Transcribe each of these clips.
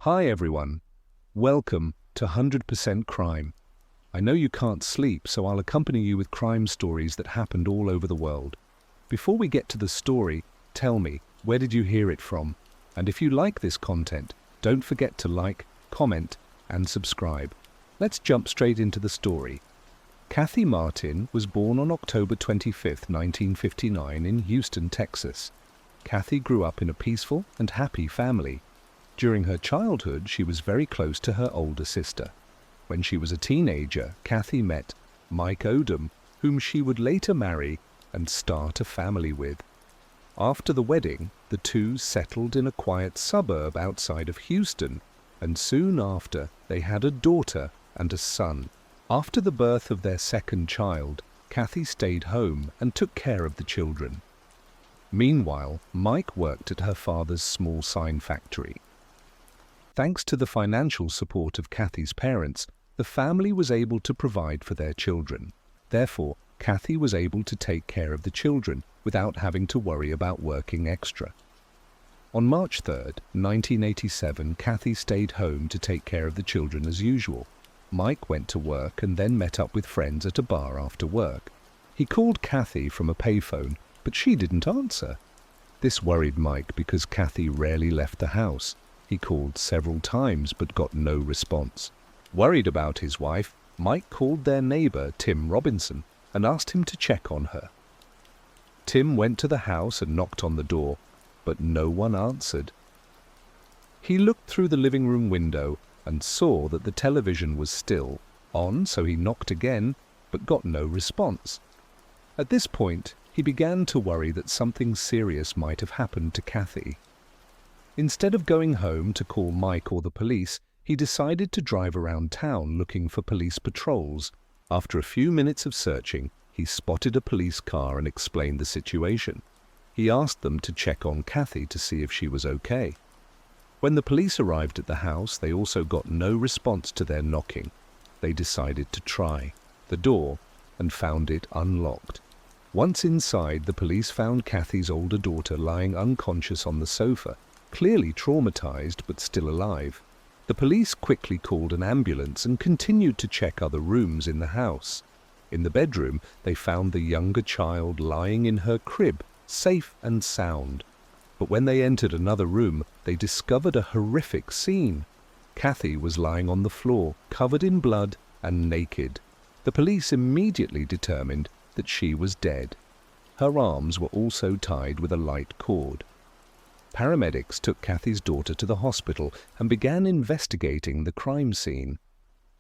Hi everyone, welcome to 100% Crime. I know you can't sleep, so I'll accompany you with crime stories that happened all over the world. Before we get to the story, tell me, where did you hear it from? And if you like this content, don't forget to like, comment, and subscribe. Let's jump straight into the story. Kathy Martin was born on October 25, 1959 in Houston, Texas. Kathy grew up in a peaceful and happy family. During her childhood, she was very close to her older sister. When she was a teenager, Kathy met Mike Odom, whom she would later marry and start a family with. After the wedding, the two settled in a quiet suburb outside of Houston, and soon after they had a daughter and a son. After the birth of their second child, Kathy stayed home and took care of the children. Meanwhile, Mike worked at her father's small sign factory. Thanks to the financial support of Kathy's parents, the family was able to provide for their children. Therefore, Kathy was able to take care of the children without having to worry about working extra. On March 3, 1987, Kathy stayed home to take care of the children as usual. Mike went to work and then met up with friends at a bar after work. He called Kathy from a payphone, but she didn't answer. This worried Mike because Kathy rarely left the house. He called several times but got no response. Worried about his wife, Mike called their neighbor, Tim Robinson, and asked him to check on her. Tim went to the house and knocked on the door, but no one answered. He looked through the living room window and saw that the television was still on, so he knocked again, but got no response. At this point, he began to worry that something serious might have happened to Kathy. Instead of going home to call Mike or the police, he decided to drive around town looking for police patrols. After a few minutes of searching, he spotted a police car and explained the situation. He asked them to check on Kathy to see if she was okay. When the police arrived at the house, they also got no response to their knocking. They decided to try the door and found it unlocked. Once inside, the police found Kathy's older daughter lying unconscious on the sofa, clearly traumatized but still alive. The police quickly called an ambulance and continued to check other rooms in the house. In the bedroom, they found the younger child lying in her crib, safe and sound. But when they entered another room, they discovered a horrific scene. Kathy was lying on the floor, covered in blood and naked. The police immediately determined that she was dead. Her arms were also tied with a light cord. Paramedics took Kathy's daughter to the hospital and began investigating the crime scene.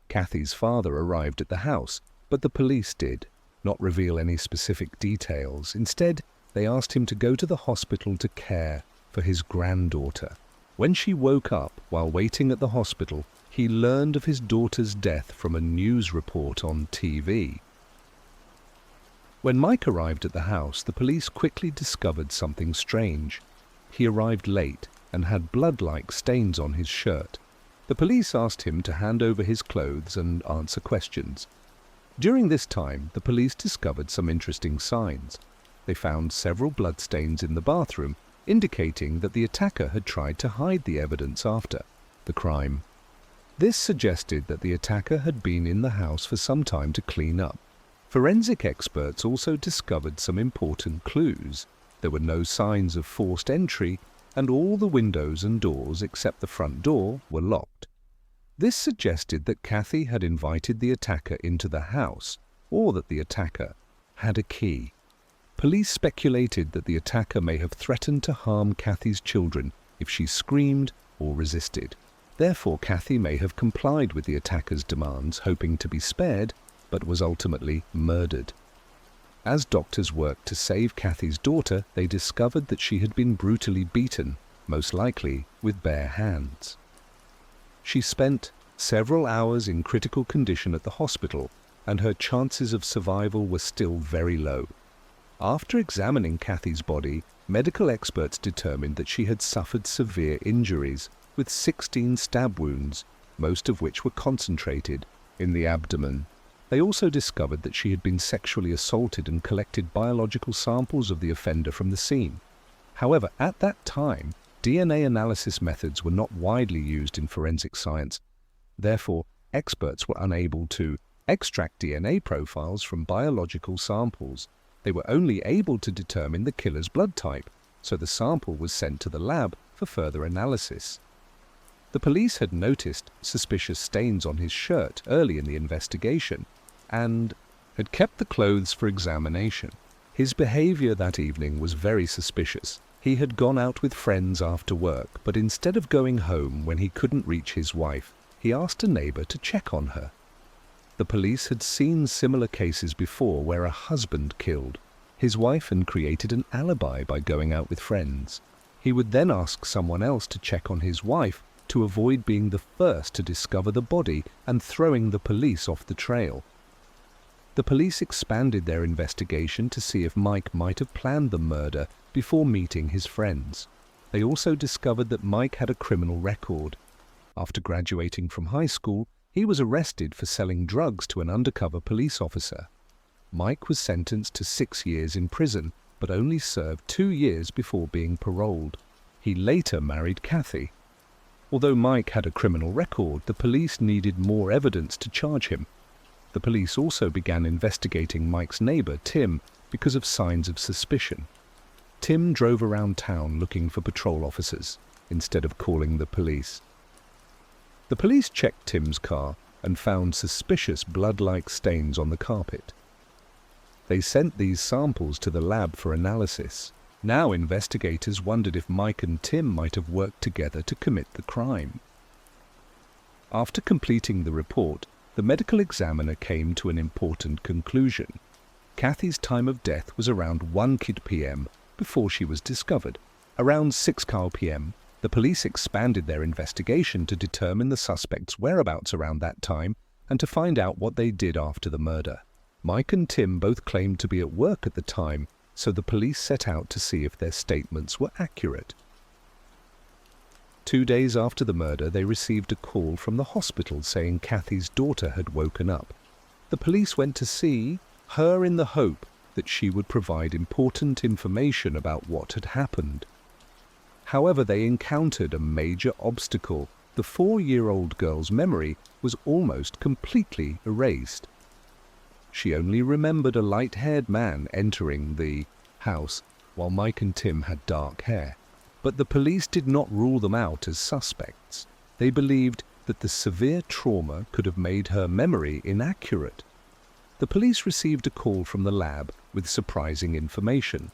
Kathy's father arrived at the house, but the police did not reveal any specific details. Instead, they asked him to go to the hospital to care for his granddaughter. When she woke up while waiting at the hospital, he learned of his daughter's death from a news report on TV. When Mike arrived at the house, the police quickly discovered something strange. He arrived late and had blood-like stains on his shirt. The police asked him to hand over his clothes and answer questions. During this time, the police discovered some interesting signs. They found several bloodstains in the bathroom, indicating that the attacker had tried to hide the evidence after the crime. This suggested that the attacker had been in the house for some time to clean up. Forensic experts also discovered some important clues. There were no signs of forced entry, and all the windows and doors except the front door were locked. This suggested that Kathy had invited the attacker into the house, or that the attacker had a key. Police speculated that the attacker may have threatened to harm Kathy's children if she screamed or resisted. Therefore, Kathy may have complied with the attacker's demands, hoping to be spared, but was ultimately murdered. As doctors worked to save Kathy's daughter, they discovered that she had been brutally beaten, most likely with bare hands. She spent several hours in critical condition at the hospital, and her chances of survival were still very low. After examining Kathy's body, medical experts determined that she had suffered severe injuries, with 16 stab wounds, most of which were concentrated in the abdomen. They also discovered that she had been sexually assaulted and collected biological samples of the offender from the scene. However, at that time, DNA analysis methods were not widely used in forensic science. Therefore, experts were unable to extract DNA profiles from biological samples. They were only able to determine the killer's blood type, so the sample was sent to the lab for further analysis. The police had noticed suspicious stains on his shirt early in the investigation and had kept the clothes for examination. His behavior that evening was very suspicious. He had gone out with friends after work, but instead of going home when he couldn't reach his wife, he asked a neighbor to check on her. The police had seen similar cases before where a husband killed his wife and created an alibi by going out with friends. He would then ask someone else to check on his wife to avoid being the first to discover the body and throwing the police off the trail. The police expanded their investigation to see if Mike might have planned the murder before meeting his friends. They also discovered that Mike had a criminal record. After graduating from high school, he was arrested for selling drugs to an undercover police officer. Mike was sentenced to 6 years in prison, but only served 2 years before being paroled. He later married Kathy. Although Mike had a criminal record, the police needed more evidence to charge him. The police also began investigating Mike's neighbor, Tim, because of signs of suspicion. Tim drove around town looking for patrol officers, instead of calling the police. The police checked Tim's car and found suspicious blood-like stains on the carpet. They sent these samples to the lab for analysis. Now investigators wondered if Mike and Tim might have worked together to commit the crime. After completing the report, the medical examiner came to an important conclusion. Kathy's time of death was around 1 p.m. before she was discovered. Around 6 p.m., the police expanded their investigation to determine the suspect's whereabouts around that time and to find out what they did after the murder. Mike and Tim both claimed to be at work at the time, so the police set out to see if their statements were accurate. 2 days after the murder, they received a call from the hospital saying Kathy's daughter had woken up. The police went to see her in the hope that she would provide important information about what had happened. However, they encountered a major obstacle. The 4-year-old girl's memory was almost completely erased. She only remembered a light-haired man entering the house, while Mike and Tim had dark hair. But the police did not rule them out as suspects. They believed that the severe trauma could have made her memory inaccurate. The police received a call from the lab with surprising information.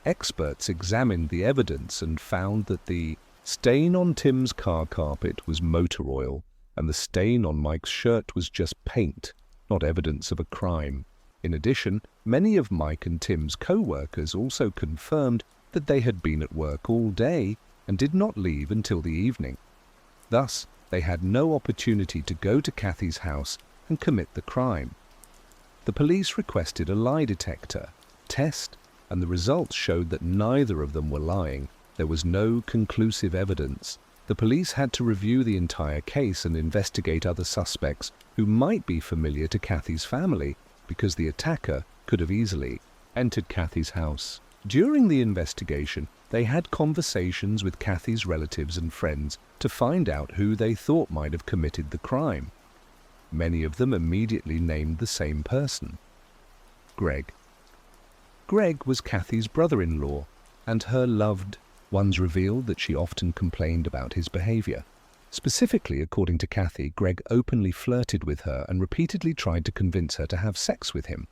Experts examined the evidence and found that the stain on Tim's car carpet was motor oil, and the stain on Mike's shirt was just paint, not evidence of a crime. In addition, many of Mike and Tim's co-workers also confirmed that they had been at work all day and did not leave until the evening. Thus, they had no opportunity to go to Kathy's house and commit the crime. The police requested a lie detector test, and the results showed that neither of them were lying. There was no conclusive evidence. The police had to review the entire case and investigate other suspects who might be familiar to Kathy's family, because the attacker could have easily entered Kathy's house. During the investigation, they had conversations with Kathy's relatives and friends to find out who they thought might have committed the crime. Many of them immediately named the same person: Greg. Greg was Kathy's brother-in-law and her loved ones. Revealed that she often complained about his behavior. Specifically, according to Kathy, Greg openly flirted with her and repeatedly tried to convince her to have sex with him.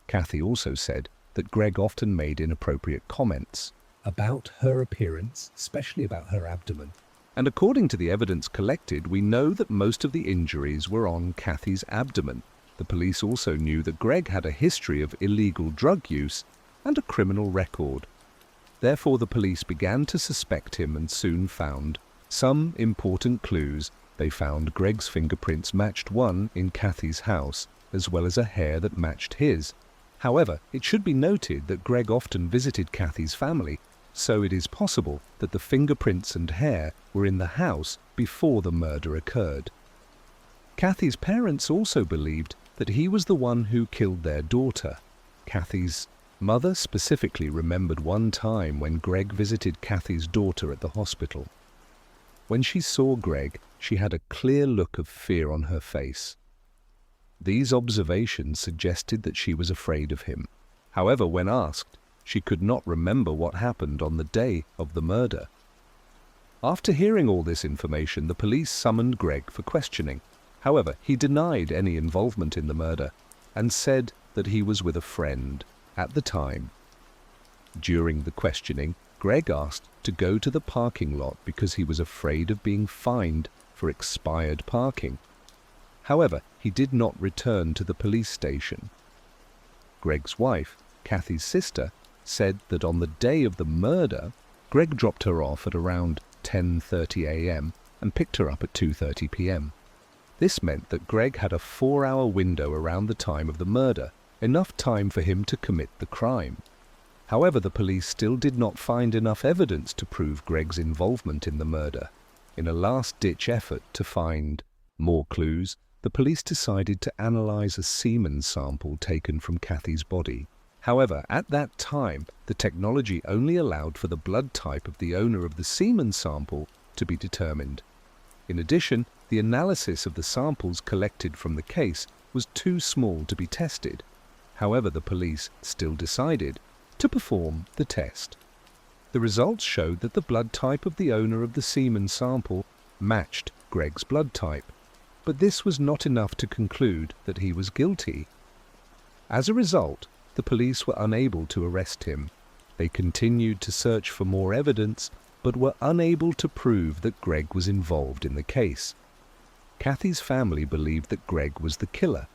Kathy also said that Greg often made inappropriate comments about her appearance, especially about her abdomen. And according to the evidence collected, we know that most of the injuries were on Kathy's abdomen. The police also knew that Greg had a history of illegal drug use and a criminal record. Therefore, the police began to suspect him and soon found some important clues. They found Greg's fingerprints matched one in Kathy's house, as well as a hair that matched his. However, it should be noted that Greg often visited Kathy's family, so it is possible that the fingerprints and hair were in the house before the murder occurred. Kathy's parents also believed that he was the one who killed their daughter. Kathy's Mother specifically remembered one time when Greg visited Kathy's daughter at the hospital. When she saw Greg, she had a clear look of fear on her face. These observations suggested that she was afraid of him. However, when asked, she could not remember what happened on the day of the murder. After hearing all this information, the police summoned Greg for questioning. However, he denied any involvement in the murder and said that he was with a friend at the time. During the questioning, Greg asked to go to the parking lot because he was afraid of being fined for expired parking. However, he did not return to the police station. Greg's wife, Kathy's sister, said that on the day of the murder, Greg dropped her off at around 10:30 a.m. and picked her up at 2:30 p.m. This meant that Greg had a 4-hour window around the time of the murder, enough time for him to commit the crime. However, the police still did not find enough evidence to prove Greg's involvement in the murder. In a last-ditch effort to find more clues, the police decided to analyze a semen sample taken from Kathy's body. However, at that time, the technology only allowed for the blood type of the owner of the semen sample to be determined. In addition, the analysis of the samples collected from the case was too small to be tested. However, the police still decided to perform the test. The results showed that the blood type of the owner of the semen sample matched Greg's blood type, but this was not enough to conclude that he was guilty. As a result, the police were unable to arrest him. They continued to search for more evidence, but were unable to prove that Greg was involved in the case. Kathy's family believed that Greg was the killer.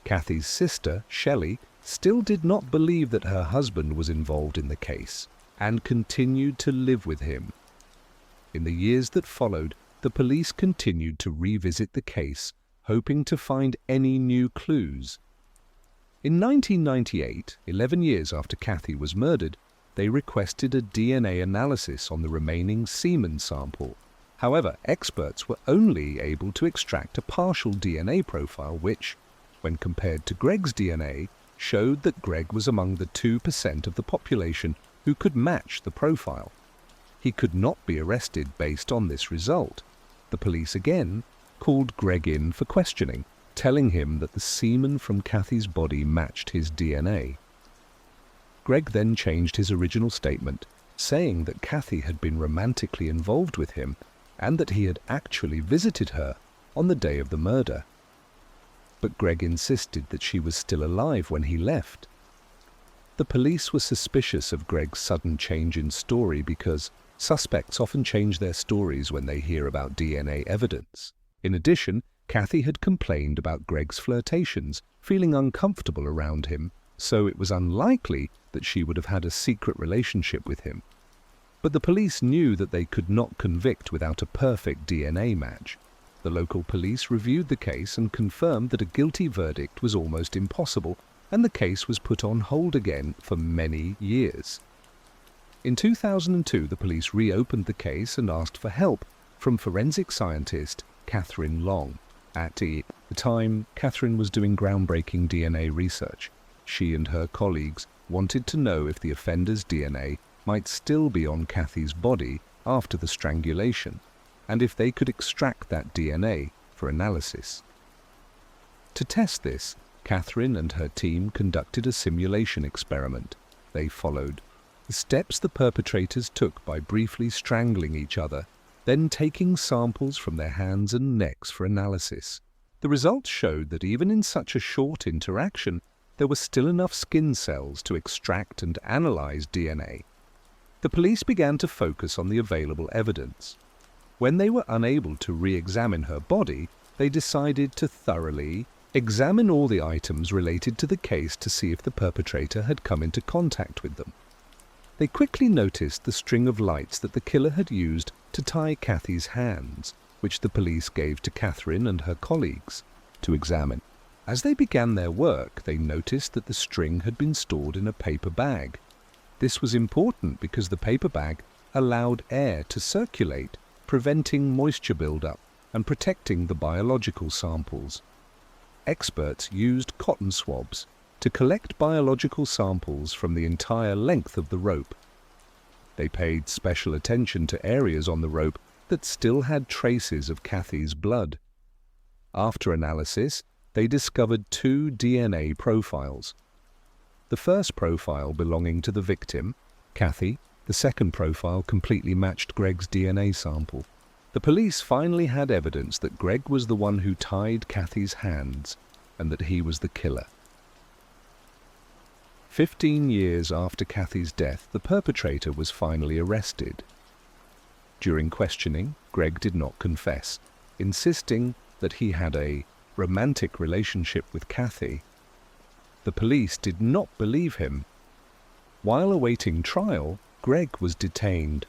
Kathy's sister, Shelley, still did not believe that her husband was involved in the case and continued to live with him. In the years that followed, the police continued to revisit the case, hoping to find any new clues. In 1998, 11 years after Kathy was murdered, they requested a DNA analysis on the remaining semen sample. However, experts were only able to extract a partial DNA profile which, when compared to Greg's DNA, showed that Greg was among the 2% of the population who could match the profile. He could not be arrested based on this result. The police again called Greg in for questioning, telling him that the semen from Kathy's body matched his DNA. Greg then changed his original statement, saying that Kathy had been romantically involved with him and that he had actually visited her on the day of the murder. But Greg insisted that she was still alive when he left. The police were suspicious of Greg's sudden change in story because suspects often change their stories when they hear about DNA evidence. In addition, Kathy had complained about Greg's flirtations, feeling uncomfortable around him, so it was unlikely that she would have had a secret relationship with him. But the police knew that they could not convict without a perfect DNA match. The local police reviewed the case and confirmed that a guilty verdict was almost impossible, and the case was put on hold again for many years. In 2002, the police reopened the case and asked for help from forensic scientist Catherine Long. At the time, Catherine was doing groundbreaking DNA research. She and her colleagues wanted to know if the offender's DNA might still be on Kathy's body after the strangulation, and if they could extract that DNA for analysis. To test this, Catherine and her team conducted a simulation experiment. They followed the steps the perpetrators took by briefly strangling each other, then taking samples from their hands and necks for analysis. The results showed that even in such a short interaction, there were still enough skin cells to extract and analyze DNA. The police began to focus on the available evidence. When they were unable to re-examine her body, they decided to thoroughly examine all the items related to the case to see if the perpetrator had come into contact with them. They quickly noticed the string of lights that the killer had used to tie Kathy's hands, which the police gave to Catherine and her colleagues to examine. As they began their work, they noticed that the string had been stored in a paper bag. This was important because the paper bag allowed air to circulate, preventing moisture buildup and protecting the biological samples. Experts used cotton swabs to collect biological samples from the entire length of the rope. They paid special attention to areas on the rope that still had traces of Kathy's blood. After analysis, they discovered 2 DNA profiles. The first profile belonging to the victim, Kathy, the second profile completely matched Greg's DNA sample. The police finally had evidence that Greg was the one who tied Kathy's hands and that he was the killer. 15 years after Kathy's death, the perpetrator was finally arrested. During questioning, Greg did not confess, insisting that he had a romantic relationship with Kathy. The police did not believe him. While awaiting trial, Greg was detained.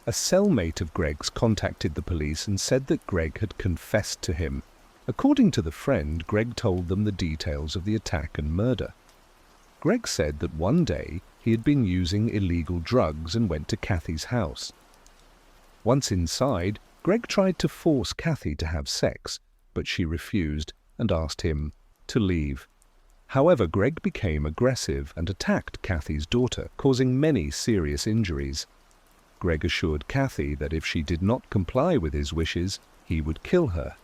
A cellmate of Greg's contacted the police and said that Greg had confessed to him. According to the friend, Greg told them the details of the attack and murder. Greg said that one day he had been using illegal drugs and went to Kathy's house. Once inside, Greg tried to force Kathy to have sex, but she refused and asked him to leave. However, Greg became aggressive and attacked Kathy's daughter, causing many serious injuries. Greg assured Kathy that if she did not comply with his wishes, he would kill her.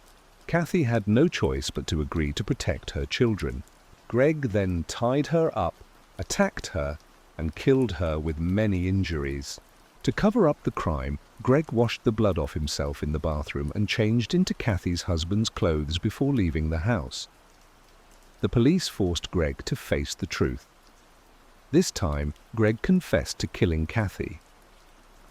Kathy had no choice but to agree to protect her children. Greg then tied her up, attacked her, and killed her with many injuries. To cover up the crime, Greg washed the blood off himself in the bathroom and changed into Kathy's husband's clothes before leaving the house. The police forced Greg to face the truth. This time, Greg confessed to killing Kathy.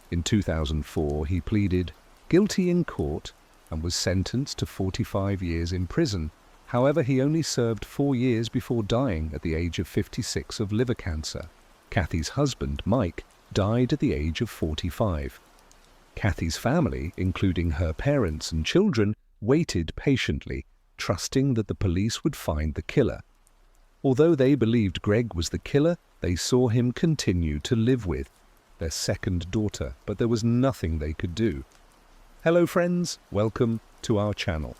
In 2004, he pleaded guilty in court and was sentenced to 45 years in prison. However, he only served 4 years before dying at the age of 56 of liver cancer. Kathy's husband, Mike, died at the age of 45. Kathy's family, including her parents and children, waited patiently, trusting that the police would find the killer. Although they believed Greg was the killer, they saw him continue to live with their second daughter, but there was nothing they could do. Hello friends, welcome to our channel.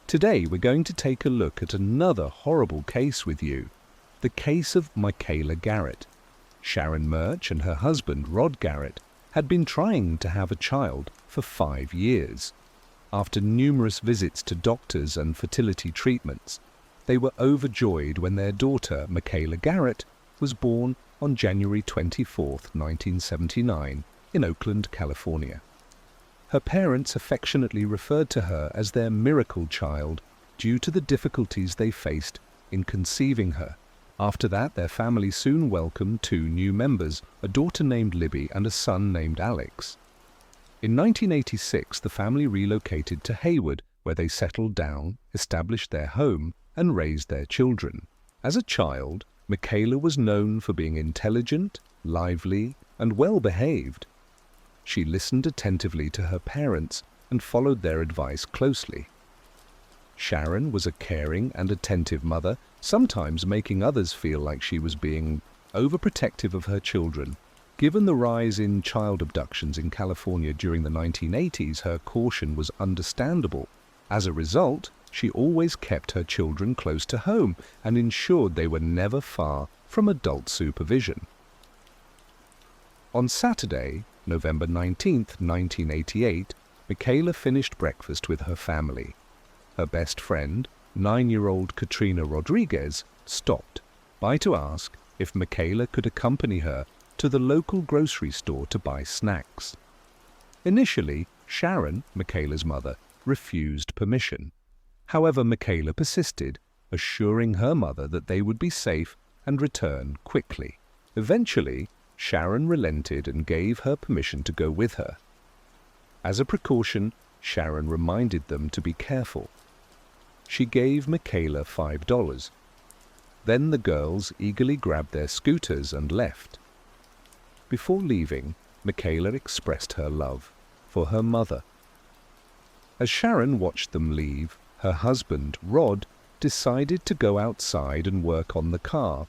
Today we're going to take a look at another horrible case with you, the case of Michaela Garrett. Sharon Murch and her husband Rod Garrett had been trying to have a child for 5 years. After numerous visits to doctors and fertility treatments, they were overjoyed when their daughter Michaela Garrett was born on January 24, 1979 in Oakland, California. Her parents affectionately referred to her as their miracle child due to the difficulties they faced in conceiving her. After that, their family soon welcomed 2 new members, a daughter named Libby and a son named Alex. In 1986, the family relocated to Hayward, where they settled down, established their home, and raised their children. As a child, Michaela was known for being intelligent, lively, and well-behaved. She listened attentively to her parents and followed their advice closely. Sharon was a caring and attentive mother, sometimes making others feel like she was being overprotective of her children. Given the rise in child abductions in California during the 1980s, her caution was understandable. As a result, she always kept her children close to home and ensured they were never far from adult supervision. On Saturday, November 19, 1988, Michaela finished breakfast with her family. Her best friend, 9-year-old Katrina Rodriguez, stopped by to ask if Michaela could accompany her to the local grocery store to buy snacks. Initially, Sharon, Michaela's mother, refused permission. However, Michaela persisted, assuring her mother that they would be safe and return quickly. Eventually, Sharon relented and gave her permission to go with her. As a precaution, Sharon reminded them to be careful. She gave Michaela $5. Then the girls eagerly grabbed their scooters and left. Before leaving, Michaela expressed her love for her mother. As Sharon watched them leave, her husband, Rod, decided to go outside and work on the car.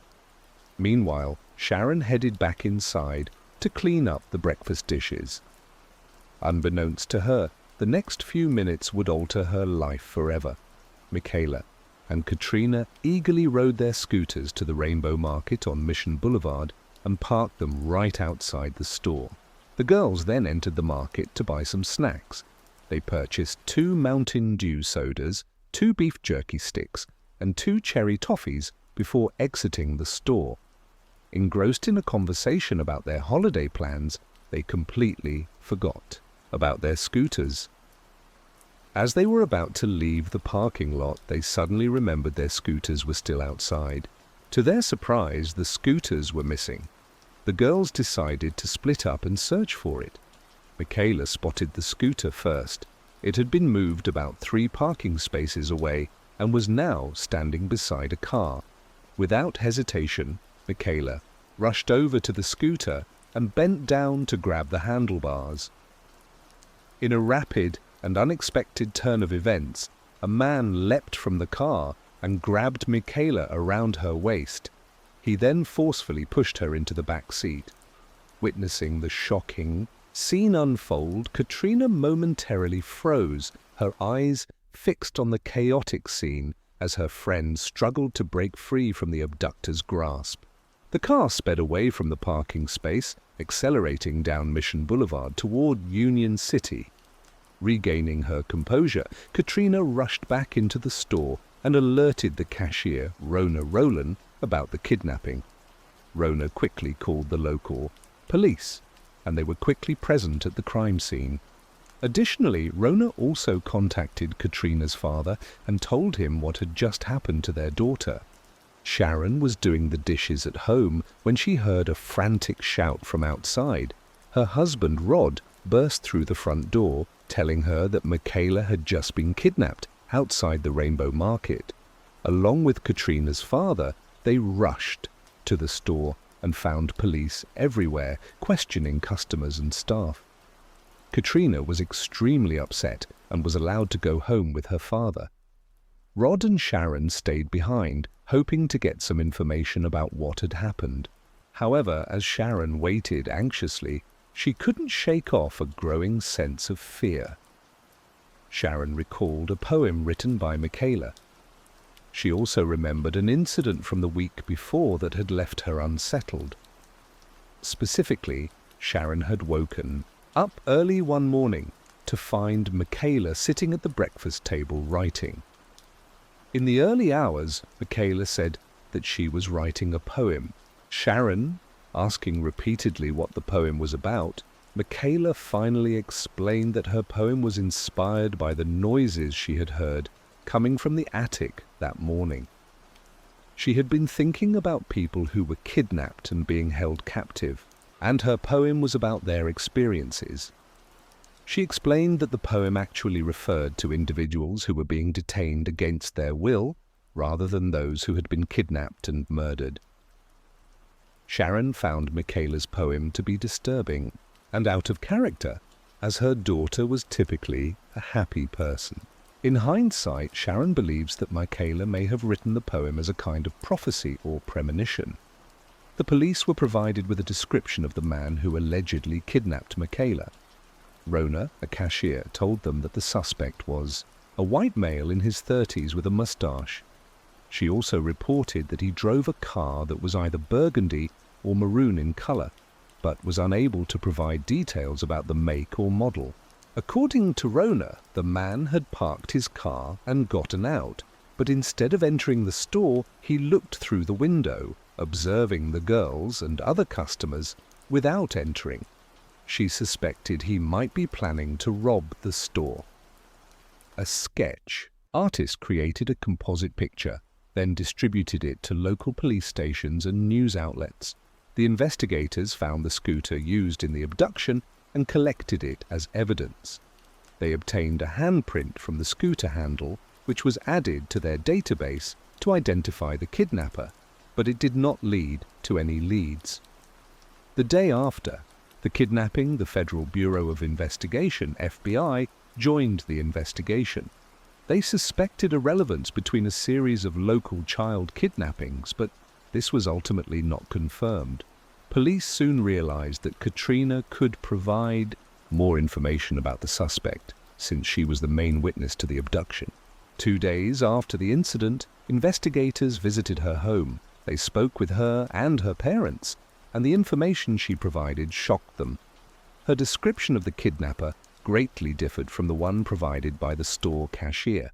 Meanwhile, Sharon headed back inside to clean up the breakfast dishes. Unbeknownst to her, the next few minutes would alter her life forever. Michaela, and Katrina eagerly rode their scooters to the Rainbow Market on Mission Boulevard and parked them right outside the store. The girls then entered the market to buy some snacks. They purchased 2 Mountain Dew sodas, 2 beef jerky sticks, and 2 cherry toffees before exiting the store. Engrossed in a conversation about their holiday plans, they completely forgot about their scooters. As they were about to leave the parking lot, they suddenly remembered their scooters were still outside. To their surprise, the scooters were missing. The girls decided to split up and search for it. Michaela spotted the scooter first. It had been moved about 3 parking spaces away and was now standing beside a car. Without hesitation, Michaela rushed over to the scooter and bent down to grab the handlebars. In a rapid and unexpected turn of events, a man leapt from the car and grabbed Michaela around her waist. He then forcefully pushed her into the back seat. Witnessing the shocking scene unfold, Katrina momentarily froze, her eyes fixed on the chaotic scene as her friend struggled to break free from the abductor's grasp. The car sped away from the parking space, accelerating down Mission Boulevard toward Union City. Regaining her composure, Katrina rushed back into the store and alerted the cashier, Rona Rowland, about the kidnapping. Rona quickly called the local police, and they were quickly present at the crime scene. Additionally, Rona also contacted Katrina's father and told him what had just happened to their daughter. Sharon was doing the dishes at home when she heard a frantic shout from outside. Her husband, Rod, burst through the front door, telling her that Michaela had just been kidnapped outside the Rainbow Market. Along with Katrina's father, they rushed to the store and found police everywhere, questioning customers and staff. Katrina was extremely upset and was allowed to go home with her father. Rod and Sharon stayed behind, hoping to get some information about what had happened. However, as Sharon waited anxiously, she couldn't shake off a growing sense of fear. Sharon recalled a poem written by Michaela. She also remembered an incident from the week before that had left her unsettled. Specifically, Sharon had woken up early one morning to find Michaela sitting at the breakfast table writing. In the early hours, Michaela said that she was writing a poem. Sharon, asking repeatedly what the poem was about, Michaela finally explained that her poem was inspired by the noises she had heard coming from the attic that morning. She had been thinking about people who were kidnapped and being held captive, and her poem was about their experiences. She explained that the poem actually referred to individuals who were being detained against their will, rather than those who had been kidnapped and murdered. Sharon found Michaela's poem to be disturbing and out of character, as her daughter was typically a happy person. In hindsight, Sharon believes that Michaela may have written the poem as a kind of prophecy or premonition. The police were provided with a description of the man who allegedly kidnapped Michaela. Rona, a cashier, told them that the suspect was a white male in his 30s with a mustache. She also reported that he drove a car that was either burgundy or maroon in color, but was unable to provide details about the make or model. According to Rona, the man had parked his car and gotten out, but instead of entering the store, he looked through the window, observing the girls and other customers without entering. She suspected he might be planning to rob the store. A sketch. Artist created a composite picture, then distributed it to local police stations and news outlets. The investigators found the scooter used in the abduction and collected it as evidence. They obtained a handprint from the scooter handle, which was added to their database to identify the kidnapper, but it did not lead to any leads. The day after the kidnapping, the Federal Bureau of Investigation, FBI, joined the investigation. They suspected a relevance between a series of local child kidnappings, but this was ultimately not confirmed. Police soon realized that Katrina could provide more information about the suspect, since she was the main witness to the abduction. 2 days after the incident, Investigators visited her home. They spoke with her and her parents, and the information she provided shocked them. Her description of the kidnapper greatly differed from the one provided by the store cashier.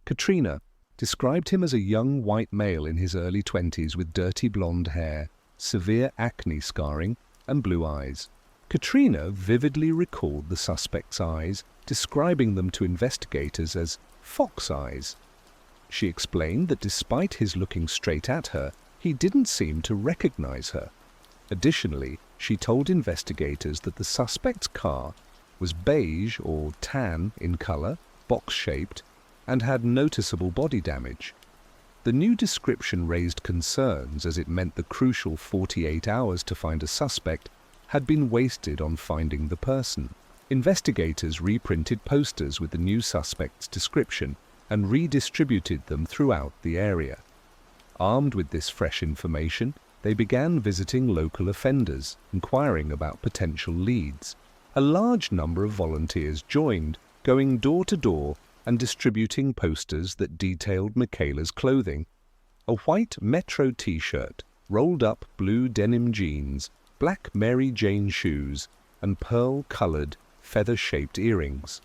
Katrina described him as a young white male in his early 20s with dirty blonde hair, severe acne scarring, and blue eyes. Katrina vividly recalled the suspect's eyes, describing them to investigators as fox eyes. She explained that despite his looking straight at her, he didn't seem to recognize her. Additionally, she told investigators that the suspect's car was beige or tan in color, box-shaped, and had noticeable body damage. The new description raised concerns as it meant the crucial 48 hours to find a suspect had been wasted on finding the person. Investigators reprinted posters with the new suspect's description and redistributed them throughout the area. Armed with this fresh information, they began visiting local offenders, inquiring about potential leads. A large number of volunteers joined, going door to door and distributing posters that detailed Michaela's clothing. A white Metro t-shirt, rolled up blue denim jeans, black Mary Jane shoes, and pearl-colored, feather-shaped earrings.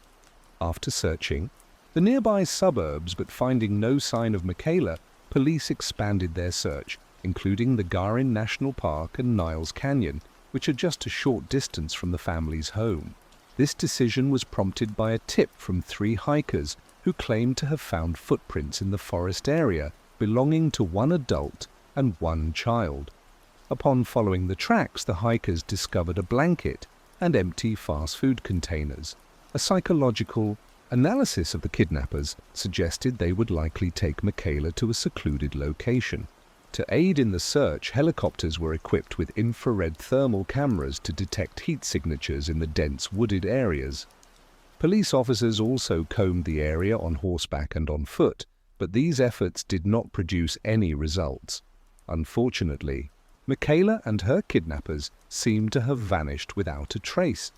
After searching the nearby suburbs but finding no sign of Michaela, police expanded their search, including the Garin National Park and Niles Canyon, which are just a short distance from the family's home. This decision was prompted by a tip from 3 hikers who claimed to have found footprints in the forest area belonging to 1 adult and 1 child. Upon following the tracks, the hikers discovered a blanket and empty fast food containers. A psychological analysis of the kidnappers suggested they would likely take Michaela to a secluded location. To aid in the search, helicopters were equipped with infrared thermal cameras to detect heat signatures in the dense wooded areas. Police officers also combed the area on horseback and on foot, but these efforts did not produce any results. Unfortunately, Michaela and her kidnappers seemed to have vanished without a trace.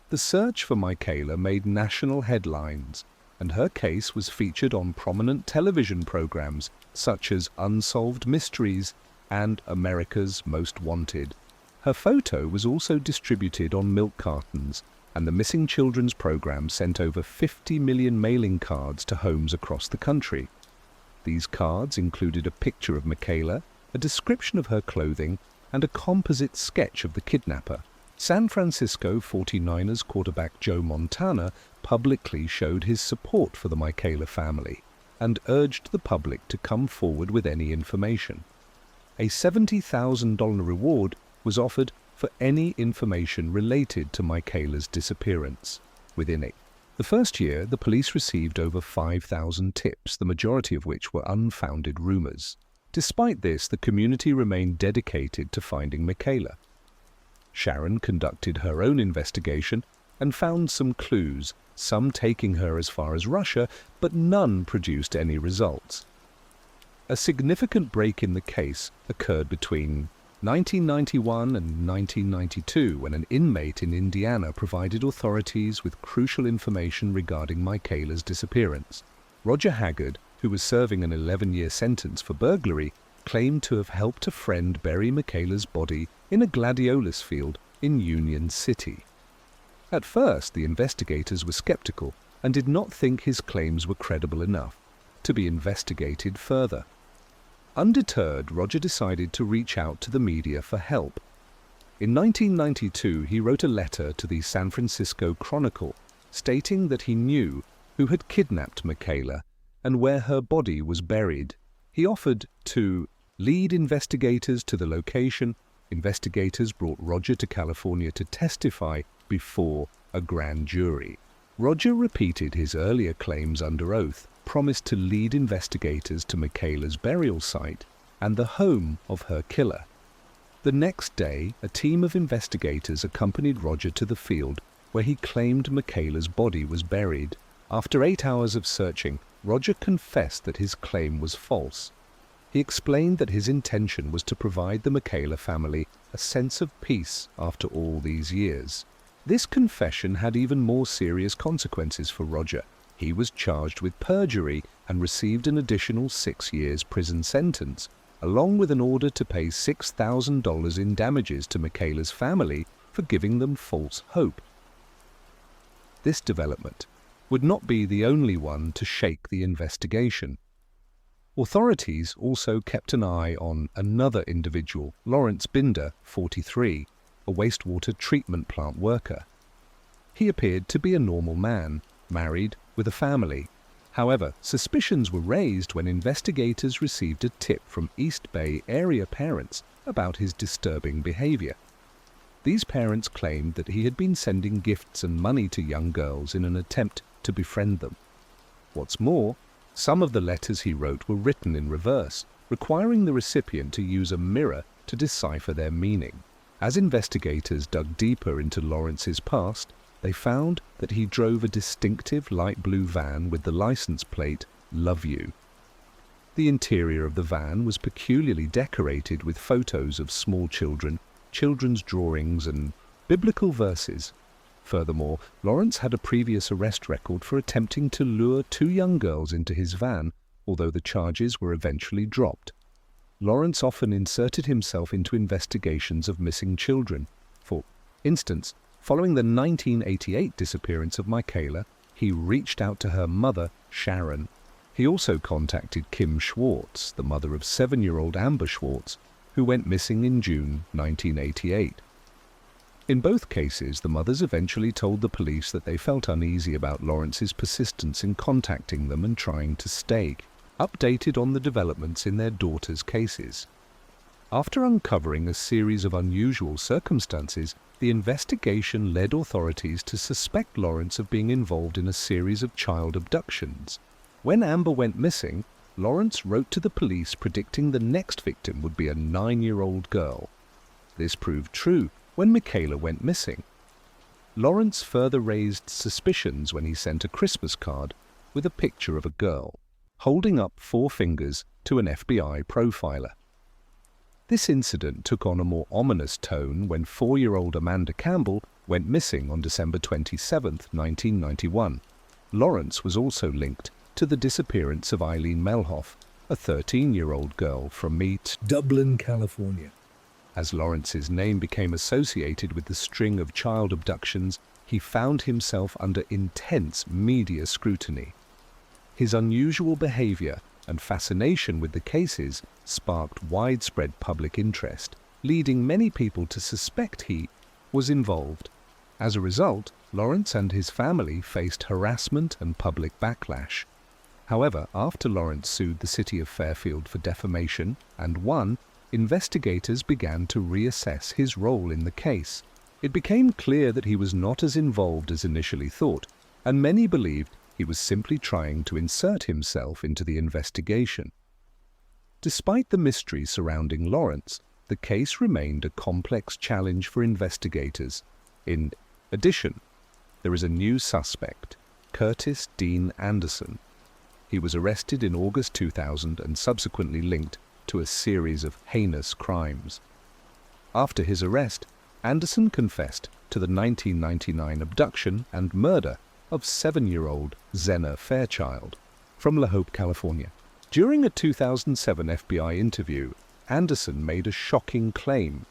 The search for Michaela made national headlines, and her case was featured on prominent television programs such as Unsolved Mysteries and America's Most Wanted. Her photo was also distributed on milk cartons, and the Missing Children's program sent over 50 million mailing cards to homes across the country. These cards included a picture of Michaela, a description of her clothing, and a composite sketch of the kidnapper. San Francisco 49ers quarterback Joe Montana publicly showed his support for the Michaela family and urged the public to come forward with any information. A $70,000 reward was offered for any information related to Michaela's disappearance. Within the first year, the police received over 5,000 tips, the majority of which were unfounded rumors. Despite this, the community remained dedicated to finding Michaela. Sharon conducted her own investigation and found some clues, some taking her as far as Russia, but none produced any results. A significant break in the case occurred between 1991 and 1992 when an inmate in Indiana provided authorities with crucial information regarding Michaela's disappearance. Roger Haggard, who was serving an 11-year sentence for burglary, claimed to have helped a friend bury Michaela's body in a gladiolus field in Union City. At first, the investigators were skeptical and did not think his claims were credible enough to be investigated further. Undeterred, Roger decided to reach out to the media for help. In 1992, he wrote a letter to the San Francisco Chronicle stating that he knew who had kidnapped Michaela and where her body was buried. He offered to lead investigators to the location. Investigators brought Roger to California to testify before a grand jury. Roger repeated his earlier claims under oath, promised to lead investigators to Michaela's burial site and the home of her killer. The next day, a team of investigators accompanied Roger to the field where he claimed Michaela's body was buried. After 8 hours of searching, Roger confessed that his claim was false. He explained that his intention was to provide the Michaela family a sense of peace after all these years. This confession had even more serious consequences for Roger. He was charged with perjury and received an additional 6 years prison sentence, along with an order to pay $6,000 in damages to Michaela's family for giving them false hope. This development would not be the only one to shake the investigation. Authorities also kept an eye on another individual, Lawrence Binder, 43, a wastewater treatment plant worker. He appeared to be a normal man, married, with a family. However, suspicions were raised when investigators received a tip from East Bay area parents about his disturbing behavior. These parents claimed that he had been sending gifts and money to young girls in an attempt to befriend them. What's more, some of the letters he wrote were written in reverse, requiring the recipient to use a mirror to decipher their meaning. As investigators dug deeper into Lawrence's past, they found that he drove a distinctive light blue van with the license plate "Love You." The interior of the van was peculiarly decorated with photos of small children, children's drawings, and biblical verses. Furthermore, Lawrence had a previous arrest record for attempting to lure 2 young girls into his van, although the charges were eventually dropped. Lawrence often inserted himself into investigations of missing children. For instance, following the 1988 disappearance of Michaela, he reached out to her mother, Sharon. He also contacted Kim Schwartz, the mother of 7-year-old Amber Schwartz, who went missing in June 1988. In both cases, the mothers eventually told the police that they felt uneasy about Lawrence's persistence in contacting them and trying to stay updated on the developments in their daughters' cases. After uncovering a series of unusual circumstances, the investigation led authorities to suspect Lawrence of being involved in a series of child abductions. When Amber went missing, Lawrence wrote to the police predicting the next victim would be a 9-year-old girl. This proved true when Michaela went missing. Lawrence further raised suspicions when he sent a Christmas card with a picture of a girl holding up 4 fingers to an FBI profiler. This incident took on a more ominous tone when 4-year-old Amanda Campbell went missing on December 27, 1991. Lawrence was also linked to the disappearance of Eileen Melhoff, a 13-year-old girl from Dublin, California. As Lawrence's name became associated with the string of child abductions, he found himself under intense media scrutiny. His unusual behavior and fascination with the cases sparked widespread public interest, leading many people to suspect he was involved. As a result, Lawrence and his family faced harassment and public backlash. However, after Lawrence sued the city of Fairfield for defamation and won, investigators began to reassess his role in the case. It became clear that he was not as involved as initially thought, and many believed he was simply trying to insert himself into the investigation. Despite the mystery surrounding Lawrence, the case remained a complex challenge for investigators. In addition, there is a new suspect, Curtis Dean Anderson. He was arrested in August 2000 and subsequently linked to a series of heinous crimes. After his arrest, Anderson confessed to the 1999 abduction and murder of 7-year-old Zenna Fairchild from La Hope, California. During a 2007 FBI interview, Anderson made a shocking claim.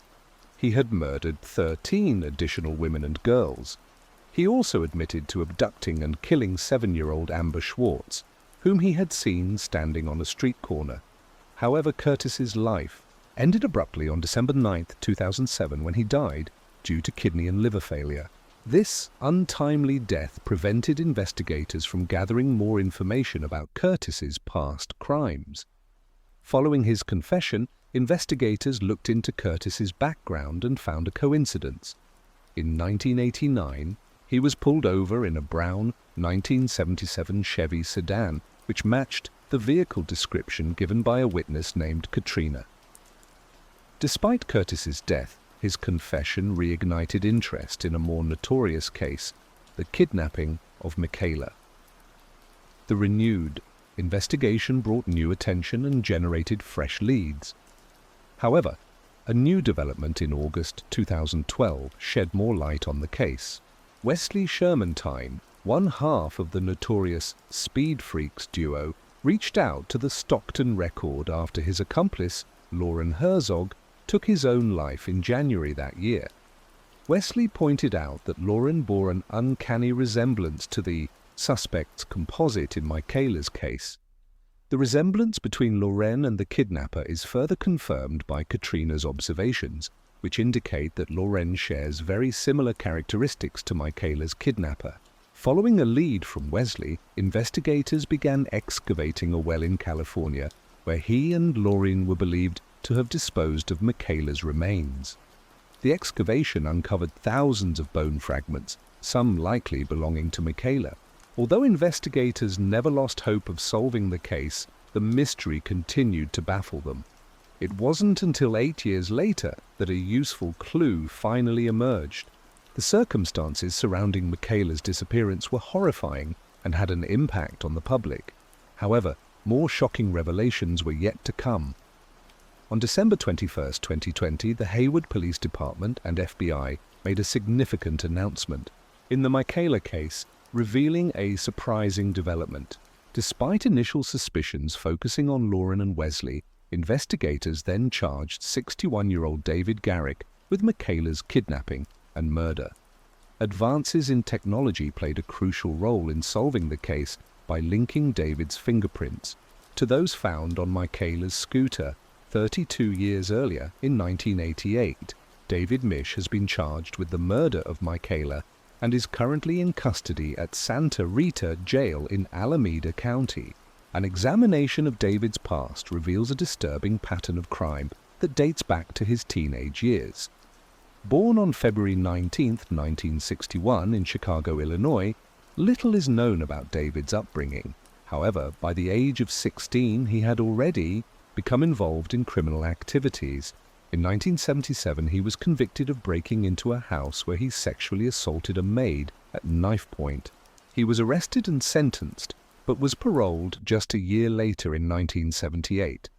He had murdered 13 additional women and girls. He also admitted to abducting and killing 7-year-old Amber Schwartz, whom he had seen standing on a street corner. However, Curtis's life ended abruptly on December 9, 2007, when he died due to kidney and liver failure. This untimely death prevented investigators from gathering more information about Curtis's past crimes. Following his confession, investigators looked into Curtis's background and found a coincidence. In 1989, he was pulled over in a brown 1977 Chevy sedan, which matched the vehicle description given by a witness named Katrina. Despite Curtis's death, his confession reignited interest in a more notorious case, the kidnapping of Michaela. The renewed investigation brought new attention and generated fresh leads. However, a new development in August 2012 shed more light on the case. Wesley Shermantine, one half of the notorious Speed Freaks duo reached out to the Stockton Record after his accomplice, Lauren Herzog, took his own life in January that year. Wesley pointed out that Lauren bore an uncanny resemblance to the suspect's composite in Michaela's case. The resemblance between Lauren and the kidnapper is further confirmed by Katrina's observations, which indicate that Lauren shares very similar characteristics to Michaela's kidnapper. Following a lead from Wesley, investigators began excavating a well in California where he and Lauren were believed to have disposed of Michaela's remains. The excavation uncovered thousands of bone fragments, some likely belonging to Michaela. Although investigators never lost hope of solving the case, the mystery continued to baffle them. It wasn't until 8 years later that a useful clue finally emerged. The circumstances surrounding Michaela's disappearance were horrifying and had an impact on the public. However, more shocking revelations were yet to come. On December 21, 2020, the Hayward Police Department and FBI made a significant announcement in the Michaela case, revealing a surprising development. Despite initial suspicions focusing on Lauren and Wesley, investigators then charged 61-year-old David Garrick with Michaela's kidnapping and murder. Advances in technology played a crucial role in solving the case by linking David's fingerprints to those found on Michaela's scooter 32 years earlier in 1988. David Misch has been charged with the murder of Michaela and is currently in custody at Santa Rita Jail in Alameda County. An examination of David's past reveals a disturbing pattern of crime that dates back to his teenage years. Born on February 19, 1961 in Chicago, Illinois, little is known about David's upbringing. However, by the age of 16, he had already become involved in criminal activities. In 1977, he was convicted of breaking into a house where he sexually assaulted a maid at knife point. He was arrested and sentenced, but was paroled just a year later in 1978.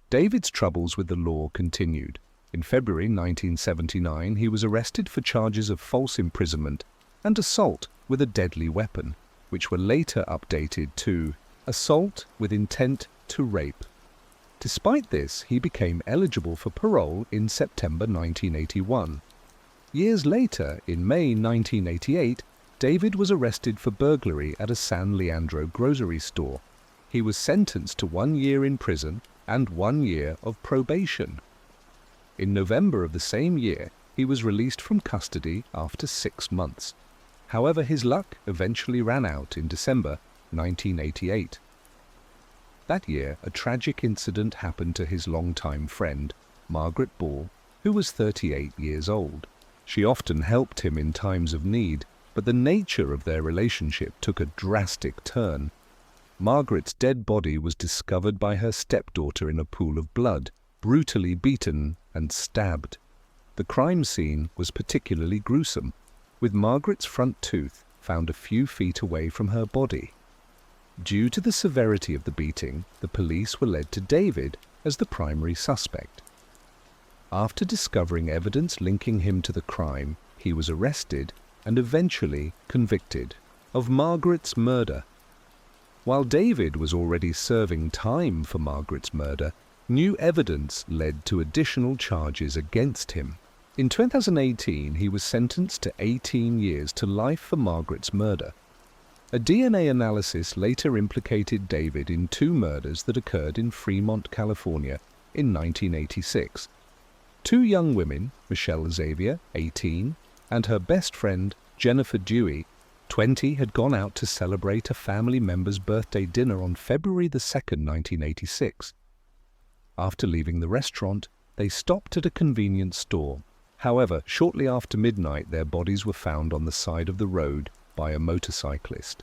David's troubles with the law continued. In February 1979, he was arrested for charges of false imprisonment and assault with a deadly weapon, which were later updated to assault with intent to rape. Despite this, he became eligible for parole in September 1981. Years later, in May 1988, David was arrested for burglary at a San Leandro grocery store. He was sentenced to 1 year in prison and 1 year of probation. In November of the same year, he was released from custody after 6 months. However, his luck eventually ran out in December 1988. That year, a tragic incident happened to his longtime friend, Margaret Ball, who was 38 years old. She often helped him in times of need, but the nature of their relationship took a drastic turn. Margaret's dead body was discovered by her stepdaughter in a pool of blood, brutally beaten and stabbed. The crime scene was particularly gruesome, with Margaret's front tooth found a few feet away from her body. Due to the severity of the beating, the police were led to David as the primary suspect. After discovering evidence linking him to the crime, he was arrested and eventually convicted of Margaret's murder. While David was already serving time for Margaret's murder, new evidence led to additional charges against him. In 2018, he was sentenced to 18 years to life for Margaret's murder. A DNA analysis later implicated David in 2 murders that occurred in Fremont, California in 1986. 2 young women, Michelle Xavier, 18, and her best friend, Jennifer Dewey, 20, had gone out to celebrate a family member's birthday dinner on February 2, 1986. After leaving the restaurant, they stopped at a convenience store. However, shortly after midnight, their bodies were found on the side of the road by a motorcyclist.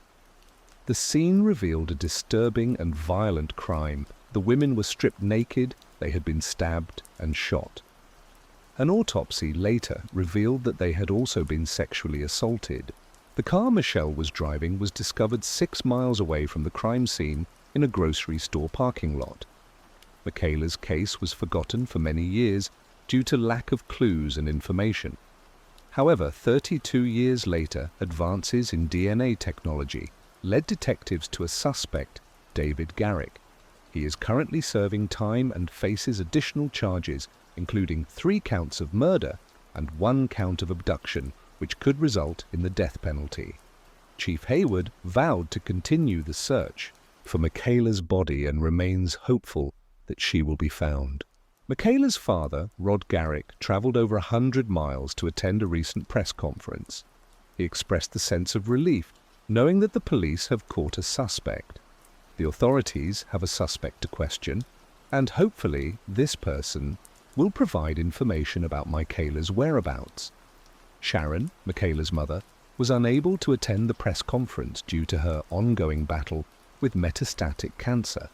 The scene revealed a disturbing and violent crime. The women were stripped naked, they had been stabbed and shot. An autopsy later revealed that they had also been sexually assaulted. The car Michelle was driving was discovered 6 miles away from the crime scene in a grocery store parking lot. Michaela's case was forgotten for many years due to lack of clues and information. However, 32 years later, advances in DNA technology led detectives to a suspect, David Garrick. He is currently serving time and faces additional charges, including 3 counts of murder and 1 count of abduction, which could result in the death penalty. Chief Hayward vowed to continue the search for Michaela's body and remains hopeful that she will be found. Michaela's father, Rod Garrick, traveled over 100 miles to attend a recent press conference. He expressed the sense of relief, knowing that the police have caught a suspect. The authorities have a suspect to question, and hopefully this person will provide information about Michaela's whereabouts. Sharon, Michaela's mother, was unable to attend the press conference due to her ongoing battle with metastatic cancer.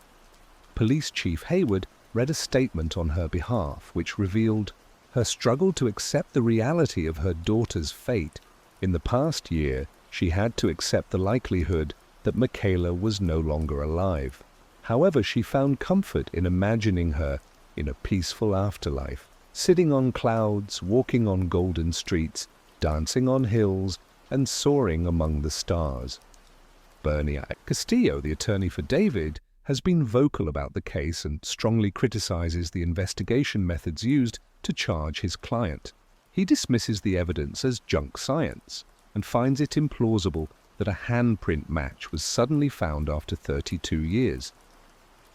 Police Chief Hayward read a statement on her behalf which revealed her struggle to accept the reality of her daughter's fate. In the past year, she had to accept the likelihood that Michaela was no longer alive. However, she found comfort in imagining her in a peaceful afterlife, sitting on clouds, walking on golden streets, dancing on hills, and soaring among the stars. Bernie Castillo, the attorney for David, has been vocal about the case and strongly criticizes the investigation methods used to charge his client. He dismisses the evidence as junk science and finds it implausible that a handprint match was suddenly found after 32 years.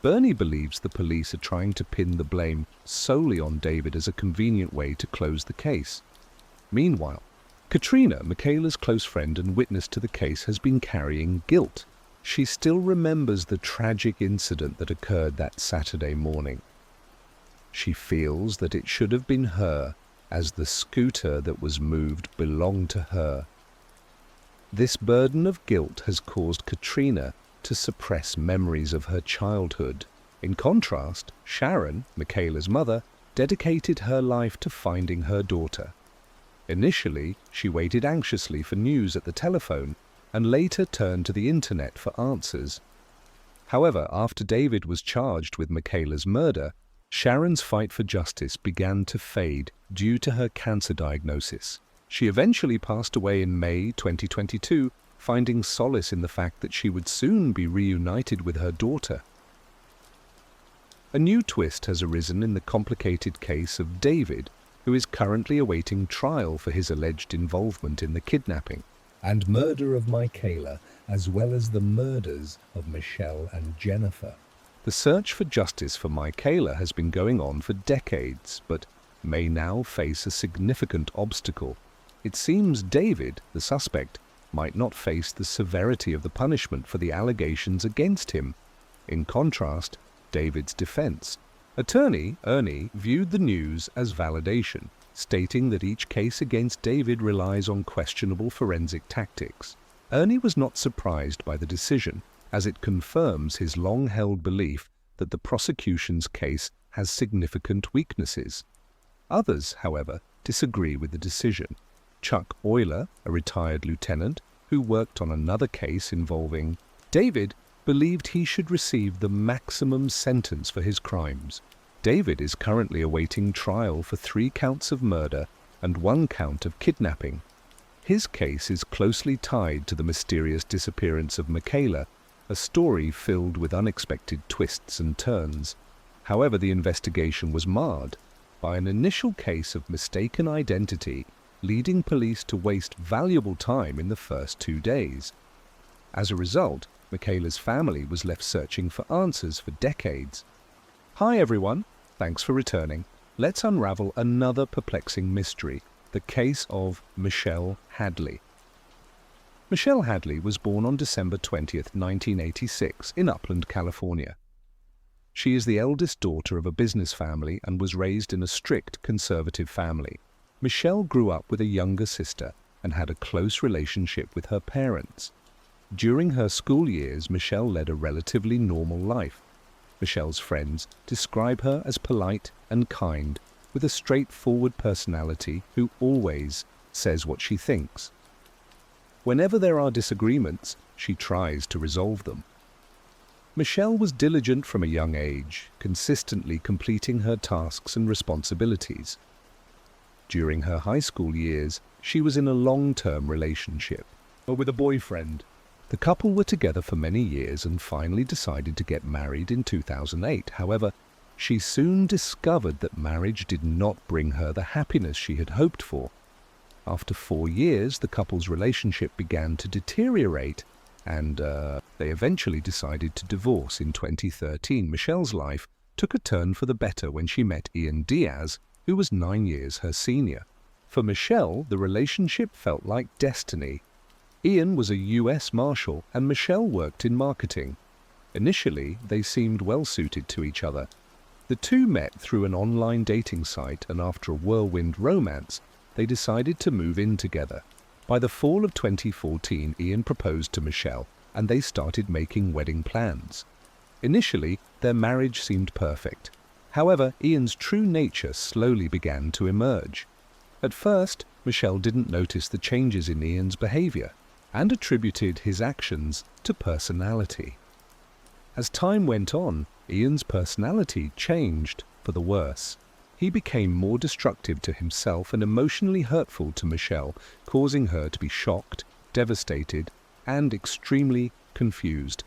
Bernie believes the police are trying to pin the blame solely on David as a convenient way to close the case. Meanwhile, Katrina, Michaela's close friend and witness to the case, has been carrying guilt. She still remembers the tragic incident that occurred that Saturday morning. She feels that it should have been her, as the scooter that was moved belonged to her. This burden of guilt has caused Katrina to suppress memories of her childhood. In contrast, Sharon, Michaela's mother, dedicated her life to finding her daughter. Initially, she waited anxiously for news at the telephone and later turned to the internet for answers. However, after David was charged with Michaela's murder, Sharon's fight for justice began to fade due to her cancer diagnosis. She eventually passed away in May 2022, finding solace in the fact that she would soon be reunited with her daughter. A new twist has arisen in the complicated case of David, who is currently awaiting trial for his alleged involvement in the kidnapping and murder of Michaela, as well as the murders of Michelle and Jennifer. The search for justice for Michaela has been going on for decades, but may now face a significant obstacle. It seems David, the suspect, might not face the severity of the punishment for the allegations against him. In contrast, David's defense attorney, Ernie, viewed the news as validation, stating that each case against David relies on questionable forensic tactics. Ernie was not surprised by the decision, as it confirms his long-held belief that the prosecution's case has significant weaknesses. Others, however, disagree with the decision. Chuck Euler, a retired lieutenant who worked on another case involving David, believed he should receive the maximum sentence for his crimes. David is currently awaiting trial for 3 counts of murder and 1 count of kidnapping. His case is closely tied to the mysterious disappearance of Michaela, a story filled with unexpected twists and turns. However, the investigation was marred by an initial case of mistaken identity, leading police to waste valuable time in the first 2 days. As a result, Michaela's family was left searching for answers for decades. Hi everyone, thanks for returning. Let's unravel another perplexing mystery, the case of Michelle Hadley. Michelle Hadley was born on December 20th, 1986 in Upland, California. She is the eldest daughter of a business family and was raised in a strict conservative family. Michelle grew up with a younger sister and had a close relationship with her parents. During her school years, Michelle led a relatively normal life. Michelle's friends describe her as polite and kind, with a straightforward personality who always says what she thinks. Whenever there are disagreements, she tries to resolve them. Michelle was diligent from a young age, consistently completing her tasks and responsibilities. During her high school years, she was in a long-term relationship, or with a boyfriend. The couple were together for many years and finally decided to get married in 2008. However, she soon discovered that marriage did not bring her the happiness she had hoped for. After 4 years, the couple's relationship began to deteriorate, and they eventually decided to divorce in 2013. Michelle's life took a turn for the better when she met Ian Diaz, who was 9 years her senior. For Michelle, the relationship felt like destiny. Ian was a US Marshal and Michelle worked in marketing. Initially, they seemed well suited to each other. The two met through an online dating site, and after a whirlwind romance, they decided to move in together. By the fall of 2014, Ian proposed to Michelle, and they started making wedding plans. Initially, their marriage seemed perfect. However, Ian's true nature slowly began to emerge. At first, Michelle didn't notice the changes in Ian's behavior and attributed his actions to personality. As time went on, Ian's personality changed for the worse. He became more destructive to himself and emotionally hurtful to Michelle, causing her to be shocked, devastated, and extremely confused.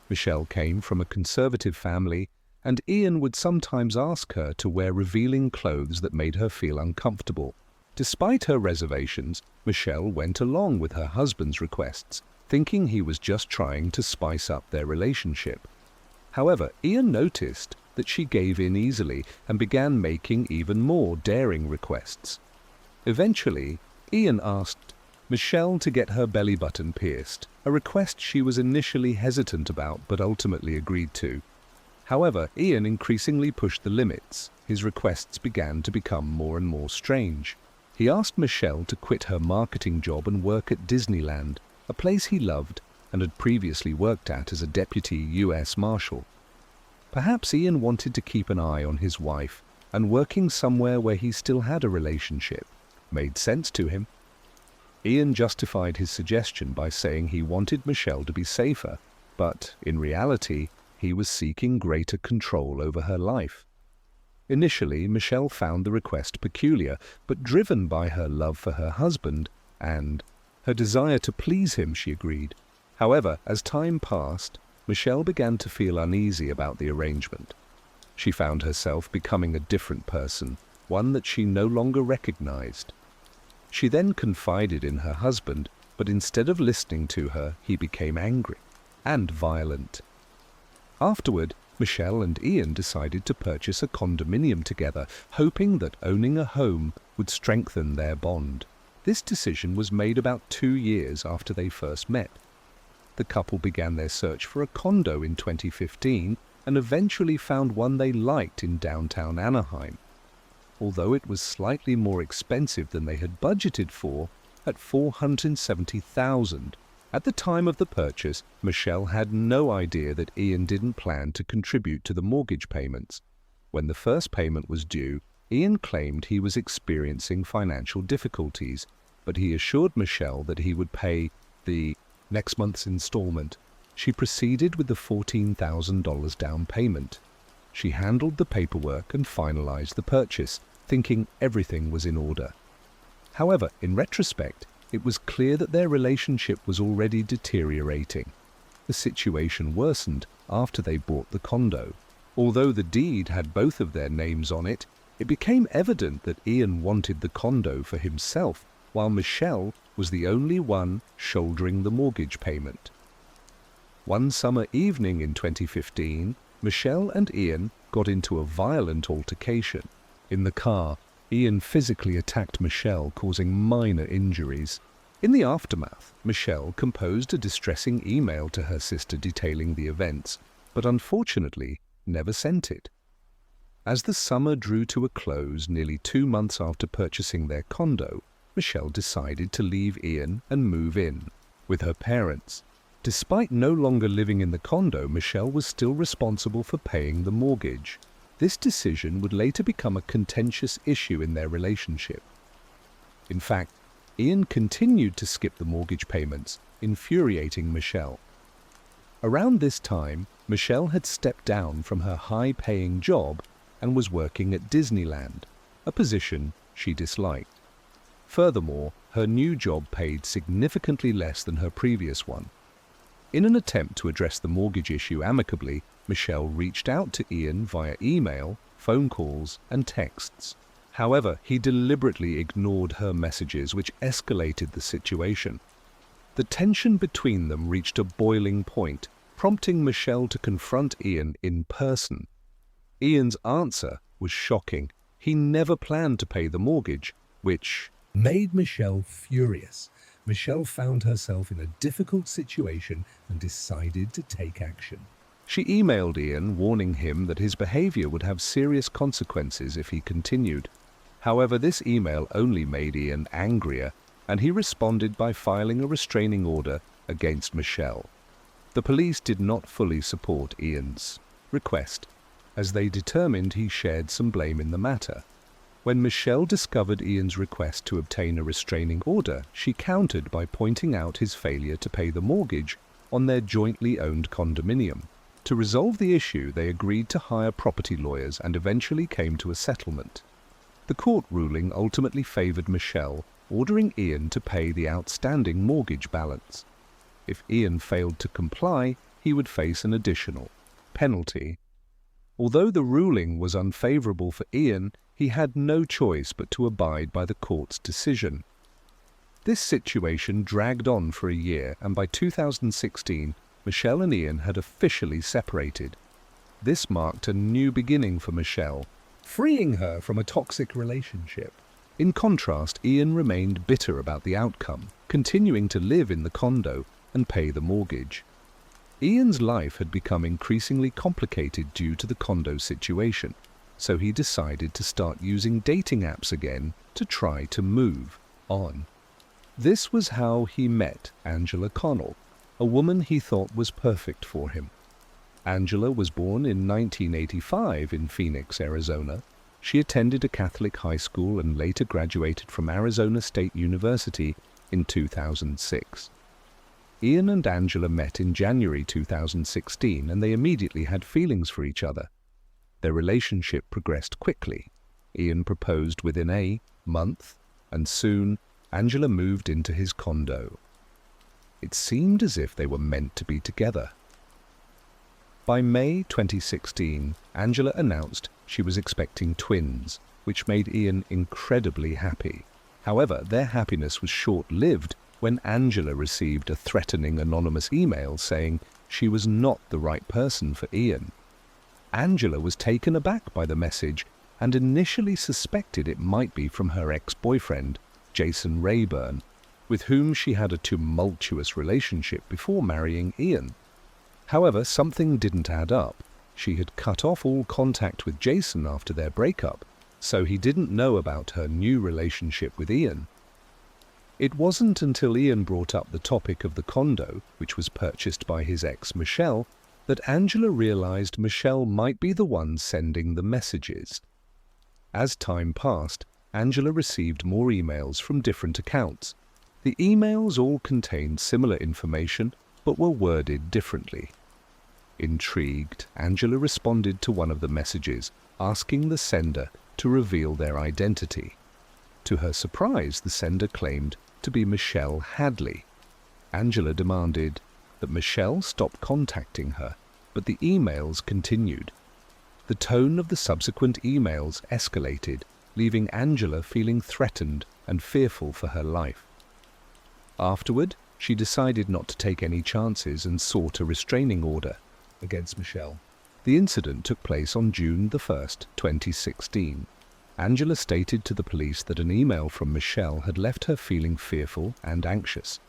Michelle came from a conservative family, and Ian would sometimes ask her to wear revealing clothes that made her feel uncomfortable. Despite her reservations, Michelle went along with her husband's requests, thinking he was just trying to spice up their relationship. However, Ian noticed that she gave in easily and began making even more daring requests. Eventually, Ian asked Michelle to get her belly button pierced, a request she was initially hesitant about but ultimately agreed to. However, Ian increasingly pushed the limits. His requests began to become more and more strange. He asked Michelle to quit her marketing job and work at Disneyland, a place he loved and had previously worked at as a deputy US Marshal. Perhaps Ian wanted to keep an eye on his wife, and working somewhere where he still had a relationship made sense to him. Ian justified his suggestion by saying he wanted Michelle to be safer, but in reality, he was seeking greater control over her life. Initially, Michelle found the request peculiar, but driven by her love for her husband and her desire to please him, she agreed. However, as time passed, Michelle began to feel uneasy about the arrangement. She found herself becoming a different person, one that she no longer recognized. She then confided in her husband, but instead of listening to her, he became angry and violent. Afterward, Michelle and Ian decided to purchase a condominium together, hoping that owning a home would strengthen their bond. This decision was made about 2 years after they first met. The couple began their search for a condo in 2015 and eventually found one they liked in downtown Anaheim. Although it was slightly more expensive than they had budgeted for, at $470,000. At the time of the purchase, Michelle had no idea that Ian didn't plan to contribute to the mortgage payments. When the first payment was due, Ian claimed he was experiencing financial difficulties, but he assured Michelle that he would pay the next month's installment. She proceeded with the $14,000 down payment. She handled the paperwork and finalized the purchase, thinking everything was in order. However, in retrospect, it was clear that their relationship was already deteriorating. The situation worsened after they bought the condo. Although the deed had both of their names on it, it became evident that Ian wanted the condo for himself, while Michelle was the only one shouldering the mortgage payment. One summer evening in 2015, Michelle and Ian got into a violent altercation. In the car, Ian physically attacked Michelle, causing minor injuries. In the aftermath, Michelle composed a distressing email to her sister detailing the events, but unfortunately never sent it. As the summer drew to a close, nearly 2 months after purchasing their condo, Michelle decided to leave Ian and move in with her parents. Despite no longer living in the condo, Michelle was still responsible for paying the mortgage. This decision would later become a contentious issue in their relationship. In fact, Ian continued to skip the mortgage payments, infuriating Michelle. Around this time, Michelle had stepped down from her high-paying job and was working at Disneyland, a position she disliked. Furthermore, Her new job paid significantly less than her previous one. In an attempt to address the mortgage issue amicably, Michelle reached out to Ian via email, phone calls, and texts. However, he deliberately ignored her messages, which escalated the situation. The tension between them reached a boiling point, prompting Michelle to confront Ian in person. Ian's answer was shocking. He never planned to pay the mortgage, which made Michelle furious. Michelle found herself in a difficult situation and decided to take action. She emailed Ian, warning him that his behavior would have serious consequences if he continued. However, this email only made Ian angrier, and he responded by filing a restraining order against Michelle. The police did not fully support Ian's request, as they determined he shared some blame in the matter. When Michelle discovered Ian's request to obtain a restraining order, she countered by pointing out his failure to pay the mortgage on their jointly owned condominium. To resolve the issue, they agreed to hire property lawyers and eventually came to a settlement. The court ruling ultimately favored Michelle, ordering Ian to pay the outstanding mortgage balance. If Ian failed to comply, he would face an additional penalty. Although the ruling was unfavorable for Ian, he had no choice but to abide by the court's decision. This situation dragged on for a year, and by 2016, Michelle and Ian had officially separated. This marked a new beginning for Michelle, freeing her from a toxic relationship. In contrast, Ian remained bitter about the outcome, continuing to live in the condo and pay the mortgage. Ian's life had become increasingly complicated due to the condo situation, so he decided to start using dating apps again to try to move on. This was how he met Angela Connell, a woman he thought was perfect for him. Angela was born in 1985 in Phoenix, Arizona. She attended a Catholic high school and later graduated from Arizona State University in 2006. Ian and Angela met in January 2016, and they immediately had feelings for each other. Their relationship progressed quickly. Ian proposed within a month, and soon Angela moved into his condo. It seemed as if they were meant to be together. By May 2016, Angela announced she was expecting twins, which made Ian incredibly happy. However, their happiness was short-lived when Angela received a threatening anonymous email saying she was not the right person for Ian. Angela was taken aback by the message and initially suspected it might be from her ex-boyfriend, Jason Rayburn, with whom she had a tumultuous relationship before marrying Ian. However, something didn't add up. She had cut off all contact with Jason after their breakup, so he didn't know about her new relationship with Ian. It wasn't until Ian brought up the topic of the condo, which was purchased by his ex Michelle, that Angela realized Michelle might be the one sending the messages. As time passed, Angela received more emails from different accounts. The emails all contained similar information, but were worded differently. Intrigued, Angela responded to one of the messages, asking the sender to reveal their identity. To her surprise, the sender claimed to be Michelle Hadley. Angela demanded that Michelle stop contacting her, but the emails continued. The tone of the subsequent emails escalated, leaving Angela feeling threatened and fearful for her life. Afterward, she decided not to take any chances and sought a restraining order against Michelle. The incident took place on June 1st, 2016. Angela stated to the police that an email from Michelle had left her feeling fearful and anxious.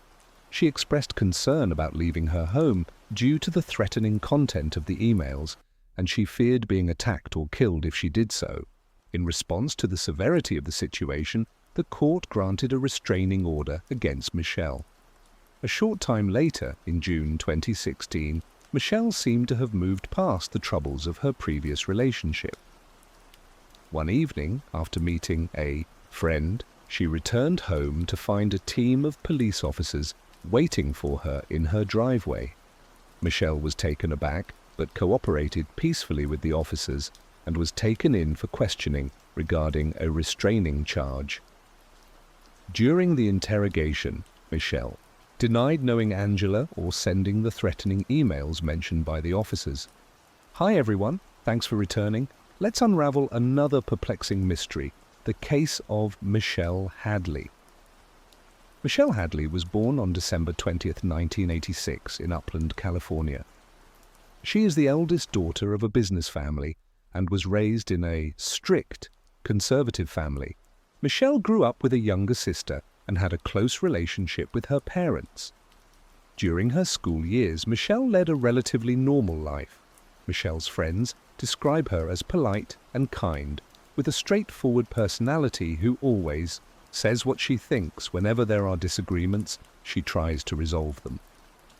She expressed concern about leaving her home due to the threatening content of the emails, and she feared being attacked or killed if she did so. In response to the severity of the situation, the court granted a restraining order against Michelle. A short time later, in June 2016, Michelle seemed to have moved past the troubles of her previous relationship. One evening, after meeting a friend, she returned home to find a team of police officers waiting for her in her driveway. Michelle was taken aback, but cooperated peacefully with the officers and was taken in for questioning regarding a restraining charge. During the interrogation, Michelle denied knowing Angela or sending the threatening emails mentioned by the officers. Hi everyone, thanks for returning. Let's unravel another perplexing mystery, the case of Michelle Hadley. Michelle Hadley was born on December 20th, 1986 in Upland, California. She is the eldest daughter of a business family and was raised in a strict, conservative family. Michelle grew up with a younger sister and had a close relationship with her parents. During her school years, Michelle led a relatively normal life. Michelle's friends describe her as polite and kind, with a straightforward personality who always says what she thinks. Whenever there are disagreements, she tries to resolve them.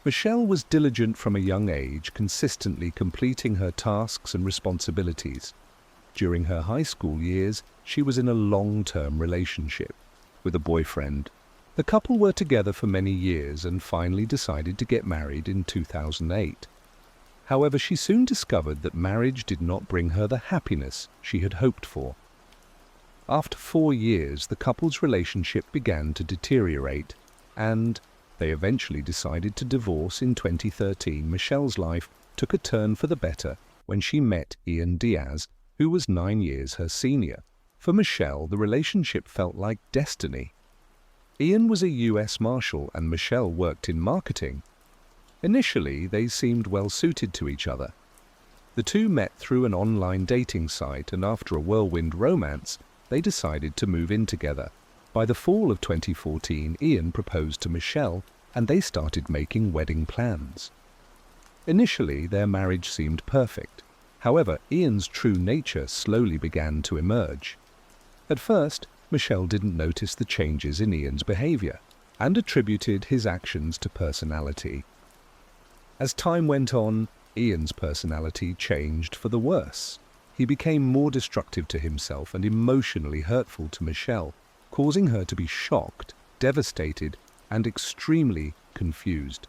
Michelle was diligent from a young age, consistently completing her tasks and responsibilities. During her high school years, she was in a long-term relationship with a boyfriend. The couple were together for many years and finally decided to get married in 2008. However, she soon discovered that marriage did not bring her the happiness she had hoped for. After 4 years, the couple's relationship began to deteriorate, and they eventually decided to divorce in 2013. Michelle's life took a turn for the better when she met Ian Diaz, who was 9 years her senior. For Michelle, the relationship felt like destiny. Ian was a US Marshal and Michelle worked in marketing. Initially, they seemed well suited to each other. The two met through an online dating site, and after a whirlwind romance, they decided to move in together. By the fall of 2014, Ian proposed to Michelle, and they started making wedding plans. Initially, their marriage seemed perfect. However, Ian's true nature slowly began to emerge. At first, Michelle didn't notice the changes in Ian's behavior and attributed his actions to personality. As time went on, Ian's personality changed for the worse. He became more destructive to himself and emotionally hurtful to Michelle, causing her to be shocked, devastated, and extremely confused.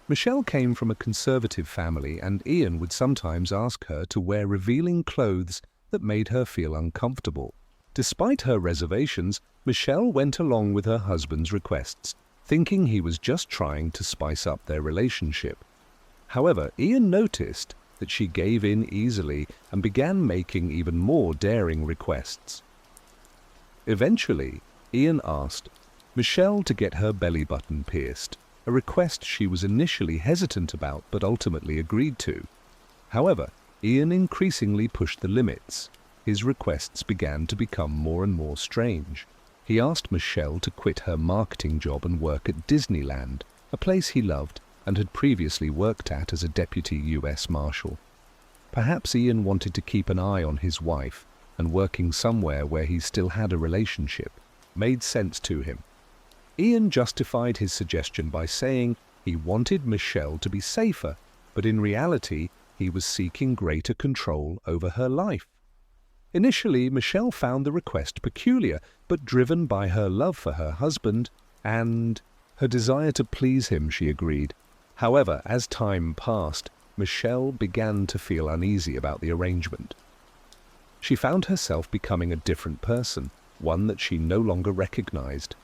Michelle came from a conservative family, and Ian would sometimes ask her to wear revealing clothes that made her feel uncomfortable. Despite her reservations, Michelle went along with her husband's requests, thinking he was just trying to spice up their relationship. However, Ian noticed that she gave in easily and began making even more daring requests. Eventually, Ian asked Michelle to get her belly button pierced, a request she was initially hesitant about but ultimately agreed to. However, Ian increasingly pushed the limits. His requests began to become more and more strange. He asked Michelle to quit her marketing job and work at Disneyland, a place he loved and had previously worked at as a deputy US Marshal. Perhaps Ian wanted to keep an eye on his wife, and working somewhere where he still had a relationship made sense to him. Ian justified his suggestion by saying he wanted Michelle to be safer, but in reality he was seeking greater control over her life. Initially, Michelle found the request peculiar, but driven by her love for her husband and her desire to please him, she agreed. However, as time passed, Michelle began to feel uneasy about the arrangement. She found herself becoming a different person, one that she no longer recognized.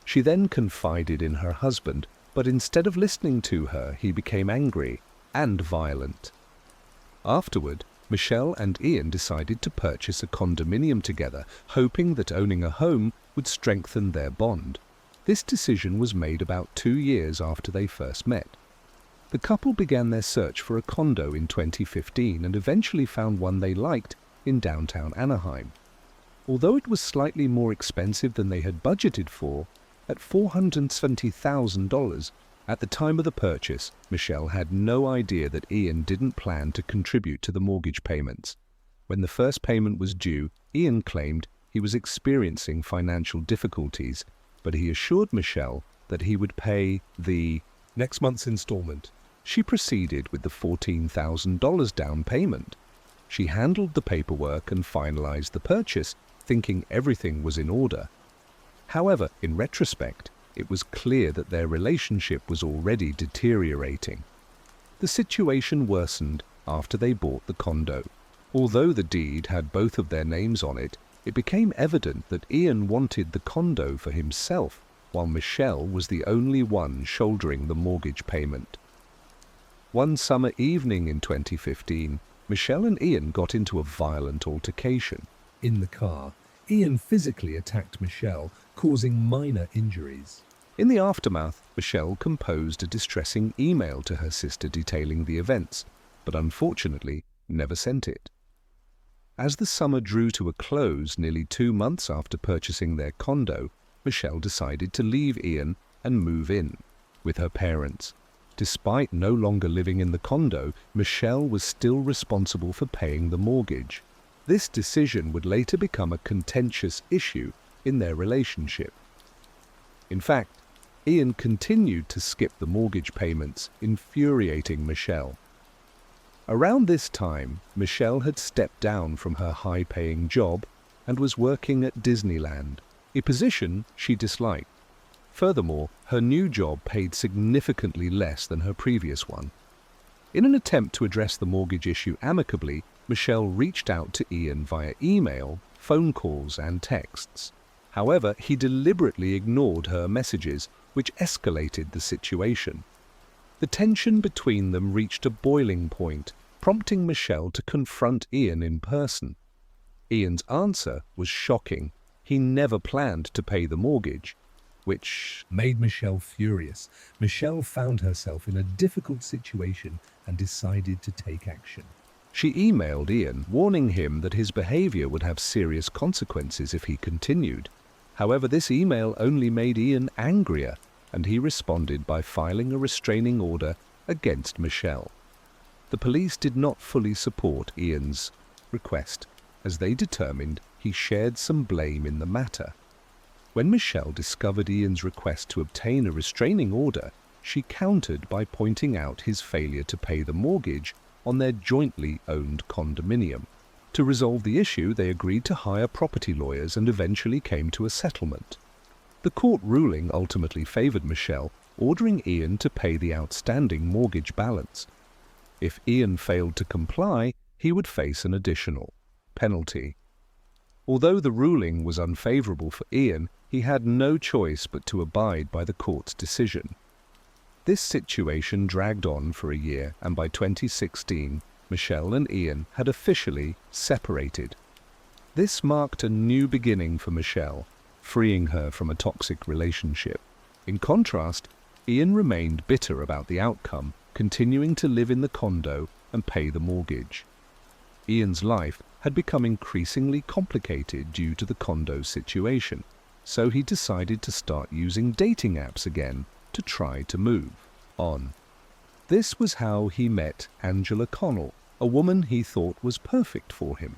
She then confided in her husband, but instead of listening to her, he became angry and violent. Afterward, Michelle and Ian decided to purchase a condominium together, hoping that owning a home would strengthen their bond. This decision was made about 2 years after they first met. The couple began their search for a condo in 2015 and eventually found one they liked in downtown Anaheim. Although it was slightly more expensive than they had budgeted for, at $470,000, at the time of the purchase, Michelle had no idea that Ian didn't plan to contribute to the mortgage payments. When the first payment was due, Ian claimed he was experiencing financial difficulties, but he assured Michelle that he would pay the next month's installment. She proceeded with the $14,000 down payment. She handled the paperwork and finalized the purchase, thinking everything was in order. However, in retrospect, it was clear that their relationship was already deteriorating. The situation worsened after they bought the condo. Although the deed had both of their names on it, It became evident that Ian wanted the condo for himself, while Michelle was the only one shouldering the mortgage payment. One summer evening in 2015, Michelle and Ian got into a violent altercation. In the car, Ian physically attacked Michelle, causing minor injuries. In the aftermath, Michelle composed a distressing email to her sister detailing the events, but unfortunately never sent it. As the summer drew to a close nearly 2 months after purchasing their condo, Michelle decided to leave Ian and move in with her parents. Despite no longer living in the condo, Michelle was still responsible for paying the mortgage. This decision would later become a contentious issue in their relationship. In fact, Ian continued to skip the mortgage payments, infuriating Michelle. Around this time, Michelle had stepped down from her high-paying job and was working at Disneyland, a position she disliked. Furthermore, her new job paid significantly less than her previous one. In an attempt to address the mortgage issue amicably, Michelle reached out to Ian via email, phone calls, and texts. However, he deliberately ignored her messages, which escalated the situation. The tension between them reached a boiling point, prompting Michelle to confront Ian in person. Ian's answer was shocking. He never planned to pay the mortgage, which made Michelle furious. Michelle found herself in a difficult situation and decided to take action. She emailed Ian, warning him that his behavior would have serious consequences if he continued. However, this email only made Ian angrier, and he responded by filing a restraining order against Michelle. The police did not fully support Ian's request, as they determined he shared some blame in the matter. When Michelle discovered Ian's request to obtain a restraining order, she countered by pointing out his failure to pay the mortgage on their jointly owned condominium. To resolve the issue, they agreed to hire property lawyers and eventually came to a settlement. The court ruling ultimately favored Michelle, ordering Ian to pay the outstanding mortgage balance. If Ian failed to comply, he would face an additional penalty. Although the ruling was unfavorable for Ian, he had no choice but to abide by the court's decision. This situation dragged on for a year, and by 2016, Michelle and Ian had officially separated. This marked a new beginning for Michelle, freeing her from a toxic relationship. In contrast, Ian remained bitter about the outcome, continuing to live in the condo and pay the mortgage. Ian's life had become increasingly complicated due to the condo situation, so he decided to start using dating apps again to try to move on. This was how he met Angela Connell, a woman he thought was perfect for him.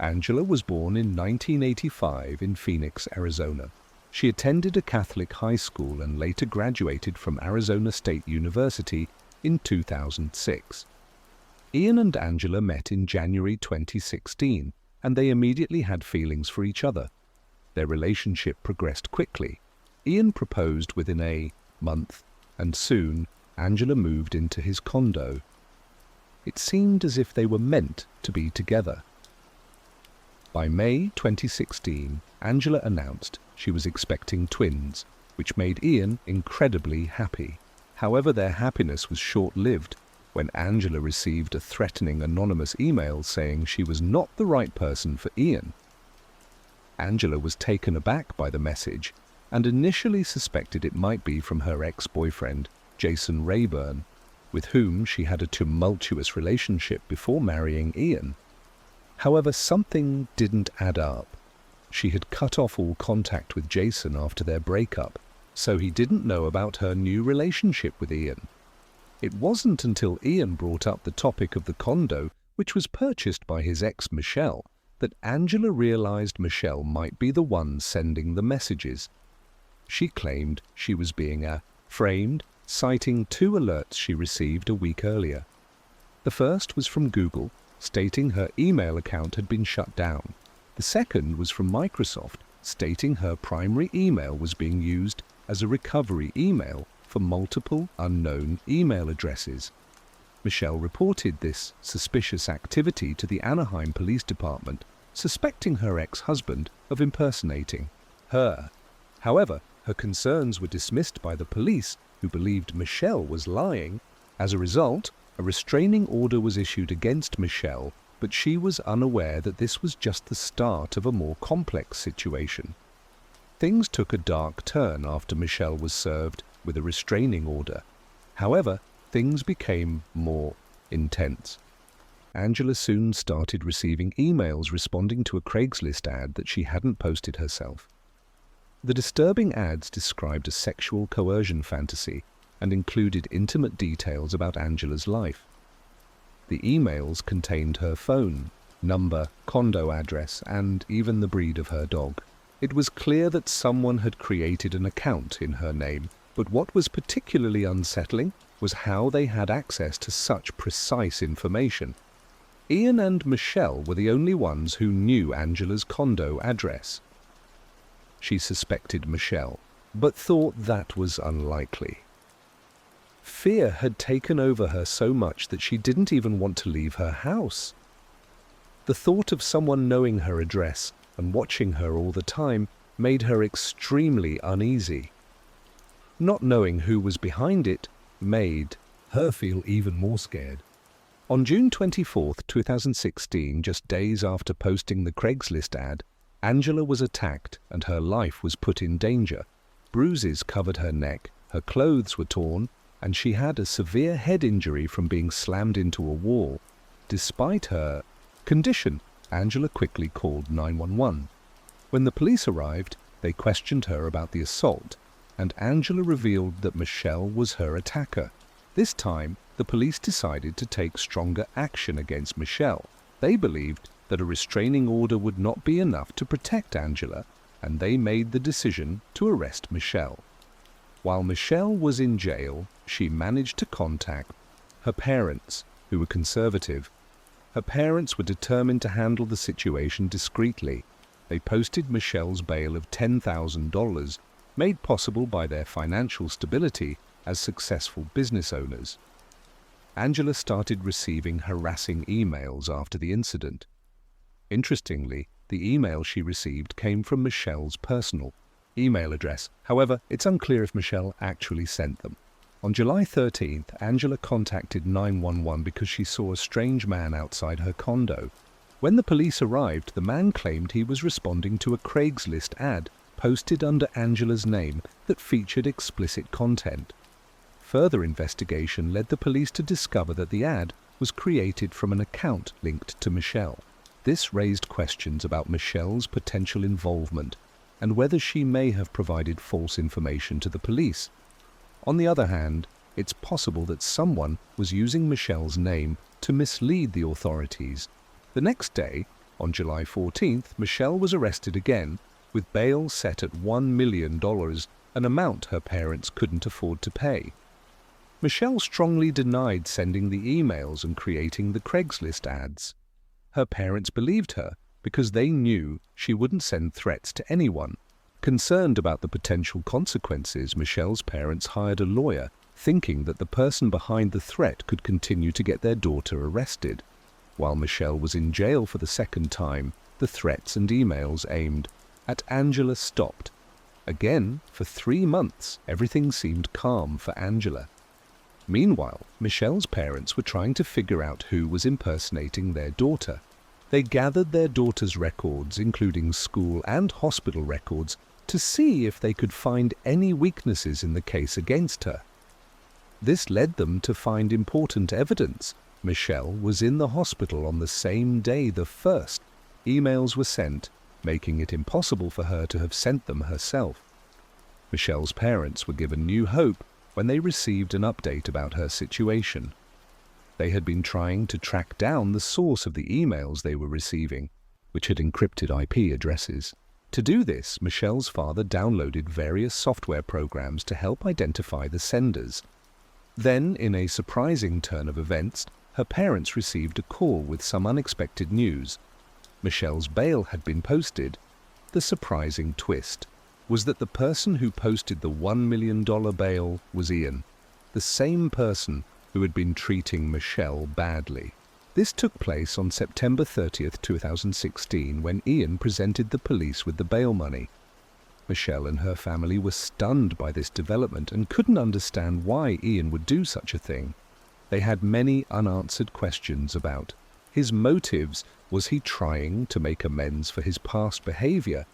Angela was born in 1985 in Phoenix, Arizona. She attended a Catholic high school and later graduated from Arizona State University in 2006. Ian and Angela met in January 2016, and they immediately had feelings for each other. Their relationship progressed quickly. Ian proposed within a month, and soon Angela moved into his condo. It seemed as if they were meant to be together. By May 2016, Angela announced she was expecting twins, which made Ian incredibly happy. However, their happiness was short-lived when Angela received a threatening anonymous email saying she was not the right person for Ian. Angela was taken aback by the message and initially suspected it might be from her ex-boyfriend, Jason Rayburn, with whom she had a tumultuous relationship before marrying Ian. However, something didn't add up. She had cut off all contact with Jason after their breakup, so he didn't know about her new relationship with Ian. It wasn't until Ian brought up the topic of the condo, which was purchased by his ex Michelle, that Angela realized Michelle might be the one sending the messages. She claimed she was being framed, citing 2 alerts she received a week earlier. The first was from Google, stating her email account had been shut down. The second was from Microsoft, stating her primary email was being used as a recovery email for multiple unknown email addresses. Michelle reported this suspicious activity to the Anaheim Police Department, suspecting her ex-husband of impersonating her. However, her concerns were dismissed by the police, who believed Michelle was lying. As a result, a restraining order was issued against Michelle, but she was unaware that this was just the start of a more complex situation. Things took a dark turn after Michelle was served with a restraining order. However, things became more intense. Angela soon started receiving emails responding to a Craigslist ad that she hadn't posted herself. The disturbing ads described a sexual coercion fantasy and included intimate details about Angela's life. The emails contained her phone, number, condo address, and even the breed of her dog. It was clear that someone had created an account in her name, but what was particularly unsettling was how they had access to such precise information. Ian and Michelle were the only ones who knew Angela's condo address. She suspected Michelle, but thought that was unlikely. Fear had taken over her so much that she didn't even want to leave her house. The thought of someone knowing her address and watching her all the time made her extremely uneasy. Not knowing who was behind it made her feel even more scared. On June 24, 2016, just days after posting the Craigslist ad, Angela was attacked and her life was put in danger. Bruises covered her neck, her clothes were torn, and she had a severe head injury from being slammed into a wall. Despite her condition, Angela quickly called 911. When the police arrived, they questioned her about the assault, and Angela revealed that Michelle was her attacker. This time, the police decided to take stronger action against Michelle. They believed that a restraining order would not be enough to protect Angela, and they made the decision to arrest Michelle. While Michelle was in jail, she managed to contact her parents, who were conservative. Her parents were determined to handle the situation discreetly. They posted Michelle's bail of $10,000, made possible by their financial stability as successful business owners. Angela started receiving harassing emails after the incident. Interestingly, the email she received came from Michelle's personal email address. However, it's unclear if Michelle actually sent them. On July 13th, Angela contacted 911 because she saw a strange man outside her condo. When the police arrived, the man claimed he was responding to a Craigslist ad posted under Angela's name that featured explicit content. Further investigation led the police to discover that the ad was created from an account linked to Michelle. This raised questions about Michelle's potential involvement and whether she may have provided false information to the police. On the other hand, it's possible that someone was using Michelle's name to mislead the authorities. The next day, on July 14th, Michelle was arrested again, with bail set at $1 million, an amount her parents couldn't afford to pay. Michelle strongly denied sending the emails and creating the Craigslist ads. Her parents believed her because they knew she wouldn't send threats to anyone. Concerned about the potential consequences, Michelle's parents hired a lawyer, thinking that the person behind the threat could continue to get their daughter arrested. While Michelle was in jail for the second time, the threats and emails aimed at Angela stopped. Again, for 3 months, everything seemed calm for Angela. Meanwhile, Michelle's parents were trying to figure out who was impersonating their daughter. They gathered their daughter's records, including school and hospital records, to see if they could find any weaknesses in the case against her. This led them to find important evidence. Michelle was in the hospital on the same day the first emails were sent, making it impossible for her to have sent them herself. Michelle's parents were given new hope when they received an update about her situation. They had been trying to track down the source of the emails they were receiving, which had encrypted IP addresses. To do this, Michelle's father downloaded various software programs to help identify the senders. Then, in a surprising turn of events, her parents received a call with some unexpected news. Michelle's bail had been posted. The surprising twist was that the person who posted the $1 million bail was Ian, the same person who had been treating Michelle badly. This took place on September 30th, 2016, when Ian presented the police with the bail money. Michelle and her family were stunned by this development and couldn't understand why Ian would do such a thing. They had many unanswered questions about his motives. Was he trying to make amends for his past behavior,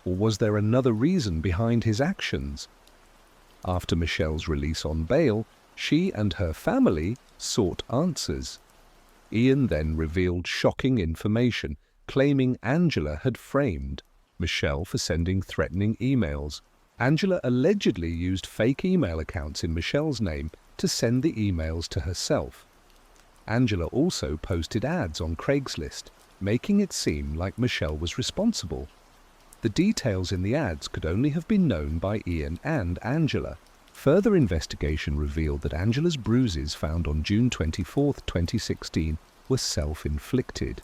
or was there another reason behind his actions? After Michelle's release on bail, she and her family sought answers. Ian then revealed shocking information, claiming Angela had framed Michelle for sending threatening emails. Angela allegedly used fake email accounts in Michelle's name to send the emails to herself. Angela also posted ads on Craigslist, making it seem like Michelle was responsible. The details in the ads could only have been known by Ian and Angela. Further investigation revealed that Angela's bruises found on June 24, 2016 were self-inflicted.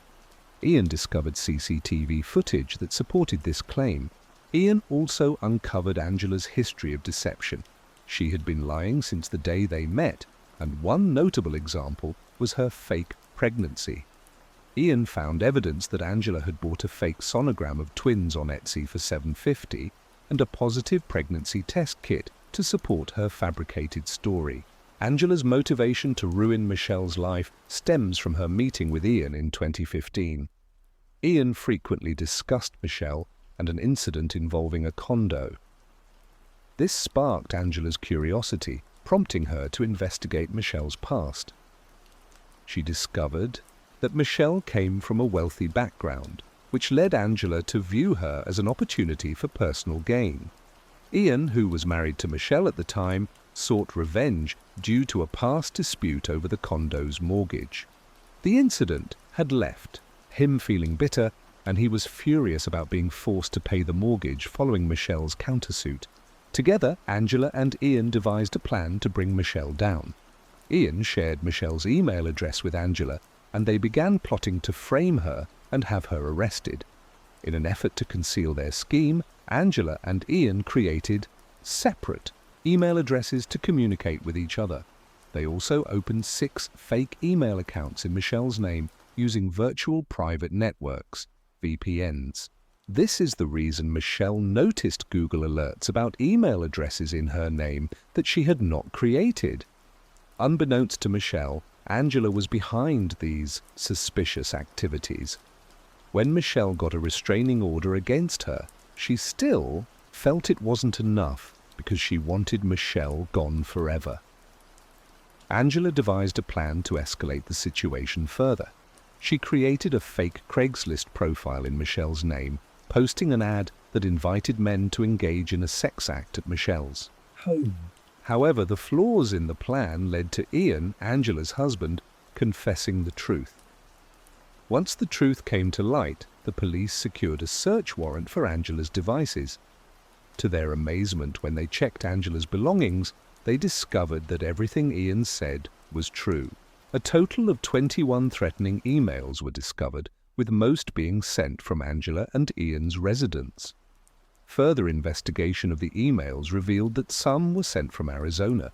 Ian discovered CCTV footage that supported this claim. Ian also uncovered Angela's history of deception. She had been lying since the day they met, and one notable example was her fake pregnancy. Ian found evidence that Angela had bought a fake sonogram of twins on Etsy for $7.50 and a positive pregnancy test kit to support her fabricated story. Angela's motivation to ruin Michelle's life stems from her meeting with Ian in 2015. Ian frequently discussed Michelle and an incident involving a condo. This sparked Angela's curiosity, prompting her to investigate Michelle's past. She discovered that Michelle came from a wealthy background, which led Angela to view her as an opportunity for personal gain. Ian, who was married to Michelle at the time, sought revenge due to a past dispute over the condo's mortgage. The incident had left him feeling bitter, and he was furious about being forced to pay the mortgage following Michelle's countersuit. Together, Angela and Ian devised a plan to bring Michelle down. Ian shared Michelle's email address with Angela, and they began plotting to frame her and have her arrested. In an effort to conceal their scheme, Angela and Ian created separate email addresses to communicate with each other. They also opened 6 fake email accounts in Michelle's name using virtual private networks, VPNs. This is the reason Michelle noticed Google alerts about email addresses in her name that she had not created. Unbeknownst to Michelle, Angela was behind these suspicious activities. When Michelle got a restraining order against her, she still felt it wasn't enough because she wanted Michelle gone forever. Angela devised a plan to escalate the situation further. She created a fake Craigslist profile in Michelle's name, posting an ad that invited men to engage in a sex act at Michelle's home. However, the flaws in the plan led to Ian, Angela's husband, confessing the truth. Once the truth came to light, the police secured a search warrant for Angela's devices. To their amazement, when they checked Angela's belongings, they discovered that everything Ian said was true. A total of 21 threatening emails were discovered, with most being sent from Angela and Ian's residence. Further investigation of the emails revealed that some were sent from Arizona.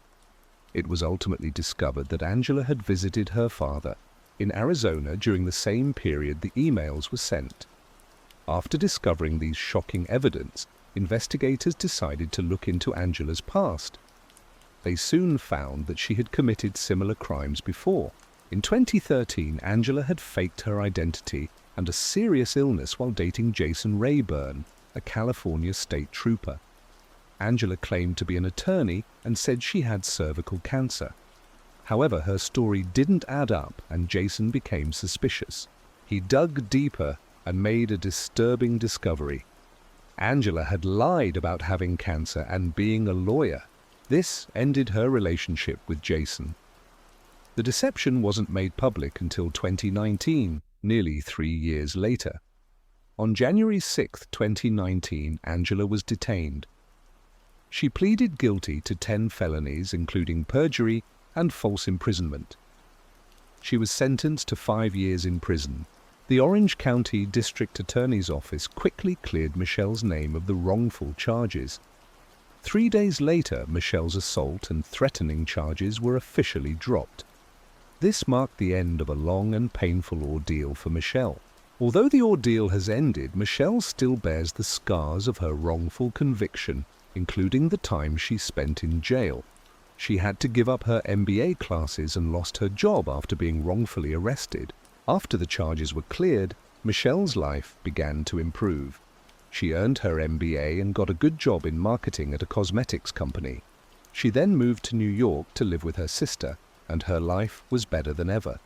It was ultimately discovered that Angela had visited her father in Arizona during the same period the emails were sent. After discovering these shocking evidence, investigators decided to look into Angela's past. They soon found that she had committed similar crimes before. In 2013, Angela had faked her identity and a serious illness while dating Jason Rayburn, a California state trooper. Angela claimed to be an attorney and said she had cervical cancer. However, her story didn't add up and Jason became suspicious. He dug deeper and made a disturbing discovery. Angela had lied about having cancer and being a lawyer. This ended her relationship with Jason. The deception wasn't made public until 2019, nearly 3 years later. On January 6, 2019, Angela was detained. She pleaded guilty to 10 felonies, including perjury and false imprisonment. She was sentenced to 5 years in prison. The Orange County District Attorney's Office quickly cleared Michelle's name of the wrongful charges. 3 days later, Michelle's assault and threatening charges were officially dropped. This marked the end of a long and painful ordeal for Michelle. Although the ordeal has ended, Michelle still bears the scars of her wrongful conviction, including the time she spent in jail. She had to give up her MBA classes and lost her job after being wrongfully arrested. After the charges were cleared, Michelle's life began to improve. She earned her MBA and got a good job in marketing at a cosmetics company. She then moved to New York to live with her sister, and her life was better than ever.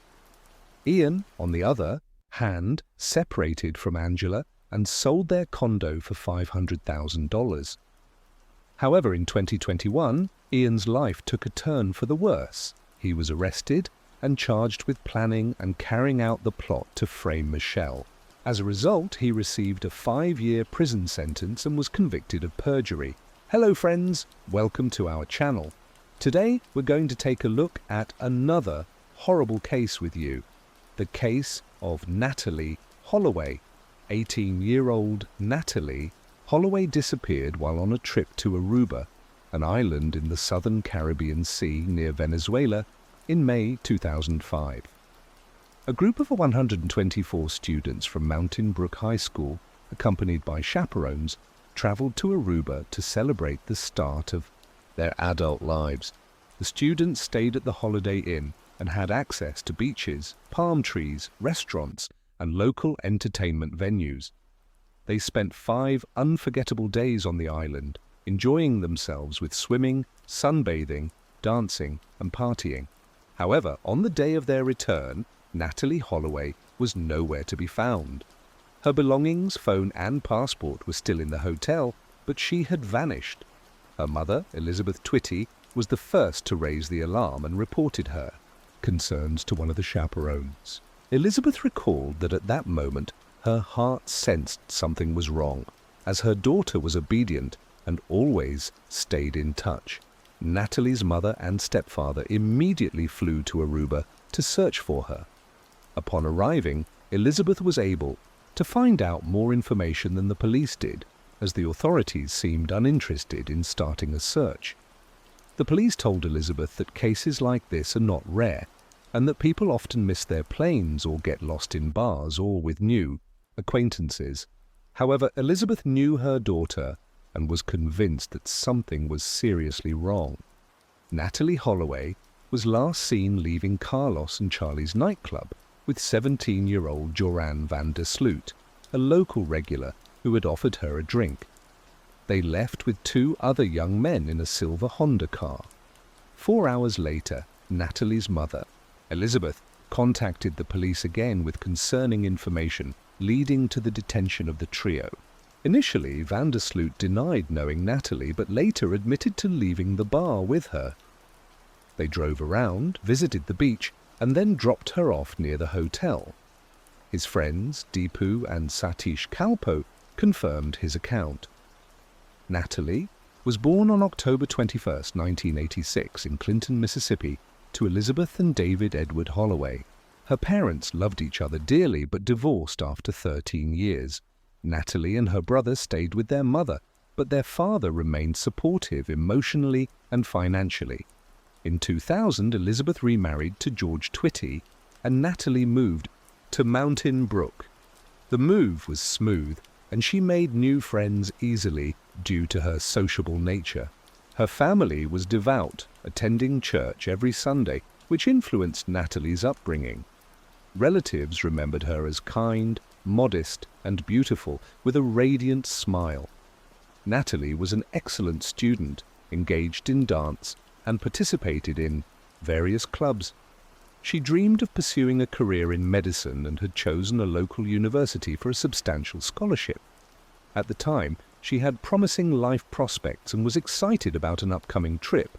Ian, on the other hand, separated from Angela and sold their condo for $500,000. However, in 2021, Ian's life took a turn for the worse. He was arrested and charged with planning and carrying out the plot to frame Michelle. As a result, he received a 5-year prison sentence and was convicted of perjury. Hello friends, welcome to our channel. Today we're going to take a look at another horrible case with you. The case of Natalie Holloway. 18-year-old Natalie Holloway disappeared while on a trip to Aruba, an island in the southern Caribbean Sea near Venezuela, in May 2005. A group of 124 students from Mountain Brook High School, accompanied by chaperones, traveled to Aruba to celebrate the start of their adult lives. The students stayed at the Holiday Inn and had access to beaches, palm trees, restaurants, and local entertainment venues. They spent 5 unforgettable days on the island, enjoying themselves with swimming, sunbathing, dancing, and partying. However, on the day of their return, Natalie Holloway was nowhere to be found. Her belongings, phone, and passport were still in the hotel, but she had vanished. Her mother, Elizabeth Twitty, was the first to raise the alarm and reported her concerns to one of the chaperones. Elizabeth recalled that at that moment her heart sensed something was wrong, as her daughter was obedient and always stayed in touch. Natalie's mother and stepfather immediately flew to Aruba to search for her. Upon arriving, Elizabeth was able to find out more information than the police did, as the authorities seemed uninterested in starting a search. The police told Elizabeth that cases like this are not rare, and that people often miss their planes or get lost in bars or with new acquaintances. However, Elizabeth knew her daughter and was convinced that something was seriously wrong. Natalie Holloway was last seen leaving Carlos and Charlie's nightclub with 17-year-old Joran van der Sloot, a local regular who had offered her a drink. They left with 2 other young men in a silver Honda car. 4 hours later, Natalie's mother, Elizabeth, contacted the police again with concerning information, leading to the detention of the trio. Initially, van der Sloot denied knowing Natalie, but later admitted to leaving the bar with her. They drove around, visited the beach, and then dropped her off near the hotel. His friends, Deepu and Satish Kalpo, confirmed his account. Natalie was born on October 21, 1986, in Clinton, Mississippi, to Elizabeth and David Edward Holloway. Her parents loved each other dearly but divorced after 13 years. Natalie and her brother stayed with their mother, but their father remained supportive emotionally and financially. In 2000, Elizabeth remarried to George Twitty, and Natalie moved to Mountain Brook. The move was smooth, and she made new friends easily due to her sociable nature. Her family was devout, attending church every Sunday, which influenced Natalie's upbringing. Relatives remembered her as kind, modest, and beautiful, with a radiant smile. Natalie was an excellent student, engaged in dance, and participated in various clubs. She dreamed of pursuing a career in medicine and had chosen a local university for a substantial scholarship. At the time, she had promising life prospects and was excited about an upcoming trip.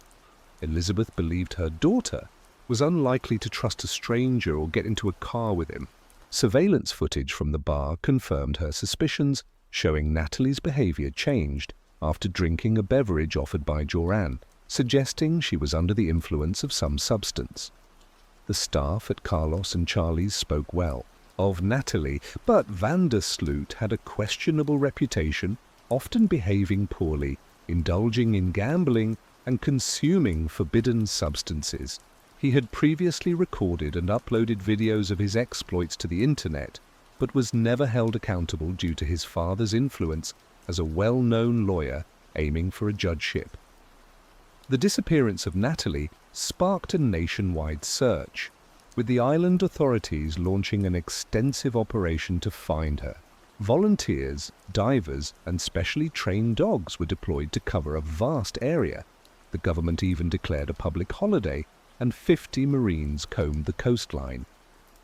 Elizabeth believed her daughter was unlikely to trust a stranger or get into a car with him. Surveillance footage from the bar confirmed her suspicions, showing Natalie's behavior changed after drinking a beverage offered by Joran, suggesting she was under the influence of some substance. The staff at Carlos and Charlie's spoke well of Natalie, but van der Sloot had a questionable reputation, often behaving poorly, indulging in gambling, and consuming forbidden substances. He had previously recorded and uploaded videos of his exploits to the internet, but was never held accountable due to his father's influence as a well-known lawyer aiming for a judgeship. The disappearance of Natalie sparked a nationwide search, with the island authorities launching an extensive operation to find her. Volunteers, divers, and specially trained dogs were deployed to cover a vast area. The government even declared a public holiday, and 50 Marines combed the coastline.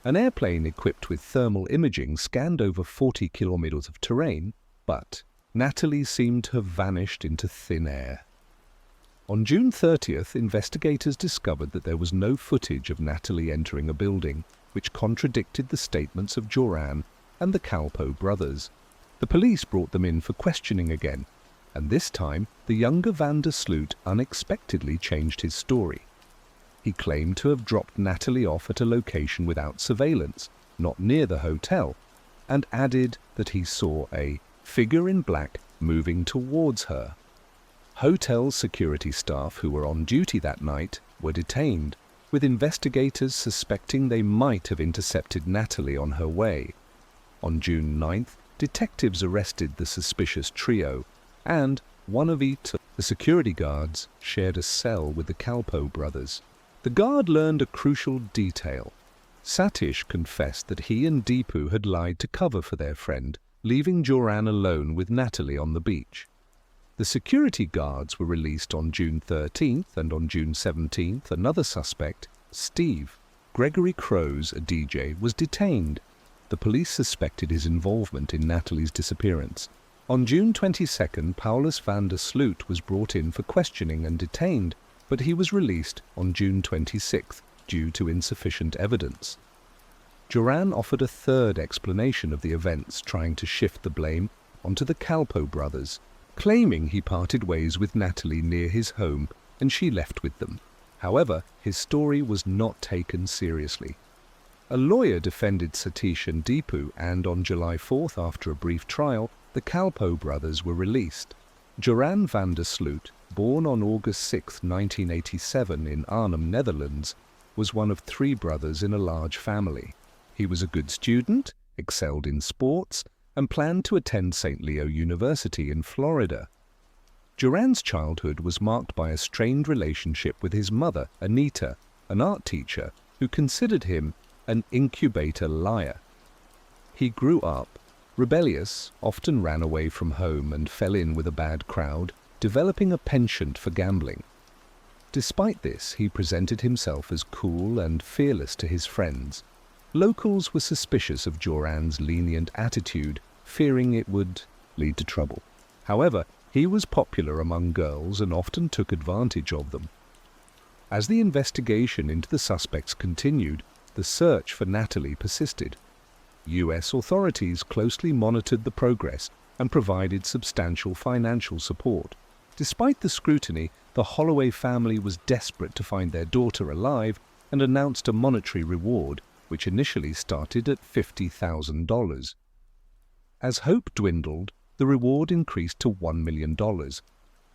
An airplane equipped with thermal imaging scanned over 40 kilometers of terrain, but Natalie seemed to have vanished into thin air. On June 30th, investigators discovered that there was no footage of Natalie entering a building, which contradicted the statements of Joran and the Kalpoe brothers. The police brought them in for questioning again, and this time the younger Van der Sloot unexpectedly changed his story. He claimed to have dropped Natalie off at a location without surveillance, not near the hotel, and added that he saw a figure in black moving towards her. Hotel security staff who were on duty that night were detained, with investigators suspecting they might have intercepted Natalie on her way. On June 9th, detectives arrested the suspicious trio, and one of each. The security guards shared a cell with the Kalpoe brothers. The guard learned a crucial detail. Satish confessed that he and Deepu had lied to cover for their friend, leaving Joran alone with Natalie on the beach. The security guards were released on June 13th, and on June 17th, another suspect, Steve, Gregory Crowes, a DJ, was detained. The police suspected his involvement in Natalie's disappearance. On June 22nd, Paulus van der Sloot was brought in for questioning and detained, but he was released on June 26th due to insufficient evidence. Joran offered a third explanation of the events, trying to shift the blame onto the Kalpoe brothers, claiming he parted ways with Natalie near his home and she left with them. However, his story was not taken seriously. A lawyer defended Satish and Deepu, and on July 4th, after a brief trial, the Kalpoe brothers were released. Joran van der Sloot, born on August 6, 1987 in Arnhem, Netherlands, was one of 3 brothers in a large family. He was a good student, excelled in sports, and planned to attend St. Leo University in Florida. Joran's childhood was marked by a strained relationship with his mother, Anita, an art teacher, who considered him an incubator liar. He grew up rebellious, often ran away from home and fell in with a bad crowd, developing a penchant for gambling. Despite this, he presented himself as cool and fearless to his friends. Locals were suspicious of Joran's lenient attitude, fearing it would lead to trouble. However, he was popular among girls and often took advantage of them. As the investigation into the suspects continued, the search for Natalie persisted. U.S. authorities closely monitored the progress and provided substantial financial support. Despite the scrutiny, the Holloway family was desperate to find their daughter alive and announced a monetary reward, which initially started at $50,000. As hope dwindled, the reward increased to $1 million.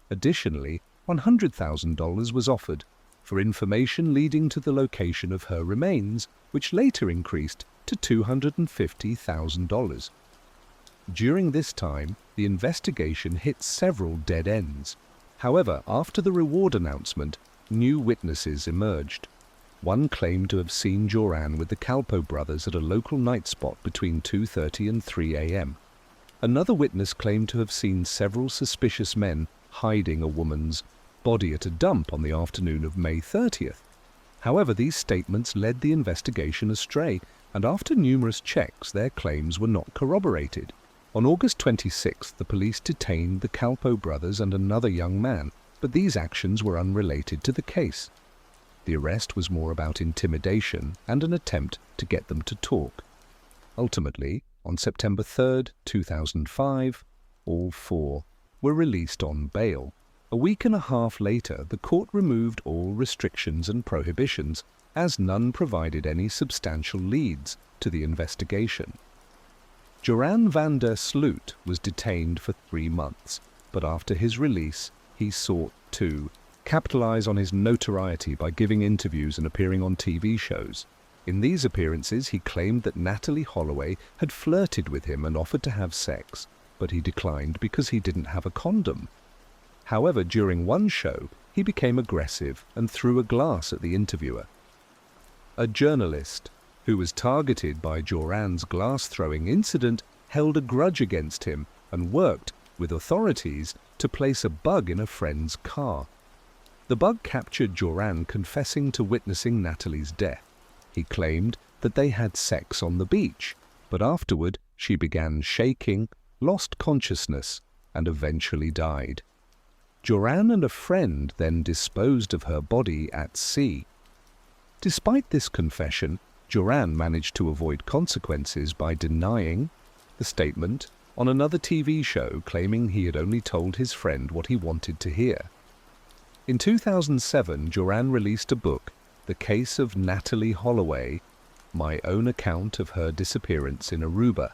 Additionally, $100,000 was offered for information leading to the location of her remains, which later increased to $250,000. During this time, the investigation hit several dead ends. However, after the reward announcement, new witnesses emerged. One claimed to have seen Joran with the Kalpoe brothers at a local night spot between 2:30 and 3 a.m. Another witness claimed to have seen several suspicious men hiding a woman's body at a dump on the afternoon of May 30th. However, these statements led the investigation astray, and after numerous checks, their claims were not corroborated. On August 26th, the police detained the Kalpoe brothers and another young man, but these actions were unrelated to the case. The arrest was more about intimidation and an attempt to get them to talk. Ultimately, on September 3rd, 2005, all 4 were released on bail. A week and a half later, the court removed all restrictions and prohibitions, as none provided any substantial leads to the investigation. Joran van der Sloot was detained for 3 months, but after his release, he sought to capitalize on his notoriety by giving interviews and appearing on TV shows. In these appearances, he claimed that Natalie Holloway had flirted with him and offered to have sex, but he declined because he didn't have a condom. However, during one show, he became aggressive and threw a glass at the interviewer. A journalist, who was targeted by Joran's glass-throwing incident, held a grudge against him and worked with authorities to place a bug in a friend's car. The bug captured Joran confessing to witnessing Natalie's death. He claimed that they had sex on the beach, but afterward she began shaking, lost consciousness, and eventually died. Joran and a friend then disposed of her body at sea. Despite this confession, Joran managed to avoid consequences by denying the statement on another TV show, claiming he had only told his friend what he wanted to hear. In 2007, Joran released a book, The Case of Natalie Holloway, My Own Account of Her Disappearance in Aruba,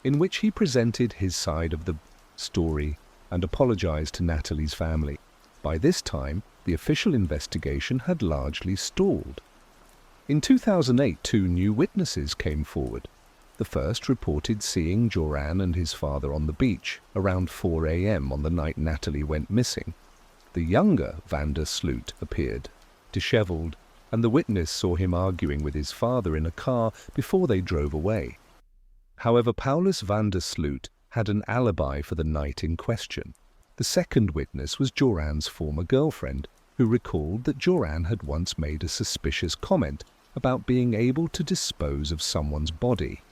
in which he presented his side of the story and apologized to Natalie's family. By this time, the official investigation had largely stalled. In 2008, 2 new witnesses came forward. The first reported seeing Joran and his father on the beach around 4 a.m. on the night Natalie went missing. The younger van der Sloot appeared, disheveled, and the witness saw him arguing with his father in a car before they drove away. However, Paulus van der Sloot had an alibi for the night in question. The second witness was Joran's former girlfriend, who recalled that Joran had once made a suspicious comment about being able to dispose of someone's body.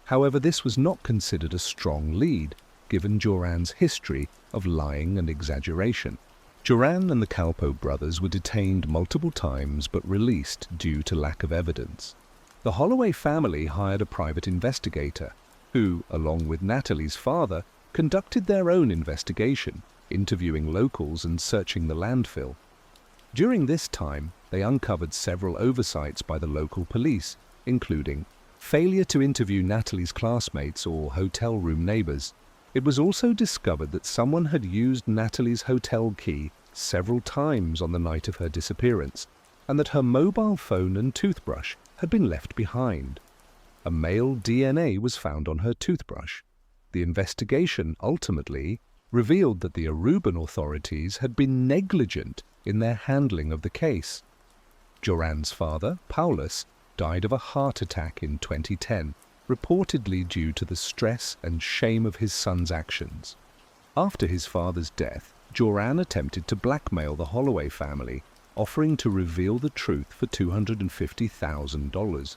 However, this was not considered a strong lead, given Joran's history of lying and exaggeration. Joran and the Calpo brothers were detained multiple times but released due to lack of evidence. The Holloway family hired a private investigator, who, along with Natalie's father, conducted their own investigation, interviewing locals and searching the landfill. During this time, they uncovered several oversights by the local police, including failure to interview Natalie's classmates or hotel room neighbors. It was also discovered that someone had used Natalie's hotel key several times on the night of her disappearance, and that her mobile phone and toothbrush had been left behind. A male DNA was found on her toothbrush. The investigation ultimately revealed that the Aruban authorities had been negligent in their handling of the case. Joran's father, Paulus, died of a heart attack in 2010, reportedly due to the stress and shame of his son's actions. After his father's death, Joran attempted to blackmail the Holloway family, offering to reveal the truth for $250,000.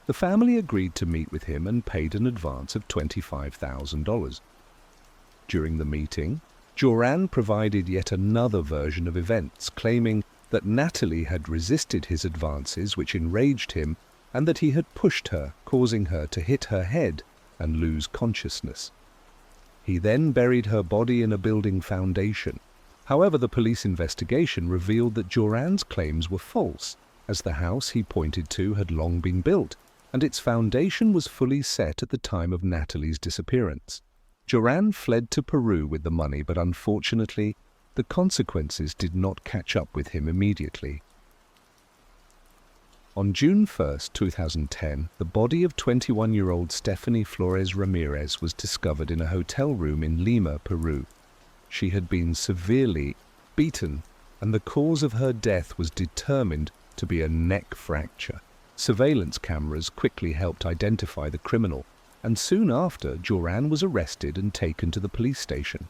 The family agreed to meet with him and paid an advance of $25,000. During the meeting, Joran provided yet another version of events, claiming that Natalie had resisted his advances, which enraged him, and that he had pushed her, causing her to hit her head and lose consciousness. He then buried her body in a building foundation. However, the police investigation revealed that Joran's claims were false, as the house he pointed to had long been built, and its foundation was fully set at the time of Natalie's disappearance. Joran fled to Peru with the money, but unfortunately, the consequences did not catch up with him immediately. On June 1, 2010, the body of 21-year-old Stephanie Flores Ramirez was discovered in a hotel room in Lima, Peru. She had been severely beaten, and the cause of her death was determined to be a neck fracture. Surveillance cameras quickly helped identify the criminal, and soon after, Joran was arrested and taken to the police station.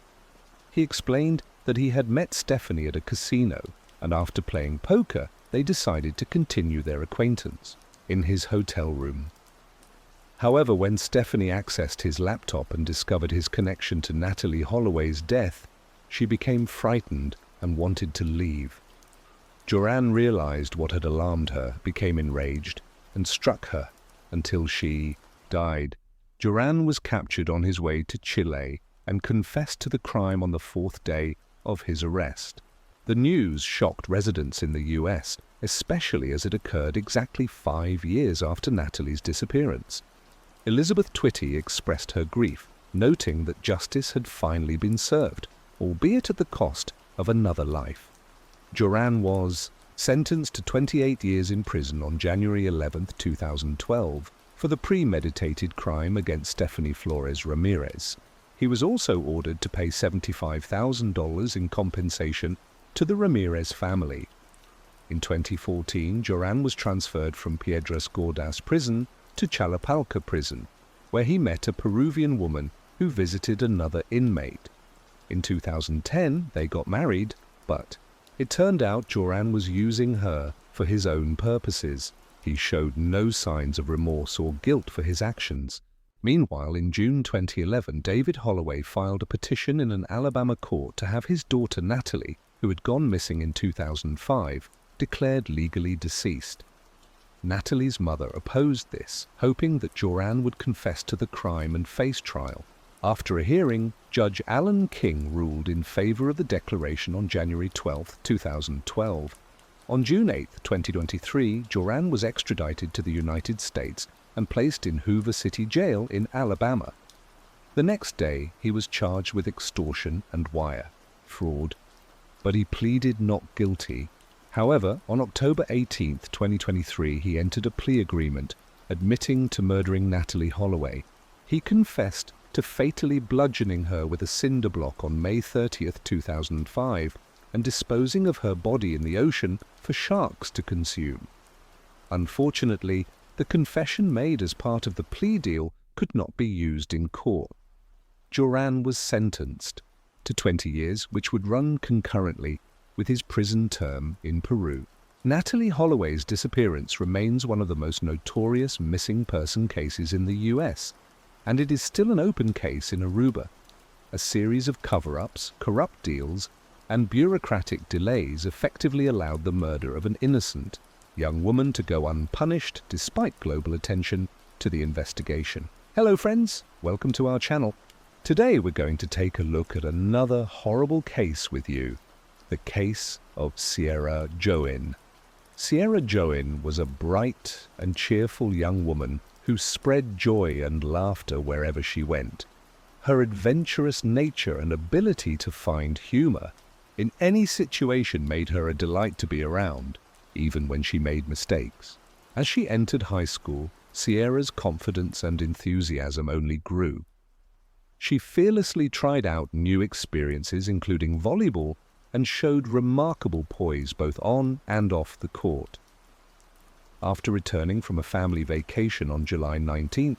He explained that he had met Stephanie at a casino, and after playing poker, they decided to continue their acquaintance in his hotel room. However, when Stephanie accessed his laptop and discovered his connection to Natalie Holloway's death, she became frightened and wanted to leave. Joran realized what had alarmed her, became enraged, and struck her until she died. Joran was captured on his way to Chile and confessed to the crime on the 4th day of his arrest. The news shocked residents in the US, especially as it occurred exactly 5 years after Natalie's disappearance. Elizabeth Twitty expressed her grief, noting that justice had finally been served, albeit at the cost of another life. Joran was sentenced to 28 years in prison on January 11, 2012, for the premeditated crime against Stephanie Flores Ramirez. He was also ordered to pay $75,000 in compensation to the Ramirez family. In 2014, Joran was transferred from Piedras Gordas prison to Chalapalca prison, where he met a Peruvian woman who visited another inmate. In 2010, they got married, but it turned out Joran was using her for his own purposes. He showed no signs of remorse or guilt for his actions. Meanwhile, in June 2011, David Holloway filed a petition in an Alabama court to have his daughter Natalie, who had gone missing in 2005, declared legally deceased. Natalie's mother opposed this, hoping that Joran would confess to the crime and face trial. After a hearing, Judge Alan King ruled in favor of the declaration on January 12, 2012. On June 8, 2023, Joran was extradited to the United States and placed in Hoover City Jail in Alabama. The next day, he was charged with extortion and wire fraud, but he pleaded not guilty. However, on October 18, 2023, he entered a plea agreement admitting to murdering Natalie Holloway. He confessed to fatally bludgeoning her with a cinder block on May 30, 2005, and disposing of her body in the ocean for sharks to consume. Unfortunately, the confession made as part of the plea deal could not be used in court. Joran was sentenced to 20 years, which would run concurrently with his prison term in Peru. Natalie Holloway's disappearance remains one of the most notorious missing person cases in the US, and it is still an open case in Aruba. A series of cover-ups, corrupt deals, and bureaucratic delays effectively allowed the murder of an innocent young woman to go unpunished despite global attention to the investigation. Hello friends, welcome to our channel. Today we're going to take a look at another horrible case with you, the case of Sierra Join. Sierra Join was a bright and cheerful young woman who spread joy and laughter wherever she went. Her adventurous nature and ability to find humor in any situation made her a delight to be around, even when she made mistakes. As she entered high school, Sierra's confidence and enthusiasm only grew. She fearlessly tried out new experiences, including volleyball, and showed remarkable poise both on and off the court. After returning from a family vacation on July 19,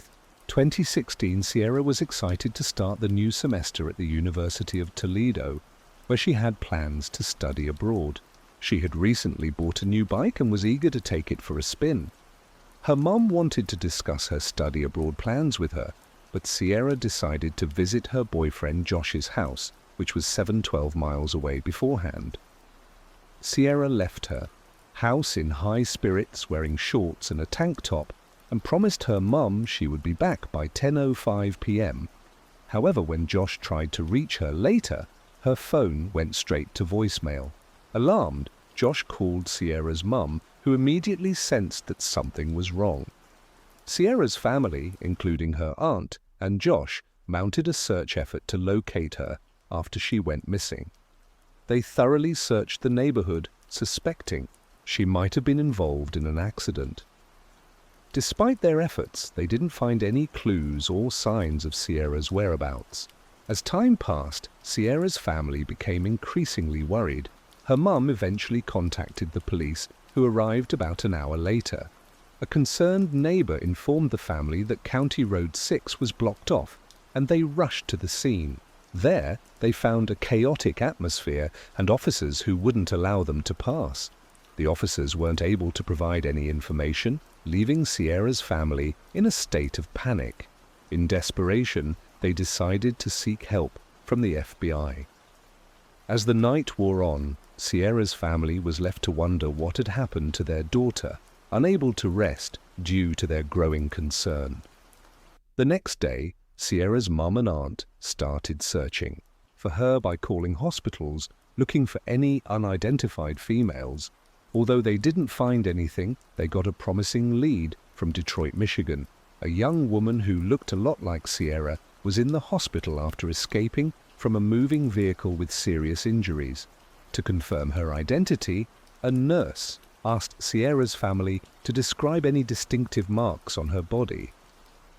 2016, Sierra was excited to start the new semester at the University of Toledo, where she had plans to study abroad. She had recently bought a new bike and was eager to take it for a spin. Her mom wanted to discuss her study abroad plans with her, but Sierra decided to visit her boyfriend Josh's house, which was 12 miles away beforehand. Sierra left her house in high spirits, wearing shorts and a tank top, and promised her mum she would be back by 10:05 p.m. However, when Josh tried to reach her later, her phone went straight to voicemail. Alarmed, Josh called Sierra's mum, who immediately sensed that something was wrong. Sierra's family, including her aunt and Josh, mounted a search effort to locate her after she went missing. They thoroughly searched the neighborhood, suspecting she might have been involved in an accident. Despite their efforts, they didn't find any clues or signs of Sierra's whereabouts. As time passed, Sierra's family became increasingly worried. Her mum eventually contacted the police, who arrived about an hour later. A concerned neighbor informed the family that County Road 6 was blocked off, and they rushed to the scene. There, they found a chaotic atmosphere and officers who wouldn't allow them to pass. The officers weren't able to provide any information, leaving Sierra's family in a state of panic. In desperation, they decided to seek help from the FBI. As the night wore on, Sierra's family was left to wonder what had happened to their daughter, unable to rest due to their growing concern. The next day, Sierra's mum and aunt started searching for her by calling hospitals, looking for any unidentified females. Although they didn't find anything, they got a promising lead from Detroit, Michigan. A young woman who looked a lot like Sierra was in the hospital after escaping from a moving vehicle with serious injuries. To confirm her identity, a nurse asked Sierra's family to describe any distinctive marks on her body.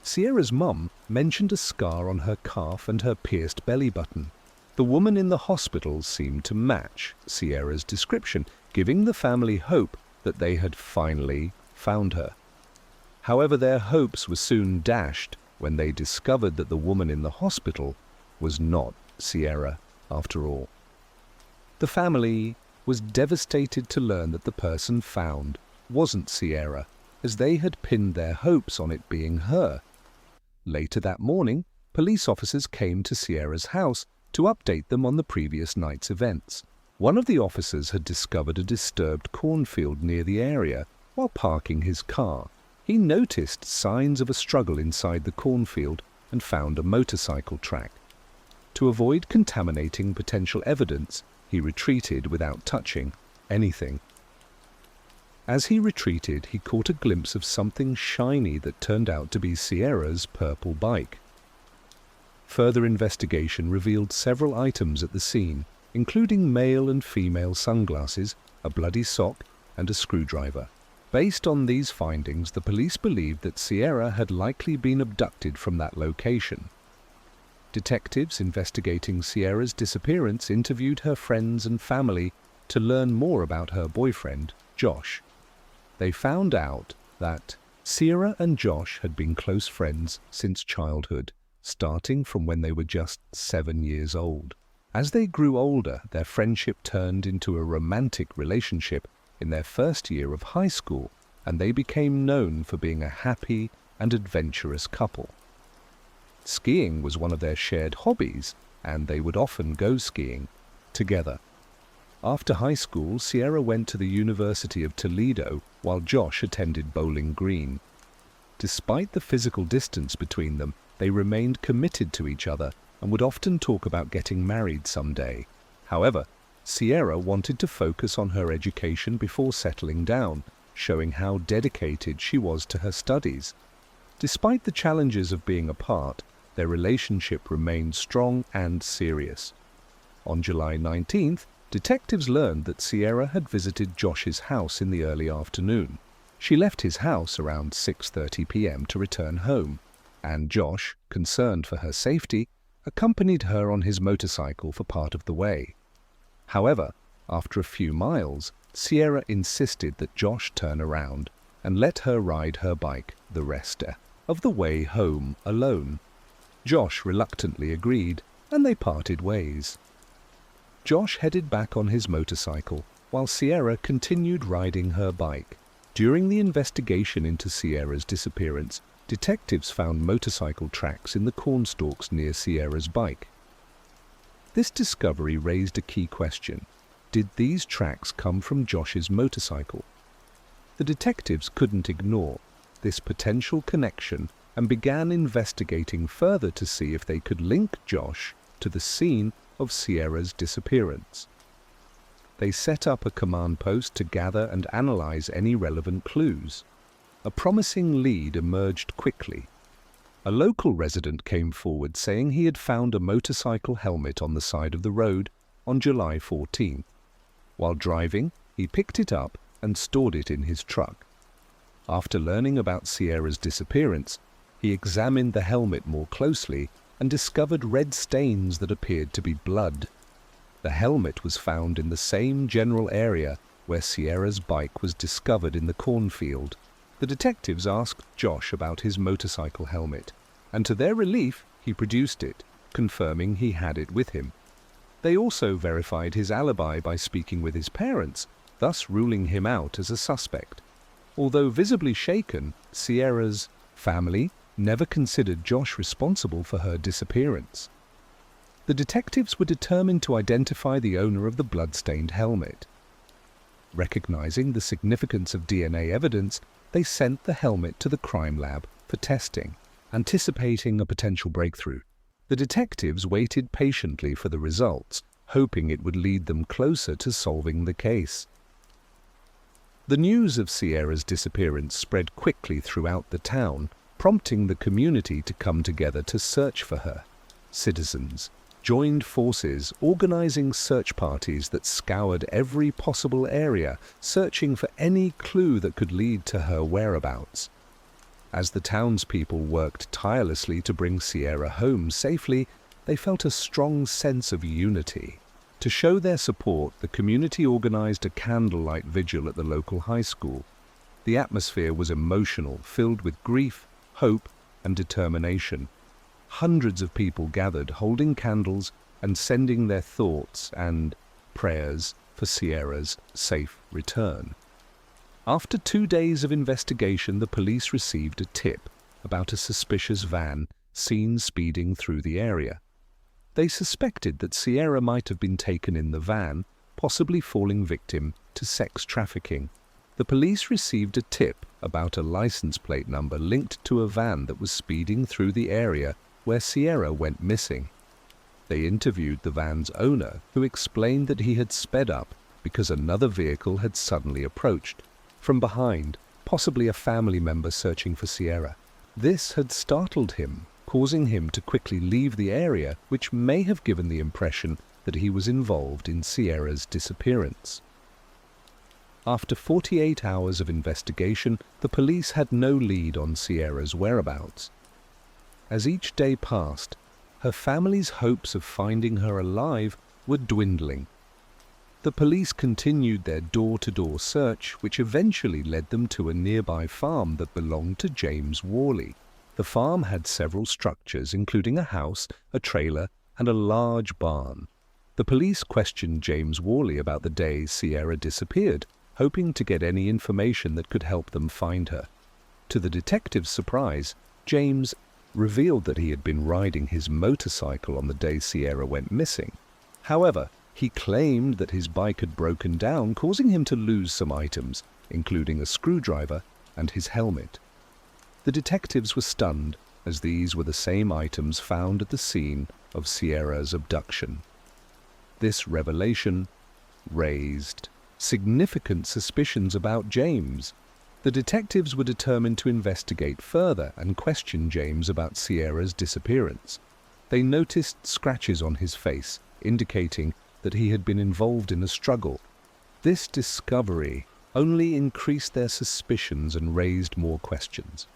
Sierra's mum mentioned a scar on her calf and her pierced belly button. The woman in the hospital seemed to match Sierra's description, giving the family hope that they had finally found her. However, their hopes were soon dashed when they discovered that the woman in the hospital was not Sierra after all. The family was devastated to learn that the person found wasn't Sierra, as they had pinned their hopes on it being her. Later that morning, police officers came to Sierra's house to update them on the previous night's events. One of the officers had discovered a disturbed cornfield near the area while parking his car. He noticed signs of a struggle inside the cornfield and found a motorcycle track. To avoid contaminating potential evidence, he retreated without touching anything. As he retreated, he caught a glimpse of something shiny that turned out to be Sierra's purple bike. Further investigation revealed several items at the scene, including male and female sunglasses, a bloody sock, and a screwdriver. Based on these findings, the police believed that Sierra had likely been abducted from that location. Detectives investigating Sierra's disappearance interviewed her friends and family to learn more about her boyfriend, Josh. They found out that Sierra and Josh had been close friends since childhood, starting from when they were just 7 years old. As they grew older, their friendship turned into a romantic relationship in their first year of high school, and they became known for being a happy and adventurous couple. Skiing was one of their shared hobbies, and they would often go skiing together. After high school, Sierra went to the University of Toledo while Josh attended Bowling Green. Despite the physical distance between them, they remained committed to each other and would often talk about getting married someday. However, Sierra wanted to focus on her education before settling down, showing how dedicated she was to her studies. Despite the challenges of being apart, their relationship remained strong and serious. On July 19th, detectives learned that Sierra had visited Josh's house in the early afternoon. She left his house around 6:30 p.m. to return home, and Josh, concerned for her safety, accompanied her on his motorcycle for part of the way. However, after a few miles, Sierra insisted that Josh turn around and let her ride her bike the rest of the way home alone. Josh reluctantly agreed, and they parted ways. Josh headed back on his motorcycle, while Sierra continued riding her bike. During the investigation into Sierra's disappearance, detectives found motorcycle tracks in the cornstalks near Sierra's bike. This discovery raised a key question. Did these tracks come from Josh's motorcycle? The detectives couldn't ignore this potential connection and began investigating further to see if they could link Josh to the scene of Sierra's disappearance. They set up a command post to gather and analyze any relevant clues. A promising lead emerged quickly. A local resident came forward saying he had found a motorcycle helmet on the side of the road on July 14th. While driving, he picked it up and stored it in his truck. After learning about Sierra's disappearance, he examined the helmet more closely and discovered red stains that appeared to be blood. The helmet was found in the same general area where Sierra's bike was discovered in the cornfield. The detectives asked Josh about his motorcycle helmet, and to their relief, he produced it, confirming he had it with him. They also verified his alibi by speaking with his parents, thus ruling him out as a suspect. Although visibly shaken, Sierra's family never considered Josh responsible for her disappearance. The detectives were determined to identify the owner of the blood-stained helmet. Recognizing the significance of DNA evidence, they sent the helmet to the crime lab for testing, anticipating a potential breakthrough. The detectives waited patiently for the results, hoping it would lead them closer to solving the case. The news of Sierra's disappearance spread quickly throughout the town, prompting the community to come together to search for her. Citizens, joined forces, organizing search parties that scoured every possible area, searching for any clue that could lead to her whereabouts. As the townspeople worked tirelessly to bring Sierra home safely, they felt a strong sense of unity. To show their support, the community organized a candlelight vigil at the local high school. The atmosphere was emotional, filled with grief, hope, and determination. Hundreds of people gathered, holding candles and sending their thoughts and prayers for Sierra's safe return. After 2 days of investigation, the police received a tip about a suspicious van seen speeding through the area. They suspected that Sierra might have been taken in the van, possibly falling victim to sex trafficking. The police received a tip about a license plate number linked to a van that was speeding through the area where Sierra went missing. They interviewed the van's owner, who explained that he had sped up because another vehicle had suddenly approached from behind, possibly a family member searching for Sierra. This had startled him, causing him to quickly leave the area, which may have given the impression that he was involved in Sierra's disappearance. After 48 hours of investigation, the police had no lead on Sierra's whereabouts. As each day passed, her family's hopes of finding her alive were dwindling. The police continued their door-to-door search, which eventually led them to a nearby farm that belonged to James Worley. The farm had several structures, including a house, a trailer, and a large barn. The police questioned James Worley about the day Sierra disappeared, hoping to get any information that could help them find her. To the detective's surprise, James revealed that he had been riding his motorcycle on the day Sierra went missing. However, he claimed that his bike had broken down, causing him to lose some items, including a screwdriver and his helmet. The detectives were stunned, as these were the same items found at the scene of Sierra's abduction. This revelation raised significant suspicions about James. The detectives were determined to investigate further and question James about Sierra's disappearance. They noticed scratches on his face, indicating that he had been involved in a struggle. This discovery only increased their suspicions and raised more questions.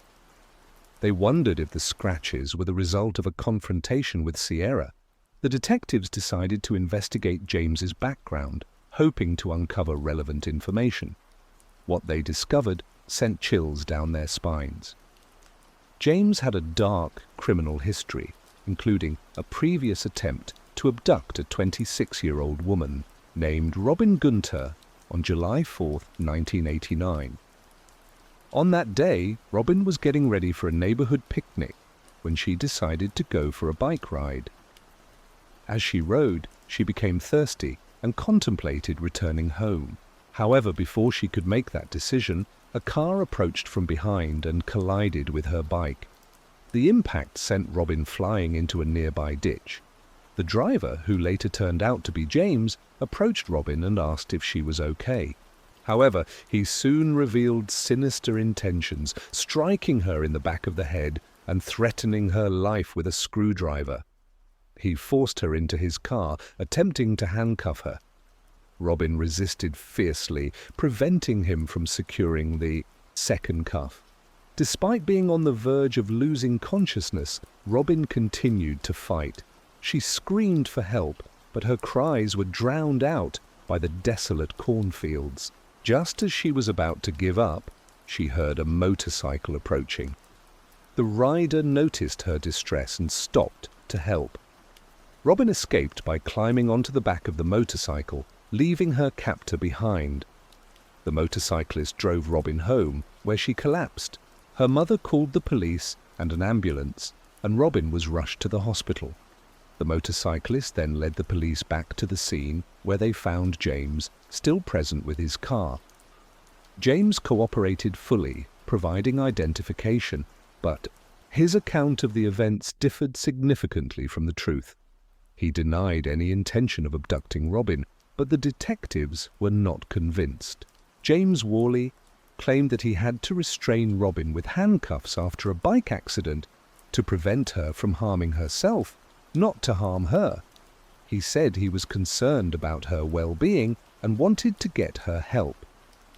They wondered if the scratches were the result of a confrontation with Sierra. The detectives decided to investigate James's background, hoping to uncover relevant information. What they discovered sent chills down their spines. James had a dark criminal history, including a previous attempt to abduct a 26-year-old woman named Robin Gunter on July 4, 1989. On that day, Robin was getting ready for a neighborhood picnic when she decided to go for a bike ride. As she rode, she became thirsty and contemplated returning home. However, before she could make that decision, a car approached from behind and collided with her bike. The impact sent Robin flying into a nearby ditch. The driver, who later turned out to be James, approached Robin and asked if she was okay. However, he soon revealed sinister intentions, striking her in the back of the head and threatening her life with a screwdriver. He forced her into his car, attempting to handcuff her. Robin resisted fiercely, preventing him from securing the second cuff. Despite being on the verge of losing consciousness, Robin continued to fight. She screamed for help, but her cries were drowned out by the desolate cornfields. Just as she was about to give up, she heard a motorcycle approaching. The rider noticed her distress and stopped to help. Robin escaped by climbing onto the back of the motorcycle, leaving her captor behind. The motorcyclist drove Robin home, where she collapsed. Her mother called the police and an ambulance, and Robin was rushed to the hospital. The motorcyclist then led the police back to the scene, where they found James, still present with his car. James cooperated fully, providing identification, but his account of the events differed significantly from the truth. He denied any intention of abducting Robin, but the detectives were not convinced. James Worley claimed that he had to restrain Robin with handcuffs after a bike accident to prevent her from harming herself, not to harm her. He said he was concerned about her well-being and wanted to get her help.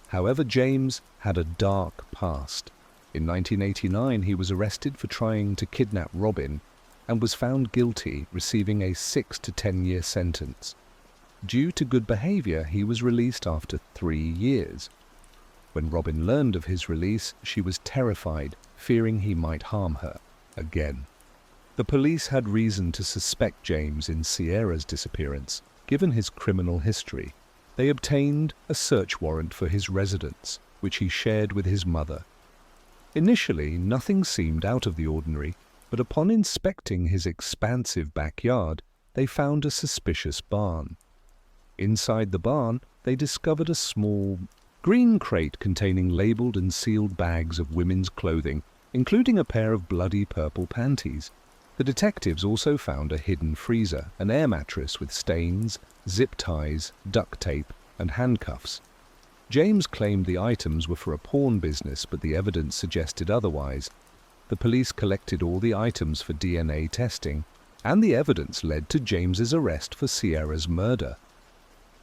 However, James had a dark past. In 1989, he was arrested for trying to kidnap Robin and was found guilty, receiving a 6 to 10-year sentence. Due to good behavior, he was released after 3 years. When Robin learned of his release, she was terrified, fearing he might harm her again. The police had reason to suspect James in Sierra's disappearance, given his criminal history. They obtained a search warrant for his residence, which he shared with his mother. Initially, nothing seemed out of the ordinary, but upon inspecting his expansive backyard, they found a suspicious barn. Inside the barn, they discovered a small green crate containing labeled and sealed bags of women's clothing, including a pair of bloody purple panties. The detectives also found a hidden freezer, an air mattress with stains, zip ties, duct tape, and handcuffs. James claimed the items were for a pawn business, but the evidence suggested otherwise. The police collected all the items for DNA testing, and the evidence led to James's arrest for Sierra's murder.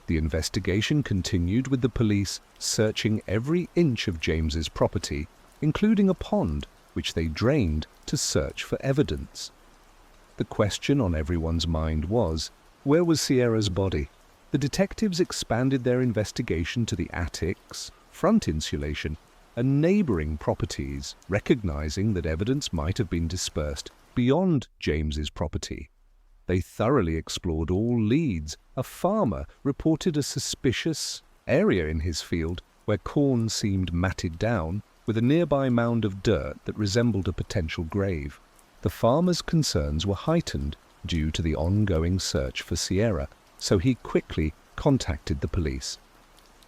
The investigation continued, with the police searching every inch of James's property, including a pond, which they drained to search for evidence. The question on everyone's mind was, where was Sierra's body? The detectives expanded their investigation to the attics, front insulation, and neighboring properties, recognizing that evidence might have been dispersed beyond James's property. They thoroughly explored all leads. A farmer reported a suspicious area in his field where corn seemed matted down, with a nearby mound of dirt that resembled a potential grave. The farmer's concerns were heightened due to the ongoing search for Sierra, so he quickly contacted the police.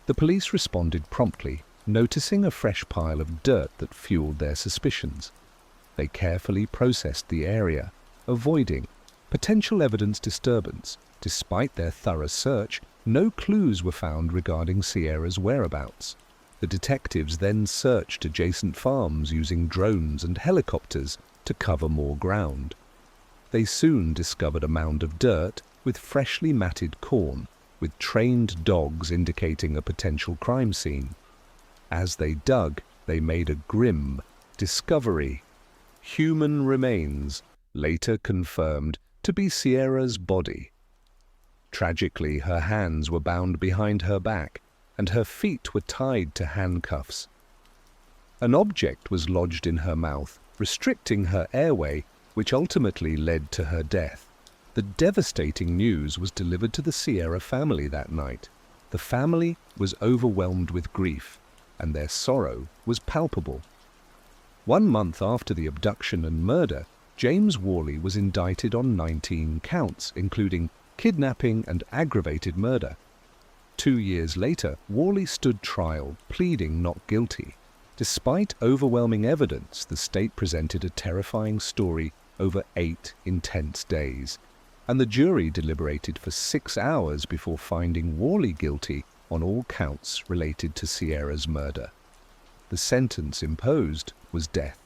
The police responded promptly, noticing a fresh pile of dirt that fueled their suspicions. They carefully processed the area, avoiding potential evidence disturbance. Despite their thorough search, no clues were found regarding Sierra's whereabouts. The detectives then searched adjacent farms using drones and helicopters to cover more ground. They soon discovered a mound of dirt with freshly matted corn, with trained dogs indicating a potential crime scene. As they dug, they made a grim discovery. Human remains, later confirmed to be Sierra's body. Tragically, her hands were bound behind her back, and her feet were tied to handcuffs. An object was lodged in her mouth, restricting her airway, which ultimately led to her death. The devastating news was delivered to the Sierra family that night. The family was overwhelmed with grief, and their sorrow was palpable. 1 month after the abduction and murder, James Worley was indicted on 19 counts, including kidnapping and aggravated murder. 2 years later, Worley stood trial, pleading not guilty. Despite overwhelming evidence, the state presented a terrifying story over 8 intense days, and the jury deliberated for 6 hours before finding Worley guilty on all counts related to Sierra's murder. The sentence imposed was death.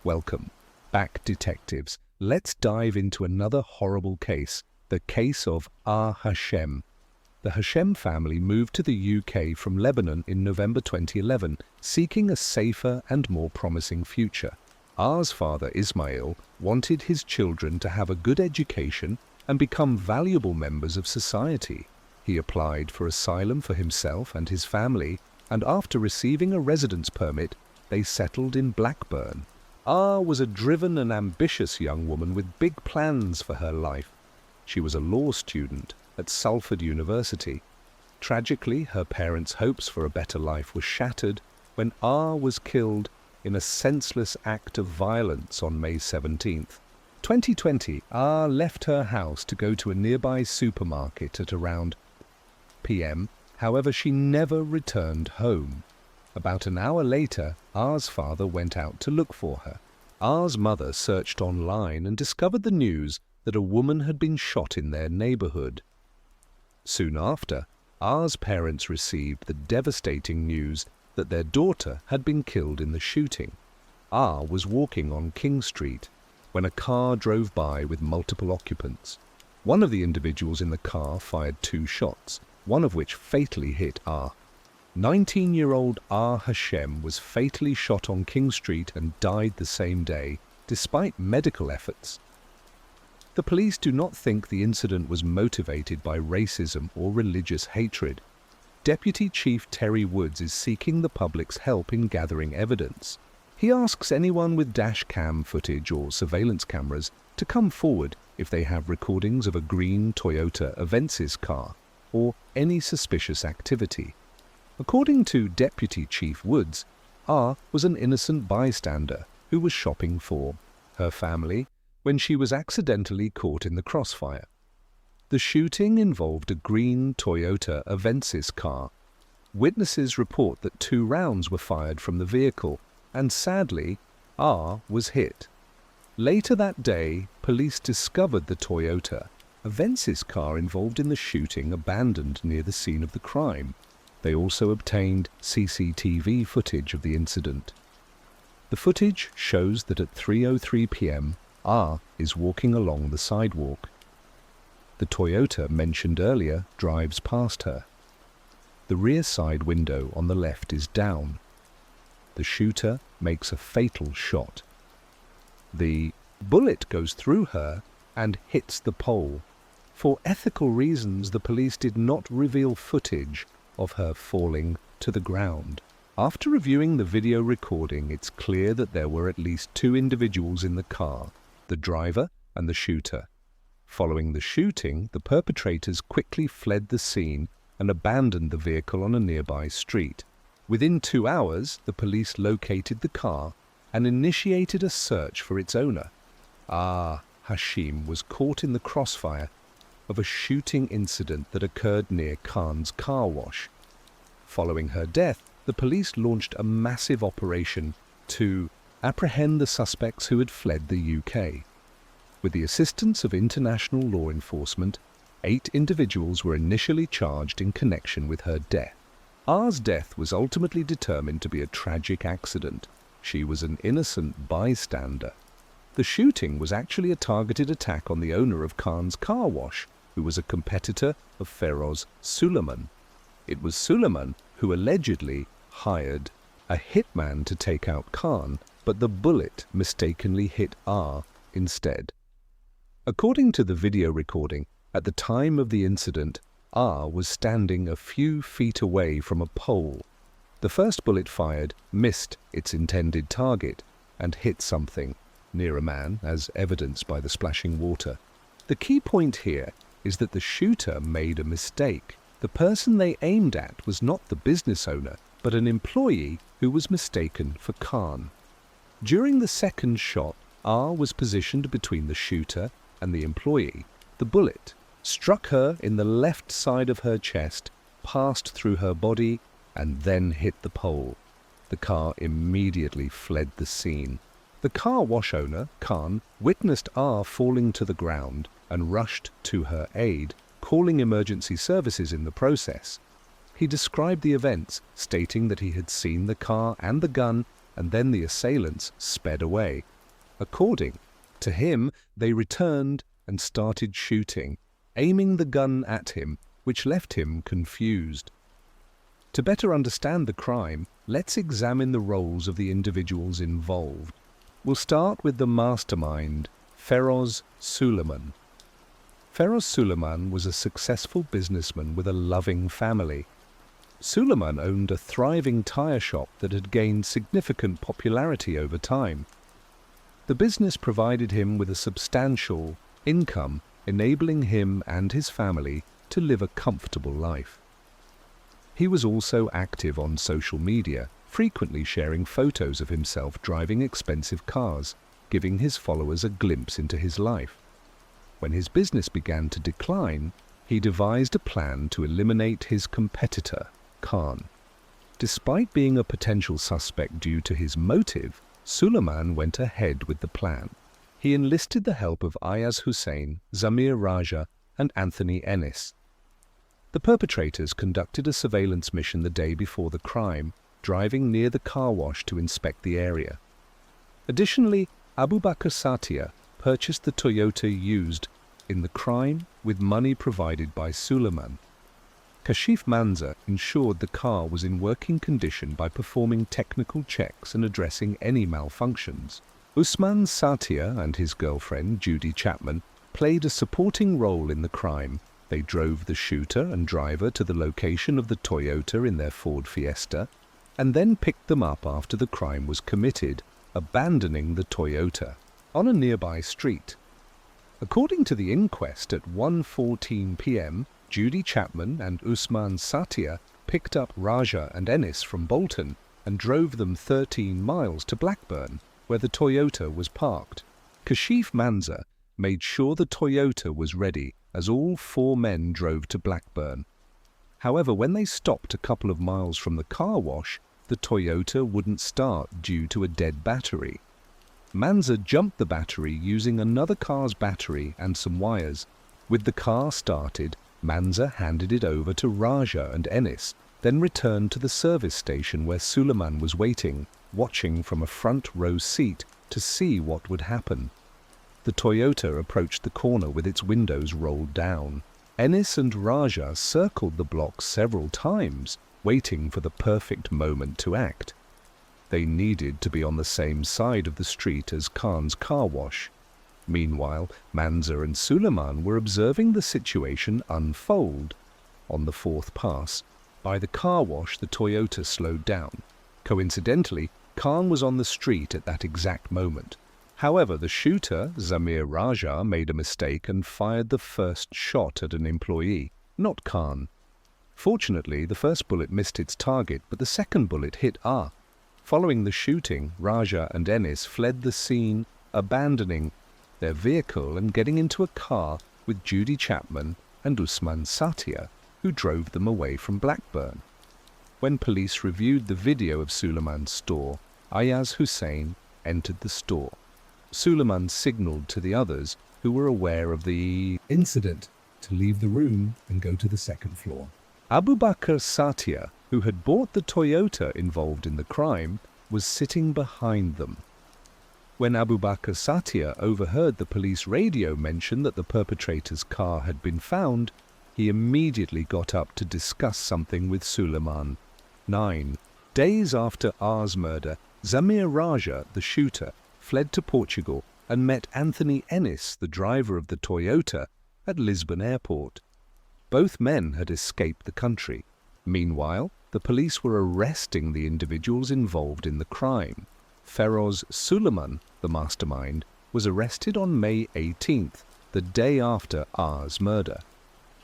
Welcome back, detectives. Let's dive into another horrible case, the case of Hashem. The Hashem family moved to the UK from Lebanon in November 2011, seeking a safer and more promising future. R's father, Ismail, wanted his children to have a good education and become valuable members of society. He applied for asylum for himself and his family, and after receiving a residence permit, they settled in Blackburn. R was a driven and ambitious young woman with big plans for her life. She was a law student at Salford University. Tragically, her parents' hopes for a better life were shattered when R was killed in a senseless act of violence on May 17th. 2020, R left her house to go to a nearby supermarket at around p.m. However, she never returned home. About an hour later, R's father went out to look for her. R's mother searched online and discovered the news that a woman had been shot in their neighborhood. Soon after, R's parents received the devastating news that their daughter had been killed in the shooting. R was walking on King Street when a car drove by with multiple occupants. One of the individuals in the car fired 2 shots, one of which fatally hit R. 19-year-old R. Hashem was fatally shot on King Street and died the same day, despite medical efforts. The police do not think the incident was motivated by racism or religious hatred. Deputy Chief Terry Woods is seeking the public's help in gathering evidence. He asks anyone with dash cam footage or surveillance cameras to come forward if they have recordings of a green Toyota Avensis car or any suspicious activity. According to Deputy Chief Woods, R was an innocent bystander who was shopping for her family when she was accidentally caught in the crossfire. The shooting involved a green Toyota Avensis car. Witnesses report that 2 rounds were fired from the vehicle, and sadly, R was hit. Later that day, police discovered the Toyota Avensis car involved in the shooting abandoned near the scene of the crime. They also obtained CCTV footage of the incident. The footage shows that at 3:03 p.m., R is walking along the sidewalk. The Toyota mentioned earlier drives past her. The rear side window on the left is down. The shooter makes a fatal shot. The bullet goes through her and hits the pole. For ethical reasons, the police did not reveal footage of her falling to the ground. After reviewing the video recording, it's clear that there were at least 2 individuals in the car, the driver and the shooter. Following the shooting, the perpetrators quickly fled the scene and abandoned the vehicle on a nearby street. Within 2 hours, the police located the car and initiated a search for its owner. Hashim was caught in the crossfire of a shooting incident that occurred near Khan's car wash. Following her death, the police launched a massive operation to apprehend the suspects who had fled the UK. With the assistance of international law enforcement, 8 individuals were initially charged in connection with her death. R's death was ultimately determined to be a tragic accident. She was an innocent bystander. The shooting was actually a targeted attack on the owner of Khan's car wash, who was a competitor of Feroz Suleiman. It was Suleiman who allegedly hired a hitman to take out Khan, but the bullet mistakenly hit R instead. According to the video recording, at the time of the incident, R was standing a few feet away from a pole. The first bullet fired missed its intended target and hit something near a man, as evidenced by the splashing water. The key point here is that the shooter made a mistake. The person they aimed at was not the business owner, but an employee who was mistaken for Khan. During the second shot, R was positioned between the shooter and the employee. The bullet struck her in the left side of her chest, passed through her body, and then hit the pole. The car immediately fled the scene. The car wash owner, Khan, witnessed R falling to the ground and rushed to her aid, calling emergency services in the process. He described the events, stating that he had seen the car and the gun, and then the assailants sped away. According to him, they returned and started shooting, aiming the gun at him, which left him confused. To better understand the crime, let's examine the roles of the individuals involved. We'll start with the mastermind, Feroz Suleiman. Feroz Suleiman was a successful businessman with a loving family. Suleiman owned a thriving tire shop that had gained significant popularity over time. The business provided him with a substantial income, enabling him and his family to live a comfortable life. He was also active on social media, frequently sharing photos of himself driving expensive cars, giving his followers a glimpse into his life. When his business began to decline, he devised a plan to eliminate his competitor, Khan. Despite being a potential suspect due to his motive, Suleiman went ahead with the plan. He enlisted the help of Ayaz Hussein, Zamir Raja, and Anthony Ennis. The perpetrators conducted a surveillance mission the day before the crime, driving near the car wash to inspect the area. Additionally, Abu Bakr Satia purchased the Toyota used in the crime with money provided by Suleiman. Kashif Manza ensured the car was in working condition by performing technical checks and addressing any malfunctions. Usman Satia and his girlfriend, Judy Chapman, played a supporting role in the crime. They drove the shooter and driver to the location of the Toyota in their Ford Fiesta and then picked them up after the crime was committed, abandoning the Toyota on a nearby street. According to the inquest, at 1:14 p.m., Judy Chapman and Usman Satia picked up Raja and Ennis from Bolton and drove them 13 miles to Blackburn, where the Toyota was parked. Kashif Manza made sure the Toyota was ready as all 4 men drove to Blackburn. However, when they stopped a couple of miles from the car wash, the Toyota wouldn't start due to a dead battery. Manza jumped the battery using another car's battery and some wires. With the car started, Manza handed it over to Raja and Ennis, then returned to the service station where Suleiman was waiting, watching from a front row seat to see what would happen. The Toyota approached the corner with its windows rolled down. Ennis and Raja circled the block several times, waiting for the perfect moment to act. They needed to be on the same side of the street as Khan's car wash. Meanwhile, Manza and Suleiman were observing the situation unfold. On the 4th pass, by the car wash, the Toyota slowed down. Coincidentally, Khan was on the street at that exact moment. However, the shooter, Zamir Raja, made a mistake and fired the first shot at an employee, not Khan. Fortunately, the first bullet missed its target, but the second bullet hit R. Following the shooting, Raja and Ennis fled the scene, abandoning their vehicle and getting into a car with Judy Chapman and Usman Satia, who drove them away from Blackburn. When police reviewed the video of Suleiman's store, Ayaz Hussain entered the store. Suleiman signalled to the others, who were aware of the incident, to leave the room and go to the 2nd floor. Abu Bakr Satia, who had bought the Toyota involved in the crime, was sitting behind them. When Abu Bakr Satia overheard the police radio mention that the perpetrator's car had been found, he immediately got up to discuss something with Suleiman. 9 days after R's murder, Zamir Raja, the shooter, fled to Portugal and met Anthony Ennis, the driver of the Toyota, at Lisbon Airport. Both men had escaped the country. Meanwhile, the police were arresting the individuals involved in the crime. Feroz Suleiman, the mastermind, was arrested on May 18th, the day after R's murder.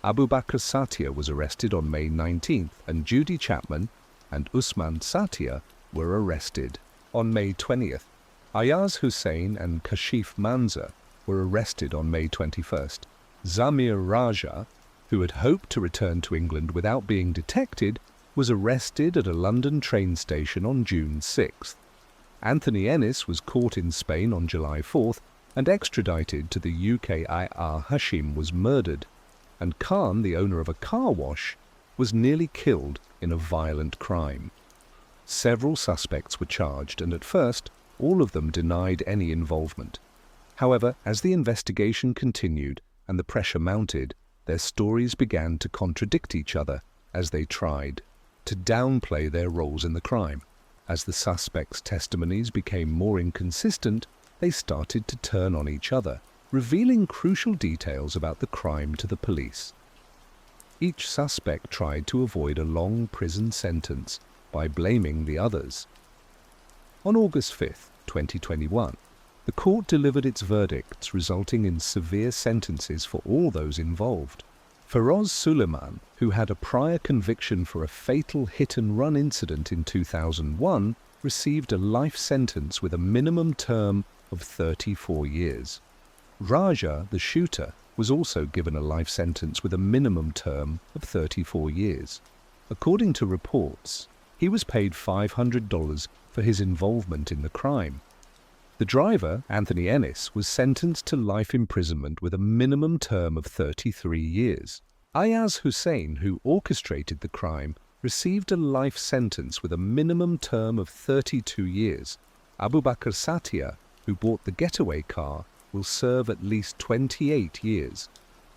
Abu Bakr Satia was arrested on May 19th, and Judy Chapman and Usman Satia were arrested on May 20th. Ayaz Hussain and Kashif Manza were arrested on May 21st. Zamir Raja, who had hoped to return to England without being detected, was arrested at a London train station on June 6th. Anthony Ennis was caught in Spain on July 4th and extradited to the UK. Hashim was murdered, and Khan, the owner of a car wash, was nearly killed in a violent crime. Several suspects were charged, and at first, all of them denied any involvement. However, as the investigation continued and the pressure mounted, their stories began to contradict each other as they tried to downplay their roles in the crime. As the suspects' testimonies became more inconsistent, they started to turn on each other, revealing crucial details about the crime to the police. Each suspect tried to avoid a long prison sentence by blaming the others. On August 5th, 2021, the court delivered its verdicts, resulting in severe sentences for all those involved. Feroz Suleiman, who had a prior conviction for a fatal hit-and-run incident in 2001, received a life sentence with a minimum term of 34 years. Raja, the shooter, was also given a life sentence with a minimum term of 34 years. According to reports, he was paid $500 for his involvement in the crime. The driver, Anthony Ennis, was sentenced to life imprisonment with a minimum term of 33 years. Ayaz Hussain, who orchestrated the crime, received a life sentence with a minimum term of 32 years. Abu Bakr Satia, who bought the getaway car, will serve at least 28 years.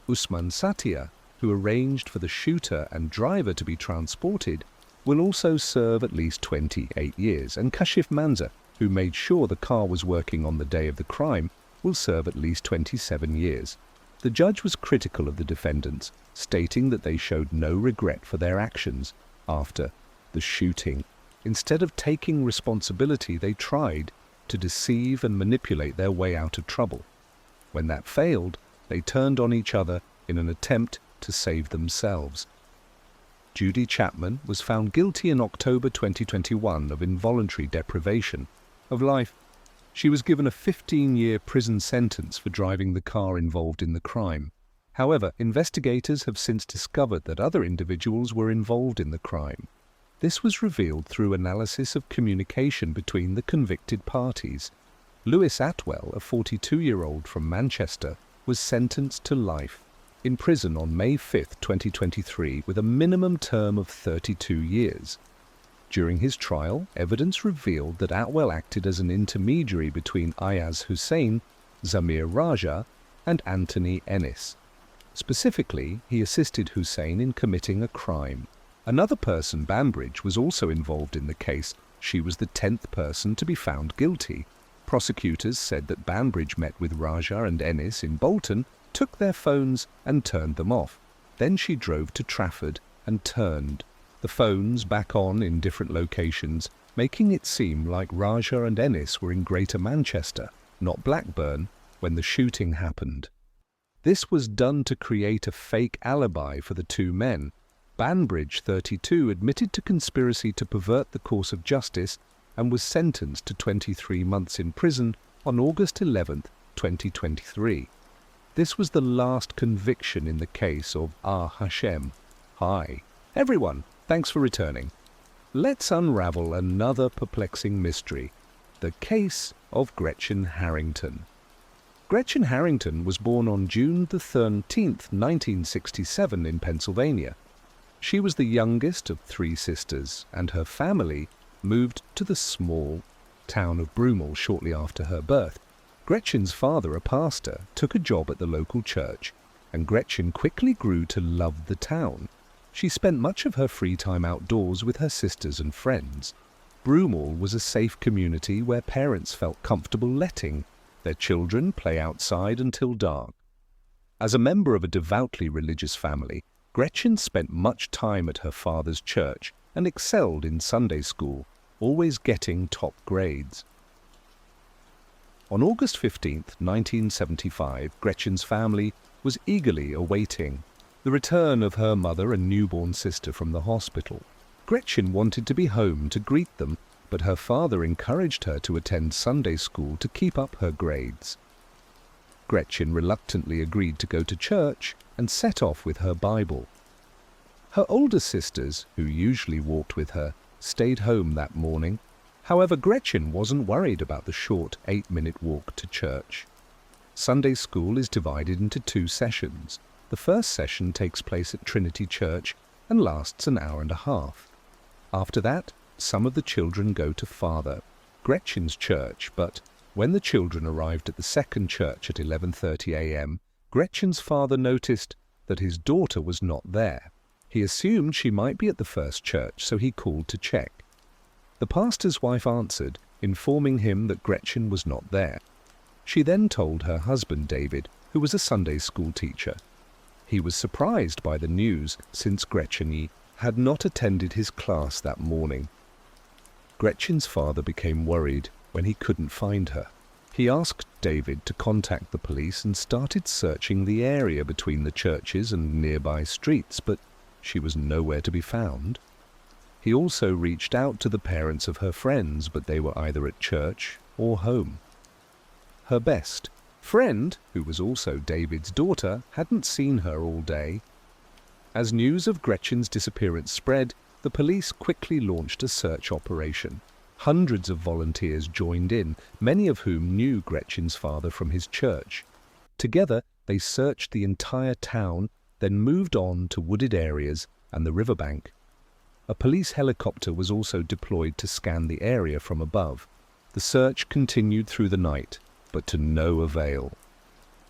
Usman Satya, who arranged for the shooter and driver to be transported, will also serve at least 28 years, and Kashif Manza, who made sure the car was working on the day of the crime, will serve at least 27 years. The judge was critical of the defendants, stating that they showed no regret for their actions after the shooting. Instead of taking responsibility, they tried to deceive and manipulate their way out of trouble. When that failed, they turned on each other in an attempt to save themselves. Judy Chapman was found guilty in October 2021 of involuntary deprivation of life. She was given a 15-year prison sentence for driving the car involved in the crime. However, investigators have since discovered that other individuals were involved in the crime. This was revealed through analysis of communication between the convicted parties. Lewis Atwell, a 42-year-old from Manchester, was sentenced to life in prison on May 5, 2023, with a minimum term of 32 years. During his trial, evidence revealed that Atwell acted as an intermediary between Ayaz Hussain, Zamir Raja, and Anthony Ennis. Specifically, he assisted Hussain in committing a crime. Another person, Banbridge, was also involved in the case. She was the 10th person to be found guilty. Prosecutors said that Banbridge met with Raja and Ennis in Bolton, took their phones and turned them off. Then she drove to Trafford and turned the phones back on in different locations, making it seem like Raja and Ennis were in Greater Manchester, not Blackburn, when the shooting happened. This was done to create a fake alibi for the two men. Banbridge, 32, admitted to conspiracy to pervert the course of justice and was sentenced to 23 months in prison on August 11, 2023. This was the last conviction in the case of Hashem. Hi, everyone, thanks for returning. Let's unravel another perplexing mystery, the case of Gretchen Harrington. Gretchen Harrington was born on June the 13th, 1967 in Pennsylvania. She was the youngest of three sisters, and her family moved to the small town of Broomall shortly after her birth. Gretchen's father, a pastor, took a job at the local church, and Gretchen quickly grew to love the town. She spent much of her free time outdoors with her sisters and friends. Broomall was a safe community where parents felt comfortable letting their children play outside until dark. As a member of a devoutly religious family, Gretchen spent much time at her father's church and excelled in Sunday school, always getting top grades. On August 15, 1975, Gretchen's family was eagerly awaiting the return of her mother and newborn sister from the hospital. Gretchen wanted to be home to greet them, but her father encouraged her to attend Sunday school to keep up her grades. Gretchen reluctantly agreed to go to church and set off with her Bible. Her older sisters, who usually walked with her, stayed home that morning. However, Gretchen wasn't worried about the short 8-minute walk to church. Sunday school is divided into 2 sessions. The first session takes place at Trinity Church and lasts an hour and a half. After that, some of the children go to Father Gretchen's church, but when the children arrived at the second church at 11:30 a.m., Gretchen's father noticed that his daughter was not there. He assumed she might be at the first church, so he called to check. The pastor's wife answered, informing him that Gretchen was not there. She then told her husband David, who was a Sunday school teacher. He was surprised by the news, since Gretchen had not attended his class that morning. Gretchen's father became worried when he couldn't find her. He asked David to contact the police and started searching the area between the churches and nearby streets, but she was nowhere to be found. He also reached out to the parents of her friends, but they were either at church or home. Her best friend, who was also David's daughter, hadn't seen her all day. As news of Gretchen's disappearance spread, the police quickly launched a search operation. Hundreds of volunteers joined in, many of whom knew Gretchen's father from his church. Together, they searched the entire town, then moved on to wooded areas and the riverbank. A police helicopter was also deployed to scan the area from above. The search continued through the night, but to no avail.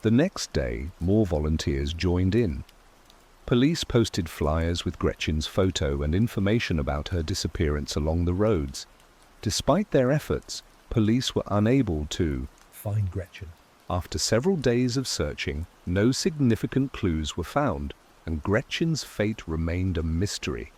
The next day, more volunteers joined in. Police posted flyers with Gretchen's photo and information about her disappearance along the roads. Despite their efforts, police were unable to find Gretchen. After several days of searching, no significant clues were found, and Gretchen's fate remained a mystery.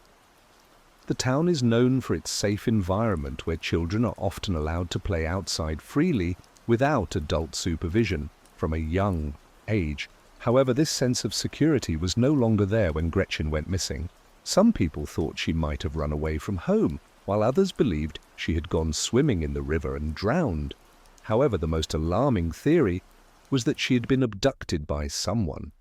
The town is known for its safe environment where children are often allowed to play outside freely without adult supervision from a young age. However, this sense of security was no longer there when Gretchen went missing. Some people thought she might have run away from home, while others believed she had gone swimming in the river and drowned. However, the most alarming theory was that she had been abducted by someone.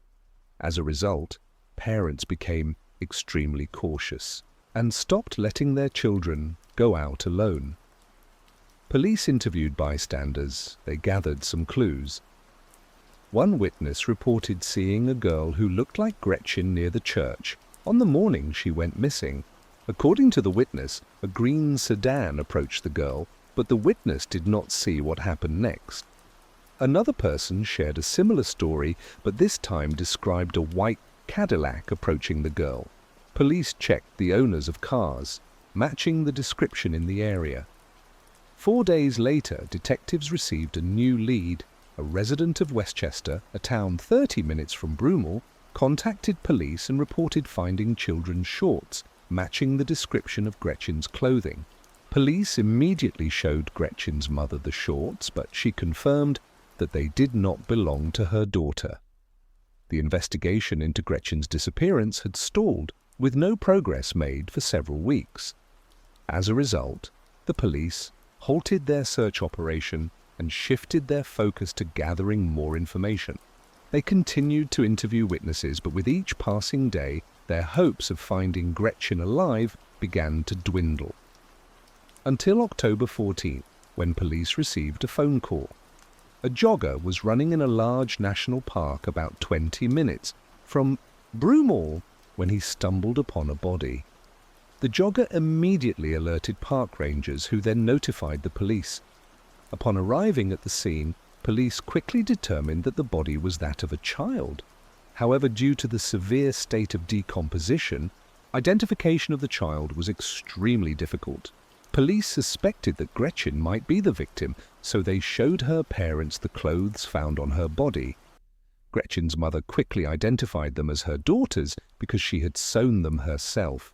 As a result, parents became extremely cautious and stopped letting their children go out alone. Police interviewed bystanders. They gathered some clues. One witness reported seeing a girl who looked like Gretchen near the church on the morning she went missing. According to the witness, a green sedan approached the girl, but the witness did not see what happened next. Another person shared a similar story, but this time described a white Cadillac approaching the girl. Police checked the owners of cars, matching the description in the area. 4 days later, detectives received a new lead. A resident of Westchester, a town 30 minutes from Broomall, contacted police and reported finding children's shorts, matching the description of Gretchen's clothing. Police immediately showed Gretchen's mother the shorts, but she confirmed that they did not belong to her daughter. The investigation into Gretchen's disappearance had stalled, with no progress made for several weeks. As a result, the police halted their search operation and shifted their focus to gathering more information. They continued to interview witnesses, but with each passing day, their hopes of finding Gretchen alive began to dwindle. Until October 14th, when police received a phone call. A jogger was running in a large national park about 20 minutes from Broomall when he stumbled upon a body. The jogger immediately alerted park rangers, who then notified the police. Upon arriving at the scene, police quickly determined that the body was that of a child. However, due to the severe state of decomposition, identification of the child was extremely difficult. Police suspected that Gretchen might be the victim, so they showed her parents the clothes found on her body. Gretchen's mother quickly identified them as her daughters because she had sewn them herself.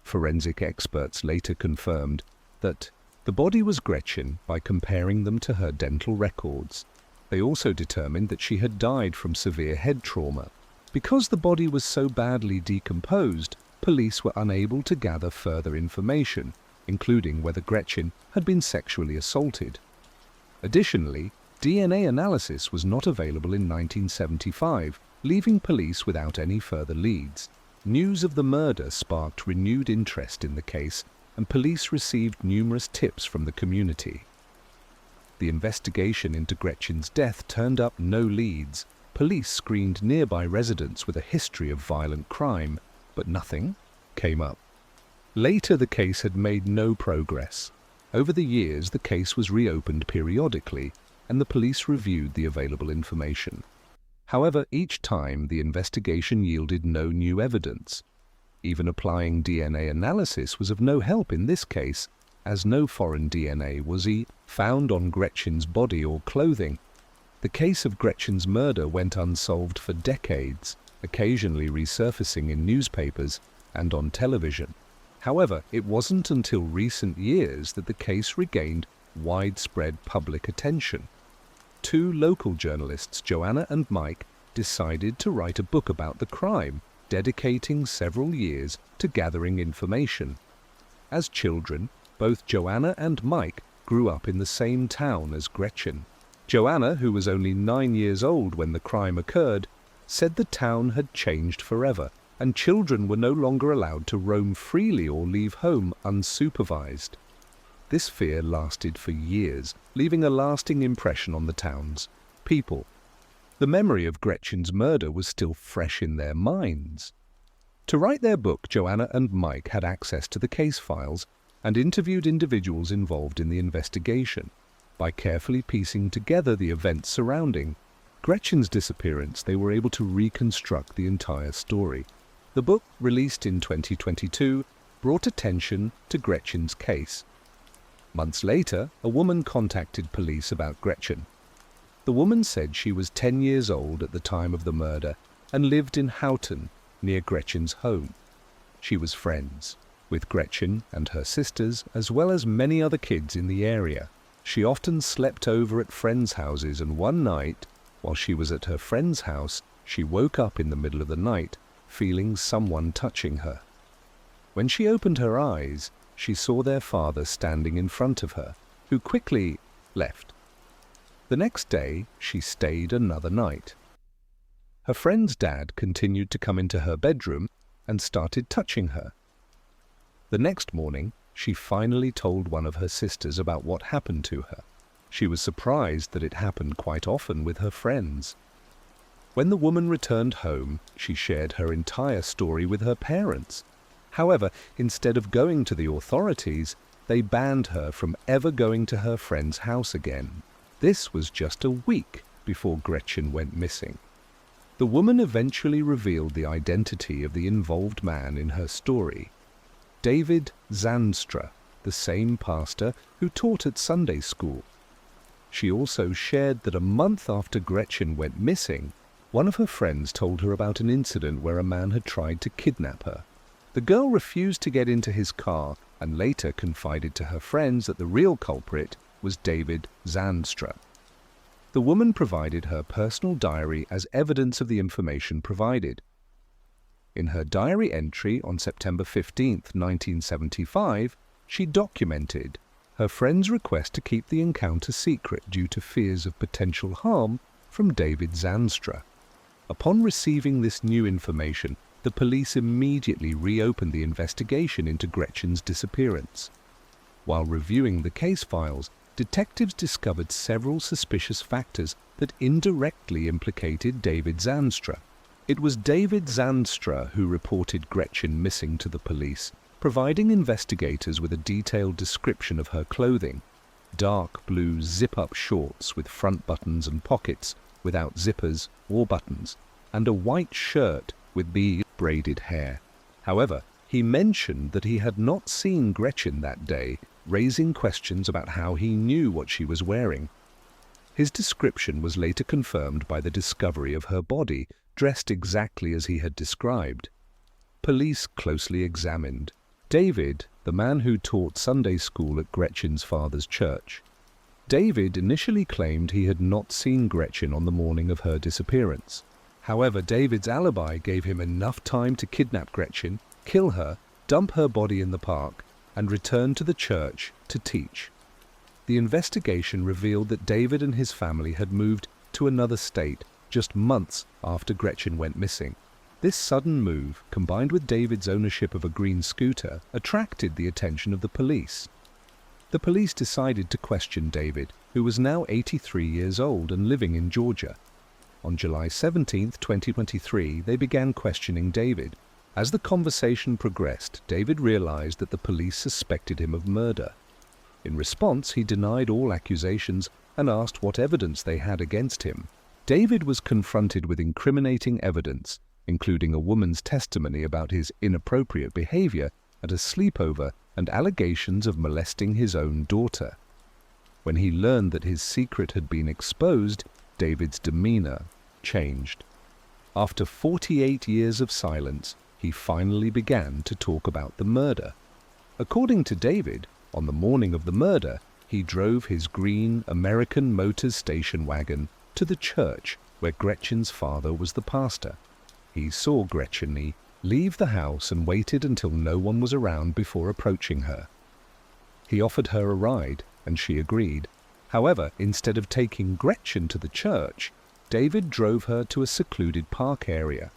Forensic experts later confirmed that the body was Gretchen by comparing them to her dental records. They also determined that she had died from severe head trauma. Because the body was so badly decomposed, police were unable to gather further information, including whether Gretchen had been sexually assaulted. Additionally, DNA analysis was not available in 1975, leaving police without any further leads. News of the murder sparked renewed interest in the case, and police received numerous tips from the community. The investigation into Gretchen's death turned up no leads. Police screened nearby residents with a history of violent crime, but nothing came up. Later, the case had made no progress. Over the years, the case was reopened periodically, and the police reviewed the available information. However, each time the investigation yielded no new evidence. Even applying DNA analysis was of no help in this case, as no foreign DNA was found on Gretchen's body or clothing. The case of Gretchen's murder went unsolved for decades, occasionally resurfacing in newspapers and on television. However, it wasn't until recent years that the case regained widespread public attention. 2 local journalists, Joanna and Mike, decided to write a book about the crime, dedicating several years to gathering information. As children, both Joanna and Mike grew up in the same town as Gretchen. Joanna, who was only 9 years old when the crime occurred, said the town had changed forever, and children were no longer allowed to roam freely or leave home unsupervised. This fear lasted for years, leaving a lasting impression on the town's people. The memory of Gretchen's murder was still fresh in their minds. To write their book, Joanna and Mike had access to the case files and interviewed individuals involved in the investigation. By carefully piecing together the events surrounding Gretchen's disappearance, they were able to reconstruct the entire story. The book, released in 2022, brought attention to Gretchen's case. Months later, a woman contacted police about Gretchen. The woman said she was 10 years old at the time of the murder and lived in Houghton, near Gretchen's home. She was friends with Gretchen and her sisters, as well as many other kids in the area. She often slept over at friends' houses, and one night, while she was at her friend's house, she woke up in the middle of the night, feeling someone touching her. When she opened her eyes, she saw their father standing in front of her, who quickly left. The next day, she stayed another night. Her friend's dad continued to come into her bedroom and started touching her. The next morning, she finally told one of her sisters about what happened to her. She was surprised that it happened quite often with her friends. When the woman returned home, she shared her entire story with her parents. However, instead of going to the authorities, they banned her from ever going to her friend's house again. This was just a week before Gretchen went missing. The woman eventually revealed the identity of the involved man in her story. David Zandstra, the same pastor who taught at Sunday school. She also shared that a month after Gretchen went missing, one of her friends told her about an incident where a man had tried to kidnap her. The girl refused to get into his car and later confided to her friends that the real culprit was David Zandstra. The woman provided her personal diary as evidence of the information provided. In her diary entry on September 15, 1975, she documented her friend's request to keep the encounter secret due to fears of potential harm from David Zandstra. Upon receiving this new information, the police immediately reopened the investigation into Gretchen's disappearance. While reviewing the case files, detectives discovered several suspicious factors that indirectly implicated David Zandstra. It was David Zandstra who reported Gretchen missing to the police, providing investigators with a detailed description of her clothing: dark blue zip-up shorts with front buttons and pockets without zippers or buttons, and a white shirt with braided hair. However, he mentioned that he had not seen Gretchen that day, raising questions about how he knew what she was wearing. His description was later confirmed by the discovery of her body, dressed exactly as he had described. Police closely examined David, the man who taught Sunday school at Gretchen's father's church. David initially claimed he had not seen Gretchen on the morning of her disappearance. However, David's alibi gave him enough time to kidnap Gretchen, kill her, dump her body in the park, and return to the church to teach. The investigation revealed that David and his family had moved to another state just months after Gretchen went missing. This sudden move, combined with David's ownership of a green scooter, attracted the attention of the police. The police decided to question David, who was now 83 years old and living in Georgia. On July 17, 2023, they began questioning David. As the conversation progressed, David realized that the police suspected him of murder. In response, he denied all accusations and asked what evidence they had against him. David was confronted with incriminating evidence, including a woman's testimony about his inappropriate behavior at a sleepover and allegations of molesting his own daughter. When he learned that his secret had been exposed, David's demeanor changed. After 48 years of silence, he finally began to talk about the murder. According to David, on the morning of the murder, he drove his green American Motors station wagon to the church where Gretchen's father was the pastor. He saw Gretchen leave the house and waited until no one was around before approaching her. He offered her a ride, and she agreed. However, instead of taking Gretchen to the church, David drove her to a secluded park area.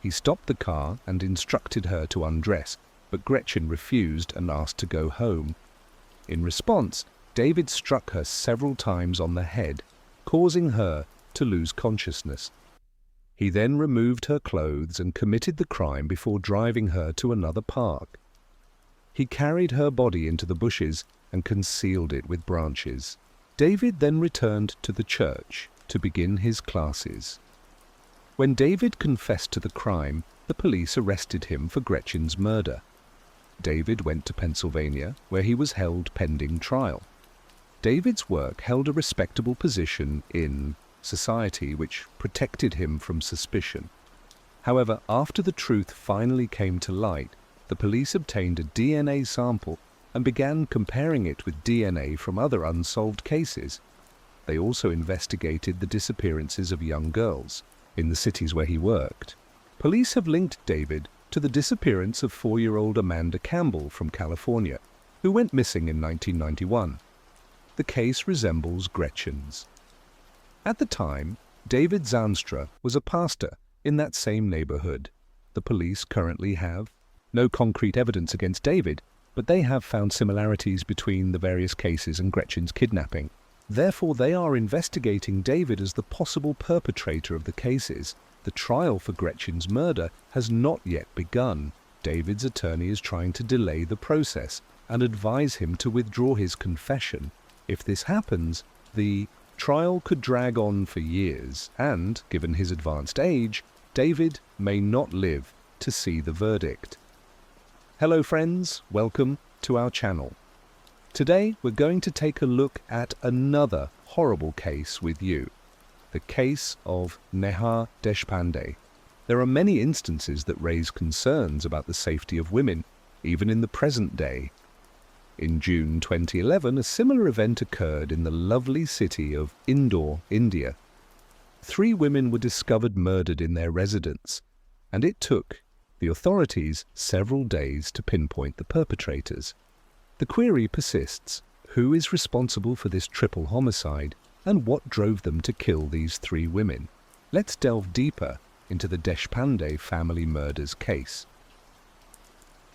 He stopped the car and instructed her to undress, but Gretchen refused and asked to go home. In response, David struck her several times on the head, causing her to lose consciousness. He then removed her clothes and committed the crime before driving her to another park. He carried her body into the bushes and concealed it with branches. David then returned to the church to begin his classes. When David confessed to the crime, the police arrested him for Gretchen's murder. David went to Pennsylvania, where he was held pending trial. David's work held a respectable position in society which protected him from suspicion. However, after the truth finally came to light, the police obtained a DNA sample and began comparing it with DNA from other unsolved cases. They also investigated the disappearances of young girls in the cities where he worked. Police have linked David to the disappearance of 4-year-old Amanda Campbell from California, who went missing in 1991. The case resembles Gretchen's. At the time, David Zanstra was a pastor in that same neighborhood. The police currently have no concrete evidence against David, but they have found similarities between the various cases and Gretchen's kidnapping. Therefore, they are investigating David as the possible perpetrator of the cases. The trial for Gretchen's murder has not yet begun. David's attorney is trying to delay the process and advise him to withdraw his confession. If this happens, the trial could drag on for years, and, given his advanced age, David may not live to see the verdict. Hello friends, welcome to our channel. Today we're going to take a look at another horrible case with you, the case of Neha Deshpande. There are many instances that raise concerns about the safety of women, even in the present day. In June 2011, a similar event occurred in the lovely city of Indore, India. 3 women were discovered murdered in their residence, and it took the authorities several days to pinpoint the perpetrators. The query persists: who is responsible for this triple homicide, and what drove them to kill these 3 women? Let's delve deeper into the Deshpande family murders case.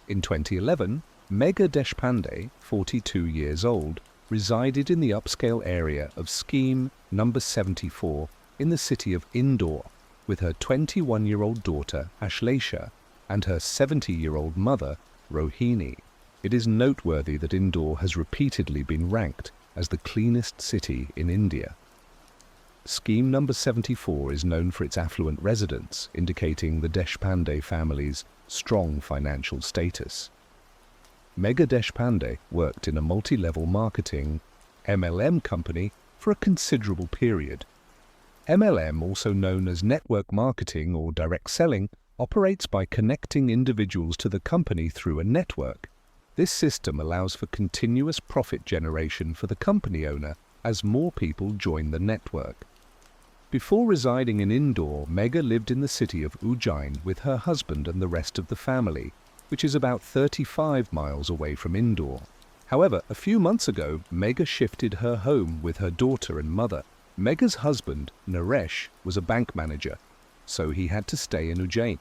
In 2011, Megha Deshpande, 42 years old, resided in the upscale area of scheme number 74 in the city of Indore with her 21-year-old daughter Ashlesha and her 70-year-old mother Rohini. It is noteworthy that Indore has repeatedly been ranked as the cleanest city in India. Scheme number 74 is known for its affluent residents, indicating the Deshpande family's strong financial status. Megha Deshpande worked in a multi-level marketing MLM company for a considerable period. MLM, also known as network marketing or direct selling, operates by connecting individuals to the company through a network. This system allows for continuous profit generation for the company owner as more people join the network. Before residing in Indore, Megha lived in the city of Ujjain with her husband and the rest of the family, which is about 35 miles away from Indore. However, a few months ago, Megha shifted her home with her daughter and mother. Megha's husband, Naresh, was a bank manager, so he had to stay in Ujjain.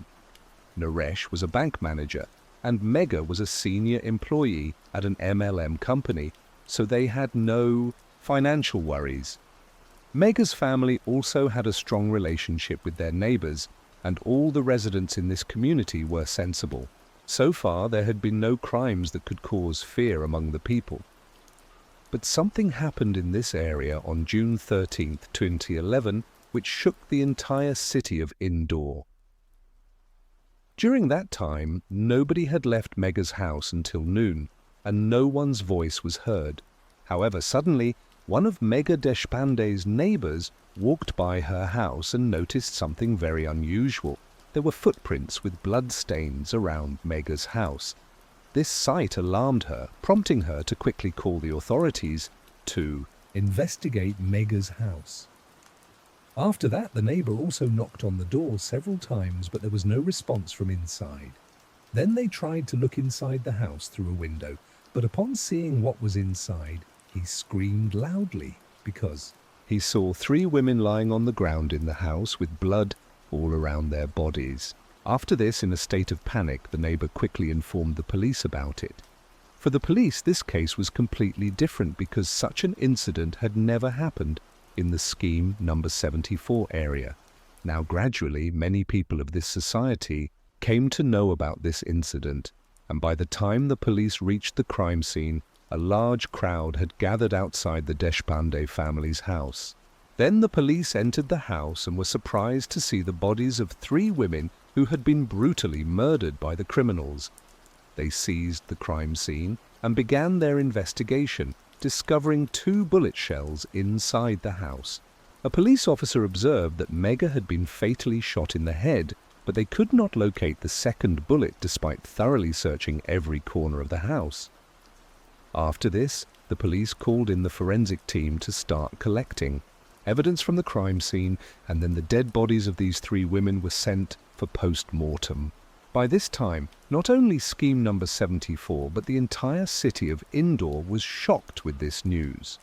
Naresh was a bank manager, and Megha was a senior employee at an MLM company, so they had no financial worries. Megha's family also had a strong relationship with their neighbors, and all the residents in this community were sensible. So far, there had been no crimes that could cause fear among the people. But something happened in this area on June 13, 2011, which shook the entire city of Indore. During that time, nobody had left Megha's house until noon, and no one's voice was heard. However, suddenly, one of Megha Deshpande's neighbors walked by her house and noticed something very unusual. There were footprints with blood stains around Megha's house. This sight alarmed her, prompting her to quickly call the authorities to investigate Megha's house. After that, the neighbor also knocked on the door several times, but there was no response from inside. Then they tried to look inside the house through a window, but upon seeing what was inside, he screamed loudly because he saw 3 women lying on the ground in the house with blood all around their bodies. After this, in a state of panic, the neighbor quickly informed the police about it. For the police, this case was completely different because such an incident had never happened in the scheme number 74 area. Now gradually, many people of this society came to know about this incident, and by the time the police reached the crime scene, a large crowd had gathered outside the Deshpande family's house. Then the police entered the house and were surprised to see the bodies of 3 women who had been brutally murdered by the criminals. They seized the crime scene and began their investigation, discovering 2 bullet shells inside the house. A police officer observed that Mega had been fatally shot in the head, but they could not locate the second bullet despite thoroughly searching every corner of the house. After this, the police called in the forensic team to start collecting evidence from the crime scene, and then the dead bodies of these 3 women were sent for post-mortem. By this time, not only scheme number 74, but the entire city of Indore was shocked with this news.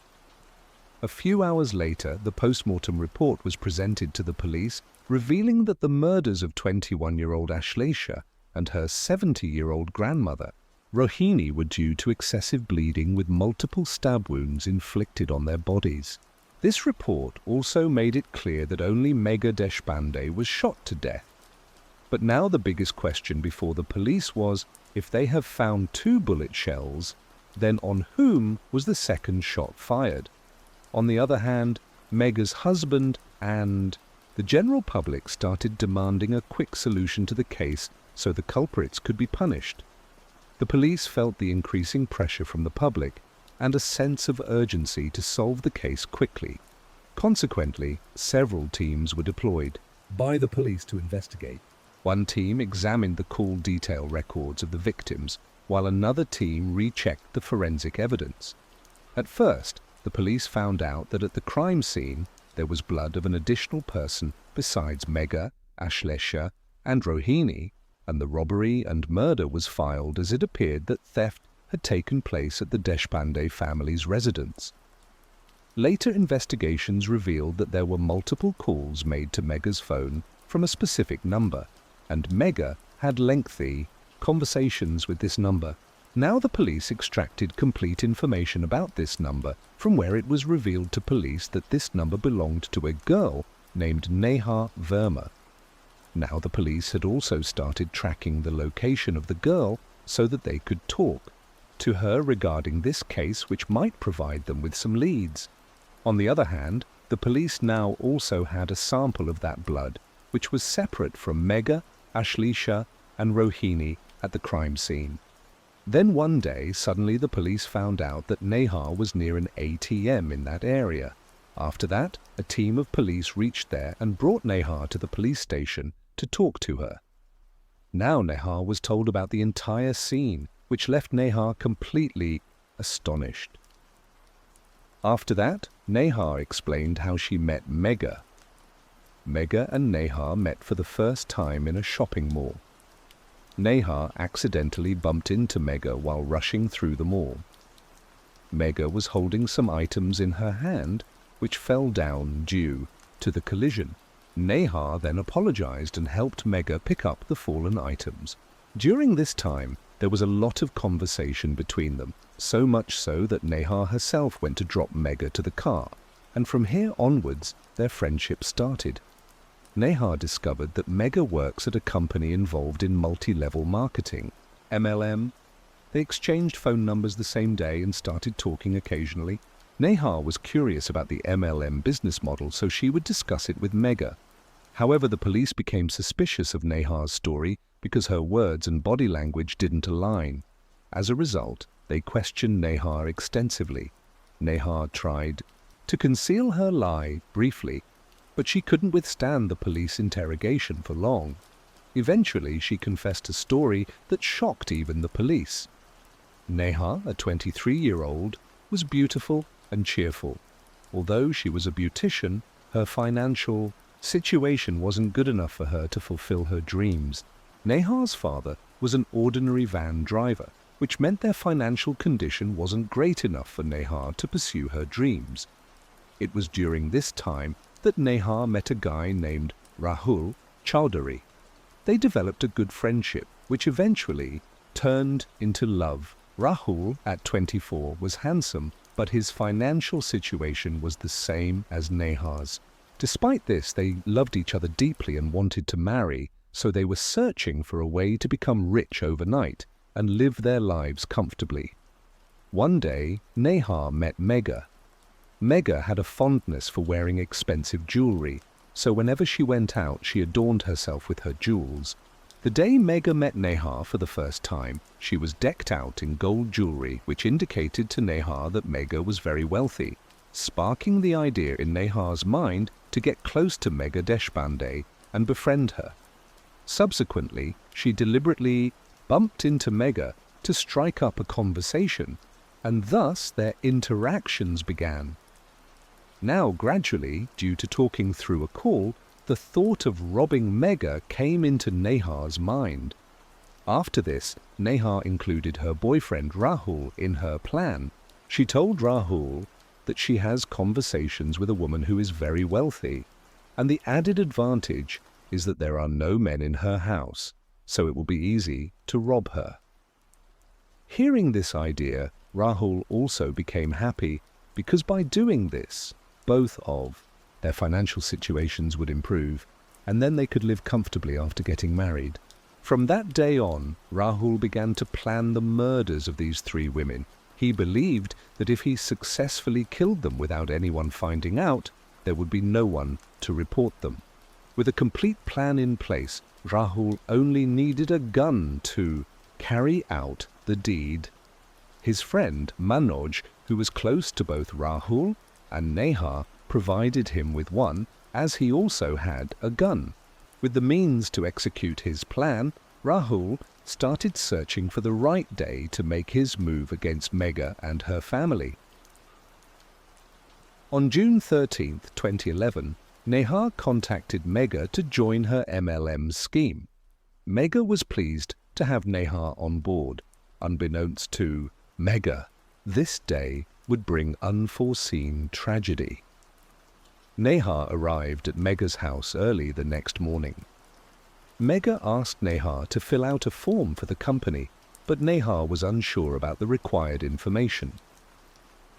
A few hours later, the post-mortem report was presented to the police, revealing that the murders of 21-year-old Ashlesha and her 70-year-old grandmother, Rohini, were due to excessive bleeding with multiple stab wounds inflicted on their bodies. This report also made it clear that only Mega Deshpande was shot to death. But now the biggest question before the police was, if they have found 2 bullet shells, then on whom was the second shot fired? On the other hand, Mega's husband and the general public started demanding a quick solution to the case so the culprits could be punished. The police felt the increasing pressure from the public and a sense of urgency to solve the case quickly. Consequently, several teams were deployed by the police to investigate. One team examined the call detail records of the victims, while another team rechecked the forensic evidence. At first, the police found out that at the crime scene there was blood of an additional person besides Mega, Ashlesha, and Rohini, and the robbery and murder was filed as it appeared that theft had taken place at the Deshpande family's residence. Later investigations revealed that there were multiple calls made to Mega's phone from a specific number, and Mega had lengthy conversations with this number. Now the police extracted complete information about this number, from where it was revealed to police that this number belonged to a girl named Neha Verma. Now the police had also started tracking the location of the girl so that they could talk to her regarding this case, which might provide them with some leads. On the other hand, the police now also had a sample of that blood, which was separate from Mega, Ashlesha, and Rohini at the crime scene. Then one day, suddenly the police found out that Neha was near an ATM in that area. After that, a team of police reached there and brought Neha to the police station to talk to her. Now Neha was told about the entire scene, which left Neha completely astonished. After that, Neha explained how she met Mega. Mega and Neha met for the first time in a shopping mall. Neha accidentally bumped into Mega while rushing through the mall. Mega was holding some items in her hand, which fell down due to the collision. Neha then apologized and helped Mega pick up the fallen items. During this time, there was a lot of conversation between them, so much so that Neha herself went to drop Mega to the car, and from here onwards, their friendship started. Neha discovered that Mega works at a company involved in multi-level marketing, MLM. They exchanged phone numbers the same day and started talking occasionally. Neha was curious about the MLM business model, so she would discuss it with Mega. However, the police became suspicious of Neha's story because her words and body language didn't align. As a result, they questioned Neha extensively. Neha tried to conceal her lie briefly, but she couldn't withstand the police interrogation for long. Eventually, she confessed a story that shocked even the police. Neha, a 23-year-old, was beautiful and cheerful. Although she was a beautician, her financial situation wasn't good enough for her to fulfill her dreams. Neha's father was an ordinary van driver, which meant their financial condition wasn't great enough for Neha to pursue her dreams. It was during this time that Neha met a guy named Rahul Chowdhury. They developed a good friendship, which eventually turned into love. Rahul, at 24, was handsome, but his financial situation was the same as Neha's. Despite this, they loved each other deeply and wanted to marry, so they were searching for a way to become rich overnight and live their lives comfortably. One day, Neha met Mega. Mega had a fondness for wearing expensive jewelry, so whenever she went out, she adorned herself with her jewels. The day Mega met Nehar for the first time, she was decked out in gold jewelry, which indicated to Nehar that Mega was very wealthy, sparking the idea in Nehar's mind to get close to Mega Deshpande and befriend her. Subsequently, she deliberately bumped into Mega to strike up a conversation, and thus their interactions began. Now, gradually, due to talking through a call, the thought of robbing Mega came into Nehar's mind. After this, Nehar included her boyfriend Rahul in her plan. She told Rahul that she has conversations with a woman who is very wealthy, and the added advantage is that there are no men in her house, so it will be easy to rob her. Hearing this idea, Rahul also became happy because by doing this, both of their financial situations would improve, and then they could live comfortably after getting married. From that day on, Rahul began to plan the murders of these three women. He believed that if he successfully killed them without anyone finding out, there would be no one to report them. With a complete plan in place, Rahul only needed a gun to carry out the deed. His friend Manoj, who was close to both Rahul and Nehar, provided him with one, as he also had a gun. With the means to execute his plan, Rahul started searching for the right day to make his move against Mega and her family. On June 13, 2011, Nehar contacted Mega to join her MLM scheme. Mega was pleased to have Nehar on board. Unbeknownst to Mega, this day would bring unforeseen tragedy. Nehar arrived at Mega's house early the next morning. Mega asked Nehar to fill out a form for the company, but Nehar was unsure about the required information.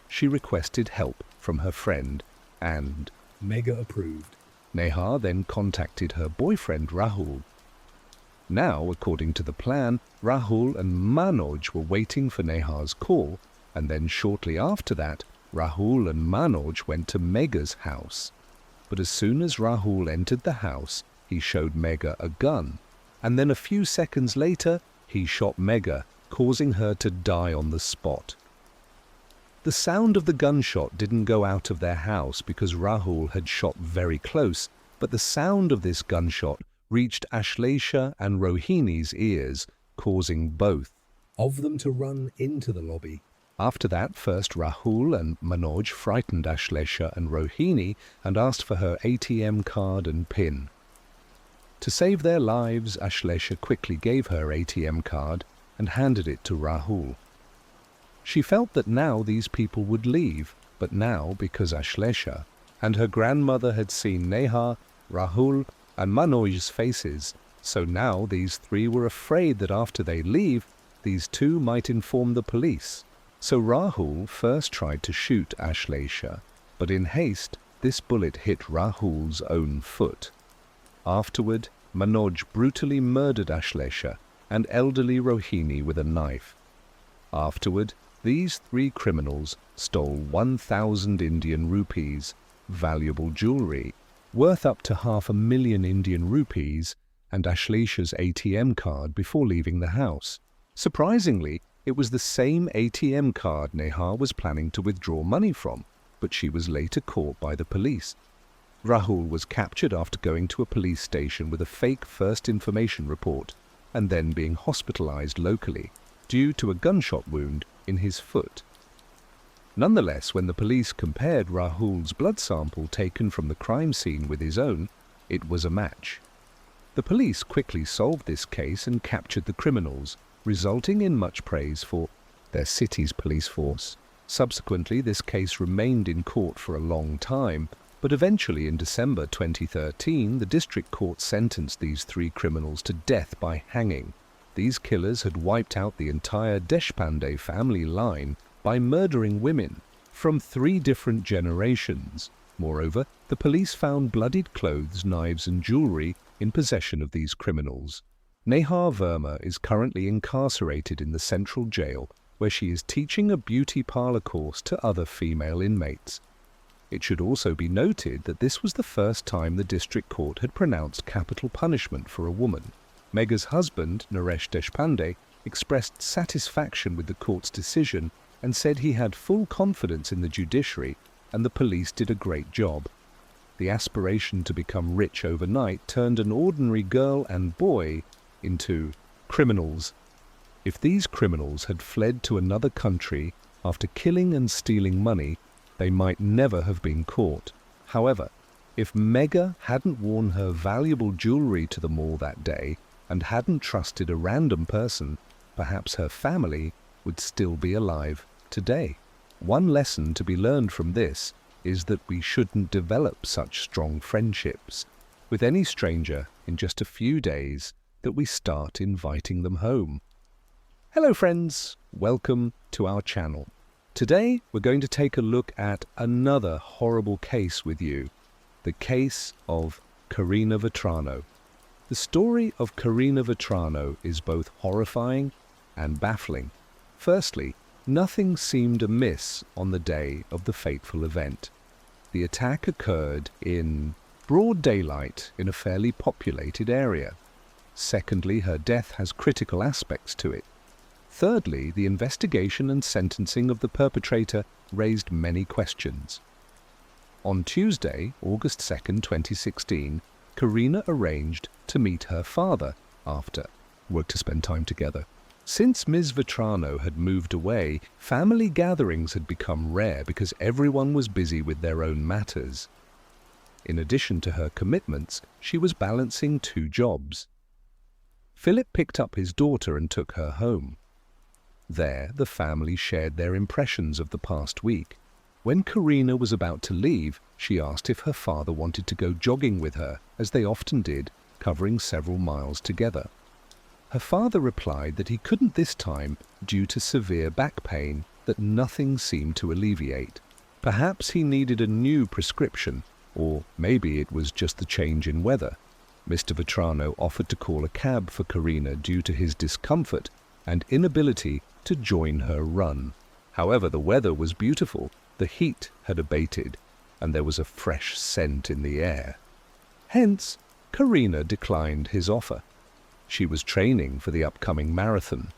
She requested help from her friend, and Mega approved. Nehar then contacted her boyfriend Rahul. Now, according to the plan, Rahul and Manoj were waiting for Nehar's call, and then shortly after that, Rahul and Manoj went to Mega's house. But as soon as Rahul entered the house, he showed Mega a gun, and then a few seconds later, he shot Mega, causing her to die on the spot. The sound of the gunshot didn't go out of their house because Rahul had shot very close, but the sound of this gunshot reached Ashlesha and Rohini's ears, causing both of them to run into the lobby. After that, first Rahul and Manoj frightened Ashlesha and Rohini and asked for her ATM card and PIN. To save their lives, Ashlesha quickly gave her ATM card and handed it to Rahul. She felt that now these people would leave, but now, because Ashlesha and her grandmother had seen Nehar, Rahul and Manoj's faces, so now these three were afraid that after they leave, these two might inform the police. So Rahul first tried to shoot Ashlesha, but in haste, this bullet hit Rahul's own foot. Afterward, Manoj brutally murdered Ashlesha and elderly Rohini with a knife. Afterward, these three criminals stole 1,000 Indian rupees, valuable jewelry, worth up to 500,000 Indian rupees, and Ashlesha's ATM card before leaving the house. Surprisingly, it was the same ATM card Nehar was planning to withdraw money from, but she was later caught by the police. Rahul was captured after going to a police station with a fake first information report and then being hospitalized locally due to a gunshot wound in his foot. Nonetheless, when the police compared Rahul's blood sample taken from the crime scene with his own, it was a match. The police quickly solved this case and captured the criminals, resulting in much praise for their city's police force. Subsequently, this case remained in court for a long time, but eventually in December 2013, the district court sentenced these three criminals to death by hanging. These killers had wiped out the entire Deshpande family line by murdering women from 3 different generations. Moreover, the police found bloodied clothes, knives and jewelry in possession of these criminals. Nehar Verma is currently incarcerated in the central jail, where she is teaching a beauty parlor course to other female inmates. It should also be noted that this was the first time the district court had pronounced capital punishment for a woman. Megha's husband, Naresh Deshpande, expressed satisfaction with the court's decision and said he had full confidence in the judiciary and the police did a great job. The aspiration to become rich overnight turned an ordinary girl and boy into criminals. If these criminals had fled to another country after killing and stealing money, they might never have been caught. However, if Megha hadn't worn her valuable jewelry to the mall that day and hadn't trusted a random person, perhaps her family would still be alive today. One lesson to be learned from this is that we shouldn't develop such strong friendships with any stranger in just a few days that we start inviting them home. Hello friends, welcome to our channel. Today we're going to take a look at another horrible case with you, the case of Karina Vetrano. The story of Karina Vetrano is both horrifying and baffling. Firstly, nothing seemed amiss on the day of the fateful event. The attack occurred in broad daylight in a fairly populated area. Secondly, her death has critical aspects to it. Thirdly, the investigation and sentencing of the perpetrator raised many questions. On Tuesday, August 2nd, 2016, Karina arranged to meet her father after work to spend time together. Since Ms. Vetrano had moved away, family gatherings had become rare because everyone was busy with their own matters. In addition to her commitments, she was balancing 2 jobs. Philip picked up his daughter and took her home. There, the family shared their impressions of the past week. When Karina was about to leave, she asked if her father wanted to go jogging with her, as they often did, covering several miles together. Her father replied that he couldn't this time due to severe back pain that nothing seemed to alleviate. Perhaps he needed a new prescription, or maybe it was just the change in weather. Mr. Vetrano offered to call a cab for Karina due to his discomfort and inability to join her run. However, the weather was beautiful, the heat had abated, and there was a fresh scent in the air. Hence, Karina declined his offer. She was training for the upcoming marathon.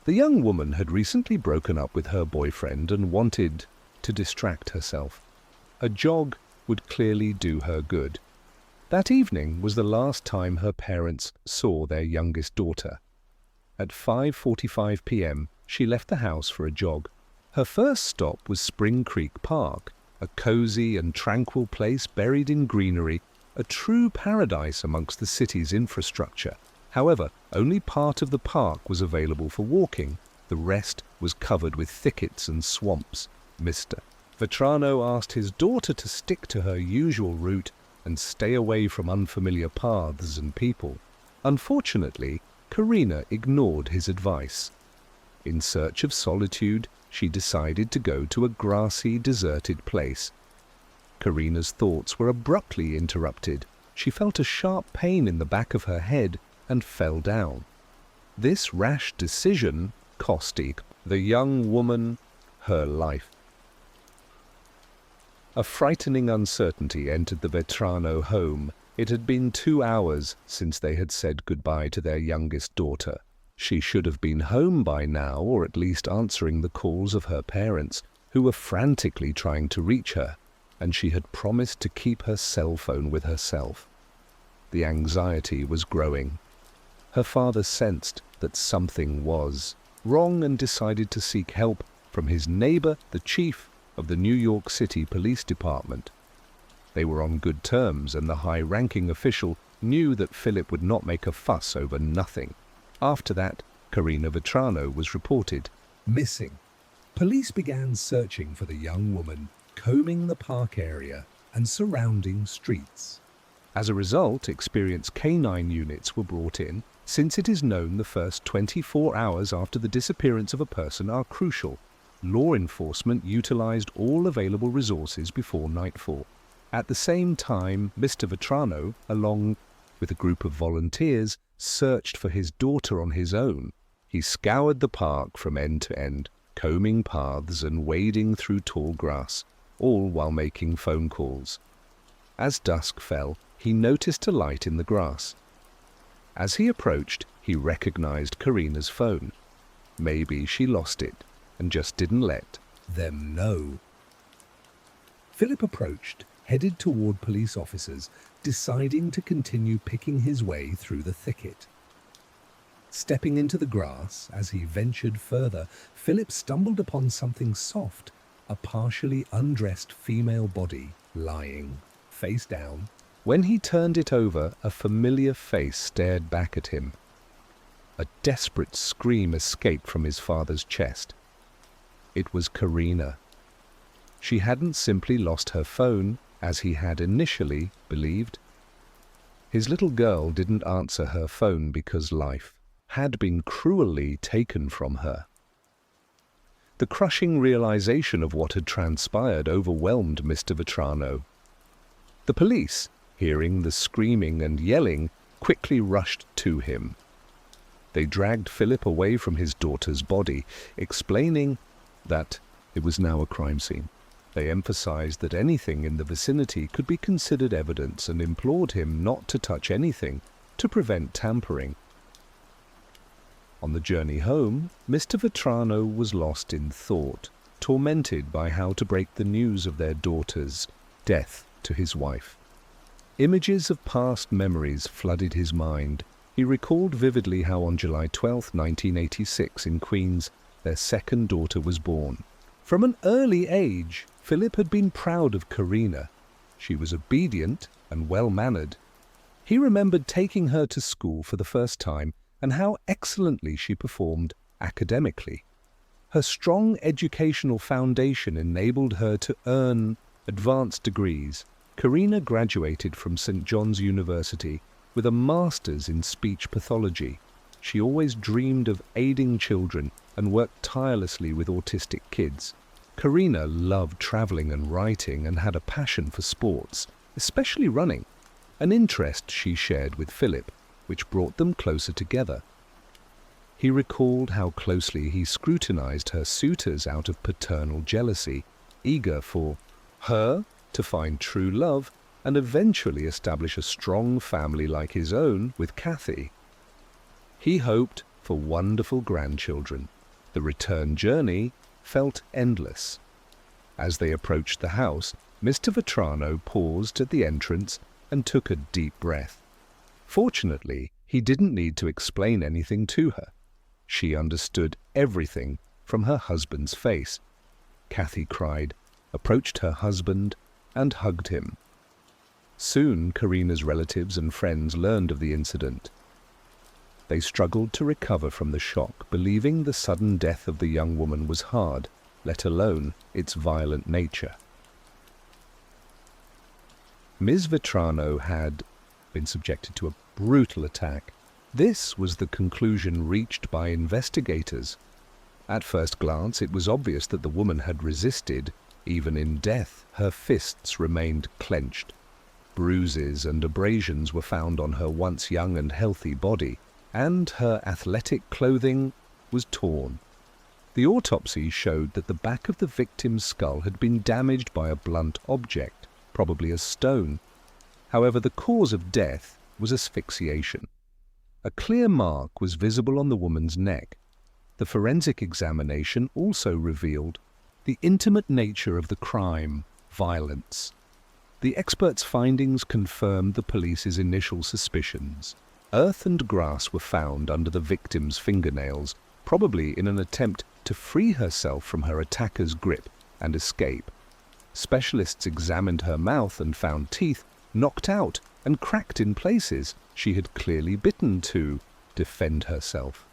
The young woman had recently broken up with her boyfriend and wanted to distract herself. A jog would clearly do her good. That evening was the last time her parents saw their youngest daughter. At 5:45 p.m., she left the house for a jog. Her first stop was Spring Creek Park, a cozy and tranquil place buried in greenery, a true paradise amongst the city's infrastructure. However, only part of the park was available for walking. The rest was covered with thickets and swamps. Mr. Vetrano asked his daughter to stick to her usual route and stay away from unfamiliar paths and people. Unfortunately, Karina ignored his advice. In search of solitude, she decided to go to a grassy, deserted place. Karina's thoughts were abruptly interrupted. She felt a sharp pain in the back of her head and fell down. This rash decision cost the young woman her life. A frightening uncertainty entered the Vetrano home. It had been 2 hours since they had said goodbye to their youngest daughter. She should have been home by now, or at least answering the calls of her parents, who were frantically trying to reach her, and she had promised to keep her cell phone with herself. The anxiety was growing. Her father sensed that something was wrong and decided to seek help from his neighbor, the chief of the New York City Police Department. They were on good terms, and the high-ranking official knew that Philip would not make a fuss over nothing. After that, Karina Vetrano was reported missing. Police began searching for the young woman, combing the park area and surrounding streets. As a result, experienced canine units were brought in, since it is known the first 24 hours after the disappearance of a person are crucial. Law enforcement utilized all available resources before nightfall. At the same time, Mr. Vetrano, along with a group of volunteers, searched for his daughter on his own. He scoured the park from end to end, combing paths and wading through tall grass. all while making phone calls. As dusk fell, he noticed a light in the grass. As he approached, he recognized Karina's phone. Maybe she lost it and just didn't let them know. Philip approached, headed toward police officers, deciding to continue picking his way through the thicket. Stepping into the grass, as he ventured further, Philip stumbled upon something soft, a partially undressed female body lying, face down. When he turned it over, a familiar face stared back at him. A desperate scream escaped from his father's chest. It was Karina. She hadn't simply lost her phone, as he had initially believed. His little girl didn't answer her phone because life had been cruelly taken from her. The crushing realization of what had transpired overwhelmed Mr. Vetrano. The police, hearing the screaming and yelling, quickly rushed to him. They dragged Philip away from his daughter's body, explaining that it was now a crime scene. They emphasized that anything in the vicinity could be considered evidence and implored him not to touch anything to prevent tampering. On the journey home, Mr. Vetrano was lost in thought, tormented by how to break the news of their daughter's death to his wife. Images of past memories flooded his mind. He recalled vividly how on July 12, 1986, in Queens, their second daughter was born. From an early age, Philip had been proud of Karina. She was obedient and well-mannered. He remembered taking her to school for the first time and how excellently she performed academically. Her strong educational foundation enabled her to earn advanced degrees. Karina graduated from St. John's University with a master's in speech pathology. She always dreamed of aiding children and worked tirelessly with autistic kids. Karina loved traveling and writing and had a passion for sports, especially running, an interest she shared with Philip, which brought them closer together. He recalled how closely he scrutinized her suitors out of paternal jealousy, eager for her to find true love and eventually establish a strong family like his own with Kathy. He hoped for wonderful grandchildren. The return journey felt endless. As they approached the house, Mr. Vetrano paused at the entrance and took a deep breath. Fortunately, he didn't need to explain anything to her. She understood everything from her husband's face. Kathy cried, approached her husband, and hugged him. Soon, Karina's relatives and friends learned of the incident. They struggled to recover from the shock, believing the sudden death of the young woman was hard, let alone its violent nature. Ms. Vetrano had been subjected to a brutal attack. This was the conclusion reached by investigators. At first glance, it was obvious that the woman had resisted. Even in death, her fists remained clenched. Bruises and abrasions were found on her once young and healthy body, and her athletic clothing was torn. The autopsy showed that the back of the victim's skull had been damaged by a blunt object, probably a stone. However, the cause of death was asphyxiation. A clear mark was visible on the woman's neck. The forensic examination also revealed the intimate nature of the crime, violence. The experts' findings confirmed the police's initial suspicions. Earth and grass were found under the victim's fingernails, probably in an attempt to free herself from her attacker's grip and escape. Specialists examined her mouth and found teeth knocked out and cracked in places. She had clearly bitten to defend herself.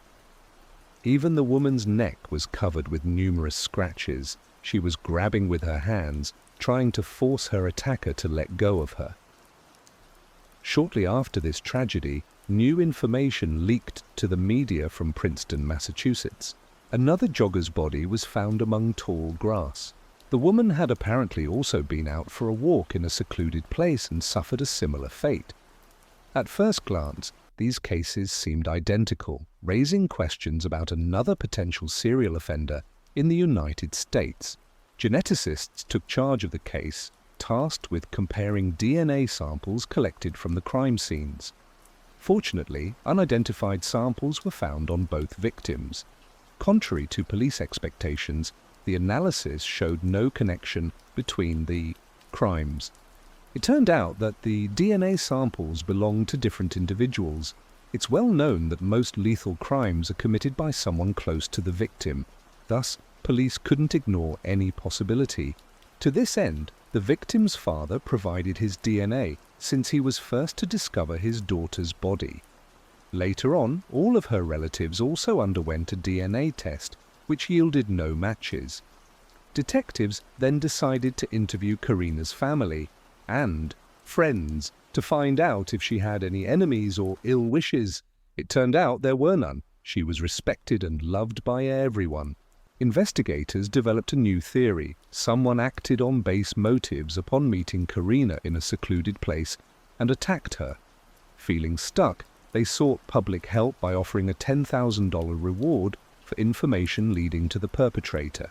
Even the woman's neck was covered with numerous scratches. She was grabbing with her hands, trying to force her attacker to let go of her. Shortly after this tragedy, new information leaked to the media from Princeton, Massachusetts. Another jogger's body was found among tall grass. The woman had apparently also been out for a walk in a secluded place and suffered a similar fate. At first glance, these cases seemed identical, raising questions about another potential serial offender in the United States. Geneticists took charge of the case, tasked with comparing DNA samples collected from the crime scenes. Fortunately, unidentified samples were found on both victims. Contrary to police expectations, the analysis showed no connection between the crimes. It turned out that the DNA samples belonged to different individuals. It's well known that most lethal crimes are committed by someone close to the victim. Thus, police couldn't ignore any possibility. To this end, the victim's father provided his DNA, since he was first to discover his daughter's body. Later on, all of her relatives also underwent a DNA test, which yielded no matches. Detectives then decided to interview Karina's family and friends to find out if she had any enemies or ill wishes. It turned out there were none. She was respected and loved by everyone. Investigators developed a new theory. Someone acted on base motives upon meeting Karina in a secluded place and attacked her. Feeling stuck, they sought public help by offering a $10,000 reward for information leading to the perpetrator.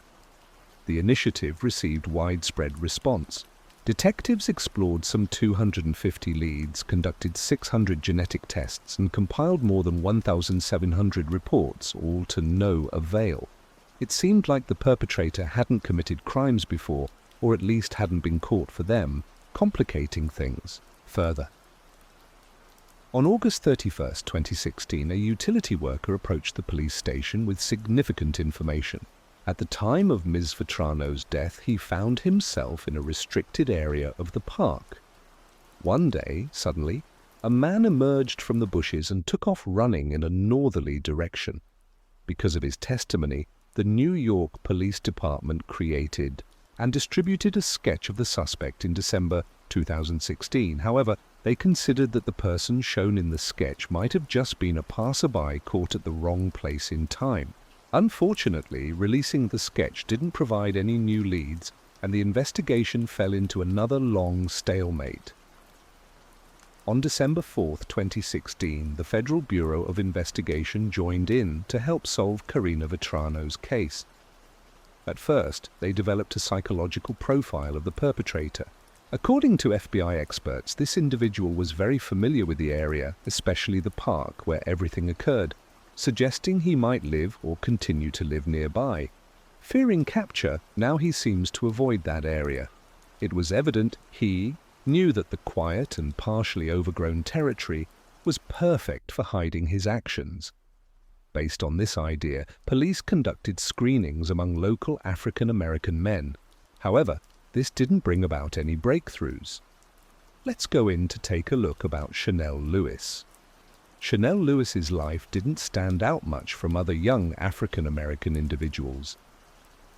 The initiative received widespread response. Detectives explored some 250 leads, conducted 600 genetic tests, and compiled more than 1,700 reports, all to no avail. It seemed like the perpetrator hadn't committed crimes before, or at least hadn't been caught for them, complicating things further. On August 31, 2016, a utility worker approached the police station with significant information. At the time of Ms. Vetrano's death, he found himself in a restricted area of the park. One day, suddenly, a man emerged from the bushes and took off running in a northerly direction. Because of his testimony, the New York Police Department created and distributed a sketch of the suspect in December 2016. However, they considered that the person shown in the sketch might have just been a passerby caught at the wrong place in time. Unfortunately, releasing the sketch didn't provide any new leads, and the investigation fell into another long stalemate. On December 4, 2016, the Federal Bureau of Investigation joined in to help solve Karina Vetrano's case. At first, they developed a psychological profile of the perpetrator. According to FBI experts, this individual was very familiar with the area, especially the park where everything occurred, suggesting he might live or continue to live nearby. Fearing capture, now he seems to avoid that area. It was evident he knew that the quiet and partially overgrown territory was perfect for hiding his actions. Based on this idea, police conducted screenings among local African American men. However, this didn't bring about any breakthroughs. Let's go in to take a look about Chanel Lewis. Chanel Lewis's life didn't stand out much from other young African American individuals.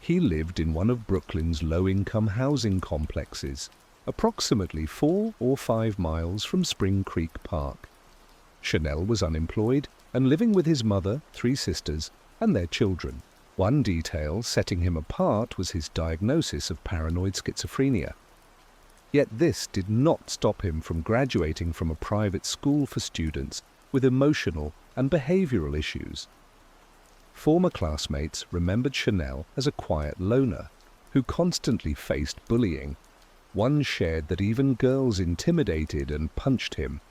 He lived in one of Brooklyn's low-income housing complexes, approximately 4 or 5 miles from Spring Creek Park. Chanel was unemployed and living with his mother, 3 sisters, and their children. One detail setting him apart was his diagnosis of paranoid schizophrenia. Yet this did not stop him from graduating from a private school for students with emotional and behavioral issues. Former classmates remembered Chanel as a quiet loner who constantly faced bullying. One shared that even girls intimidated and punched him.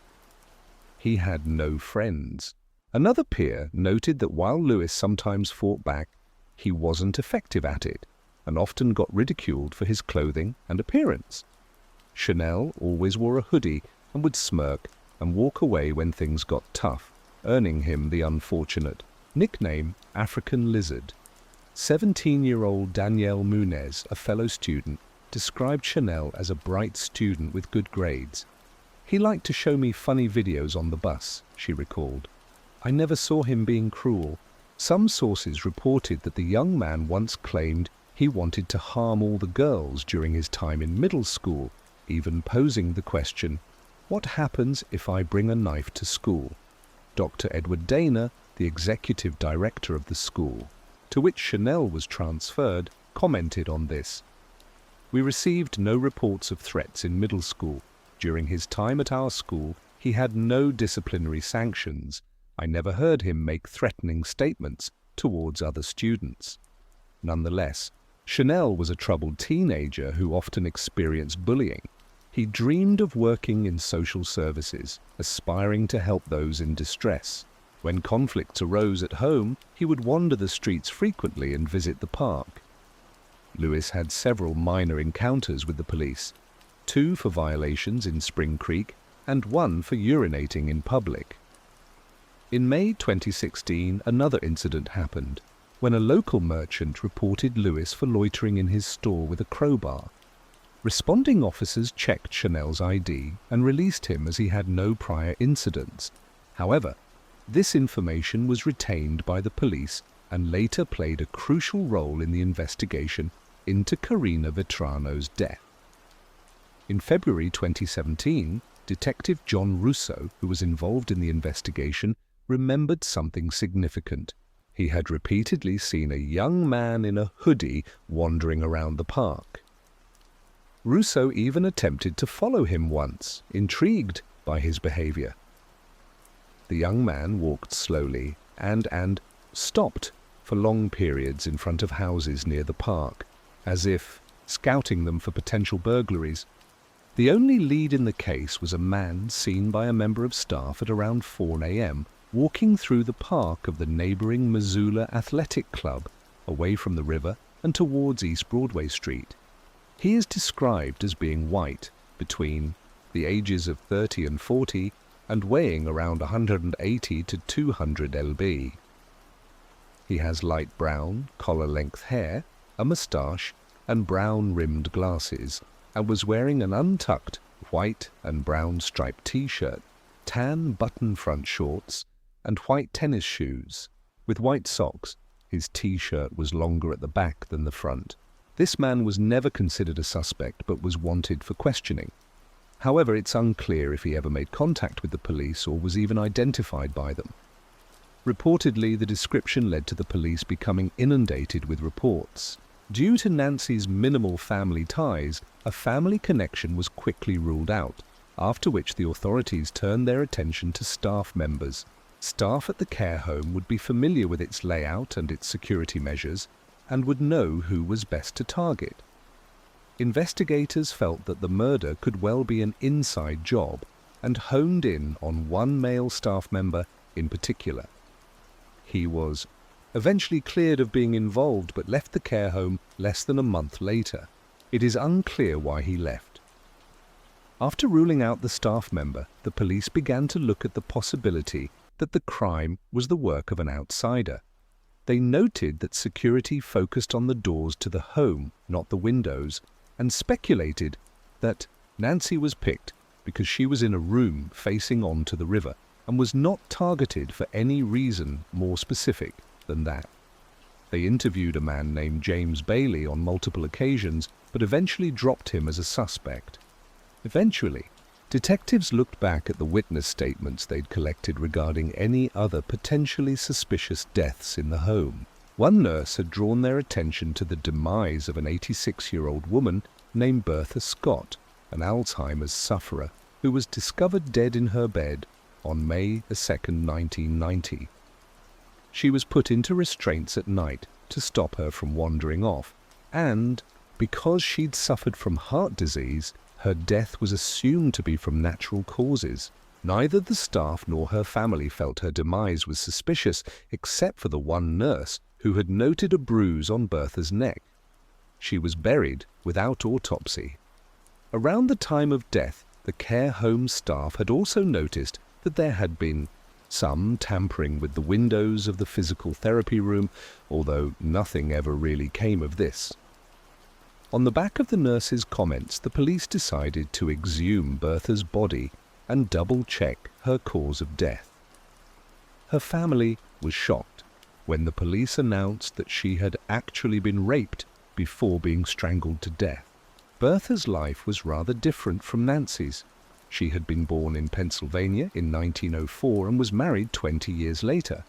He had no friends. Another peer noted that while Lewis sometimes fought back, he wasn't effective at it and often got ridiculed for his clothing and appearance. Chanel always wore a hoodie and would smirk and walk away when things got tough, earning him the unfortunate nickname African Lizard. 17-year-old Danielle Munez, a fellow student, described Chanel as a bright student with good grades. He liked to show me funny videos on the bus, she recalled. I never saw him being cruel. Some sources reported that the young man once claimed he wanted to harm all the girls during his time in middle school, even posing the question, what happens if I bring a knife to school? Dr. Edward Dana, the executive director of the school, to which Chanel was transferred, commented on this. We received no reports of threats in middle school. During his time at our school, he had no disciplinary sanctions. I never heard him make threatening statements towards other students. Nonetheless, Chanel was a troubled teenager who often experienced bullying. He dreamed of working in social services, aspiring to help those in distress. When conflicts arose at home, he would wander the streets frequently and visit the park. Lewis had several minor encounters with the police, 2 for violations in Spring Creek and 1 for urinating in public. In May 2016, another incident happened when a local merchant reported Lewis for loitering in his store with a crowbar. Responding officers checked Chanel's ID and released him as he had no prior incidents. However, this information was retained by the police and later played a crucial role in the investigation into Karina Vetrano's death. In February 2017, Detective John Russo, who was involved in the investigation, remembered something significant. He had repeatedly seen a young man in a hoodie wandering around the park. Russo even attempted to follow him once, intrigued by his behavior. The young man walked slowly and stopped for long periods in front of houses near the park, as if scouting them for potential burglaries. The only lead in the case was a man seen by a member of staff at around 4 a.m. walking through the park of the neighboring Missoula Athletic Club, away from the river and towards East Broadway Street. He is described as being white, between the ages of 30 and 40, and weighing around 180 to 200 lb. He has light brown, collar-length hair, a moustache, and brown-rimmed glasses, and was wearing an untucked white and brown striped t-shirt, tan button-front shorts, and white tennis shoes. With white socks, his t-shirt was longer at the back than the front. This man was never considered a suspect but was wanted for questioning. However, it's unclear if he ever made contact with the police or was even identified by them. Reportedly, the description led to the police becoming inundated with reports. Due to Nancy's minimal family ties, a family connection was quickly ruled out, after which the authorities turned their attention to staff members. Staff at the care home would be familiar with its layout and its security measures, and would know who was best to target. Investigators felt that the murder could well be an inside job, and honed in on one male staff member in particular. He was eventually cleared of being involved but left the care home less than a month later. It is unclear why he left. After ruling out the staff member, the police began to look at the possibility that the crime was the work of an outsider. They noted that security focused on the doors to the home, not the windows, and speculated that Nancy was picked because she was in a room facing onto the river and was not targeted for any reason more specific than that. They interviewed a man named James Bailey on multiple occasions, but eventually dropped him as a suspect. Eventually, detectives looked back at the witness statements they'd collected regarding any other potentially suspicious deaths in the home. One nurse had drawn their attention to the demise of an 86-year-old woman named Bertha Scott, an Alzheimer's sufferer, who was discovered dead in her bed on May 2, 1990. She was put into restraints at night to stop her from wandering off, and because she'd suffered from heart disease, her death was assumed to be from natural causes. Neither the staff nor her family felt her demise was suspicious, except for the one nurse who had noted a bruise on Bertha's neck. She was buried without autopsy. Around the time of death, the care home staff had also noticed that there had been some tampering with the windows of the physical therapy room, although nothing ever really came of this. On the back of the nurse's comments, the police decided to exhume Bertha's body and double-check her cause of death. Her family was shocked when the police announced that she had actually been raped before being strangled to death. Bertha's life was rather different from Nancy's. She had been born in Pennsylvania in 1904 and was married 20 years later.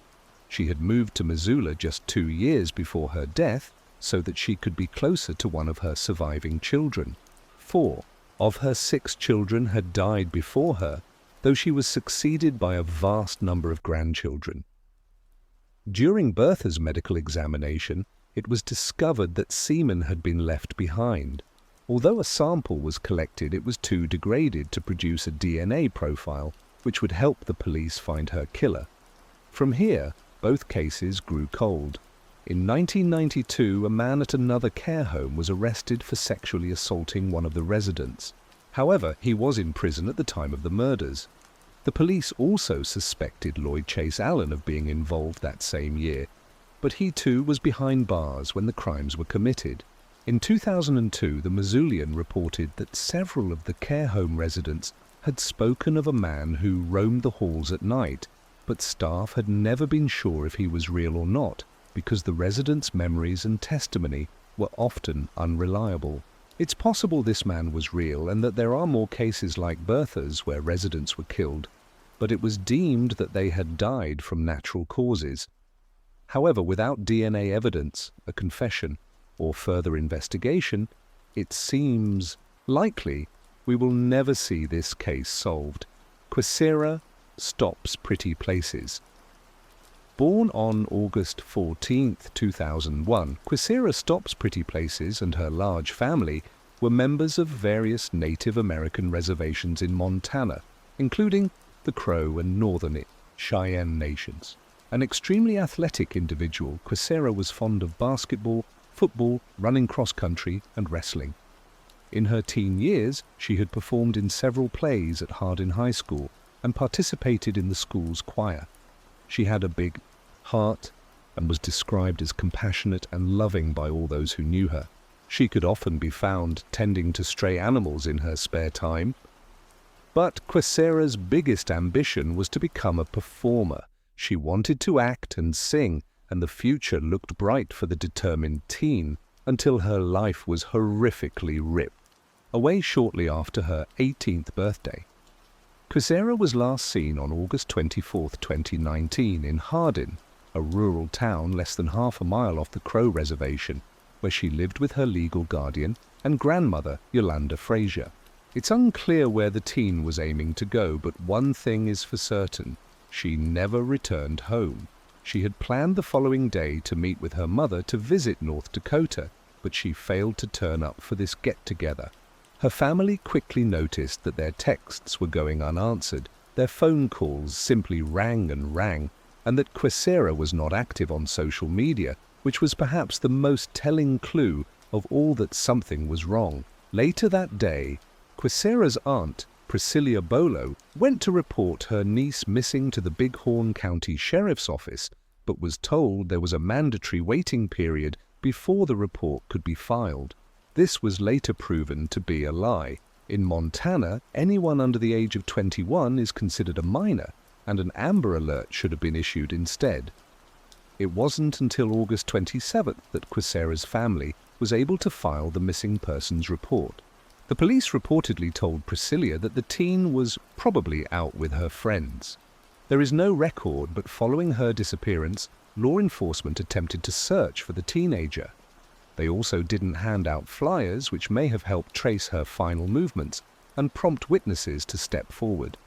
She had moved to Missoula just 2 years before her death so that she could be closer to one of her surviving children. 4 of her 6 children had died before her, though she was succeeded by a vast number of grandchildren. During Bertha's medical examination, it was discovered that semen had been left behind. Although a sample was collected, it was too degraded to produce a DNA profile, which would help the police find her killer. From here, both cases grew cold. In 1992, a man at another care home was arrested for sexually assaulting one of the residents. However, he was in prison at the time of the murders. The police also suspected Lloyd Chase Allen of being involved that same year, but he too was behind bars when the crimes were committed. In 2002, the Missoulian reported that several of the care home residents had spoken of a man who roamed the halls at night, but staff had never been sure if he was real or not, because the residents' memories and testimony were often unreliable. It's possible this man was real and that there are more cases like Bertha's where residents were killed, but it was deemed that they had died from natural causes. However, without DNA evidence, a confession, or further investigation, it seems likely we will never see this case solved. Quisera stops pretty places. Born on August 14, 2001, Quisera Stops Pretty Places and her large family were members of various Native American reservations in Montana, including the Crow and Northern Cheyenne nations. An extremely athletic individual, Quisera was fond of basketball, football, running cross-country, and wrestling. In her teen years, she had performed in several plays at Hardin High School and participated in the school's choir. She had a big heart and was described as compassionate and loving by all those who knew her. She could often be found tending to stray animals in her spare time. But Quisera's biggest ambition was to become a performer. She wanted to act and sing, and the future looked bright for the determined teen until her life was horrifically ripped away shortly after her 18th birthday. Quisera was last seen on August 24, 2019 in Hardin, a rural town less than half a mile off the Crow Reservation, where she lived with her legal guardian and grandmother, Yolanda Frazier. It's unclear where the teen was aiming to go, but one thing is for certain: she never returned home. She had planned the following day to meet with her mother to visit North Dakota, but she failed to turn up for this get-together. Her family quickly noticed that their texts were going unanswered, their phone calls simply rang and rang, and that Quisera was not active on social media, which was perhaps the most telling clue of all that something was wrong. Later that day, Quisera's aunt, Priscilla Bolo, went to report her niece missing to the Bighorn County Sheriff's Office, but was told there was a mandatory waiting period before the report could be filed. This was later proven to be a lie. In Montana, anyone under the age of 21 is considered a minor, and an Amber Alert should have been issued instead. It wasn't until August 27th that Quisera's family was able to file the missing persons report. The police reportedly told Priscilla that the teen was probably out with her friends. There is no record, but following her disappearance, law enforcement attempted to search for the teenager. They also didn't hand out flyers, which may have helped trace her final movements and prompt witnesses to step forward.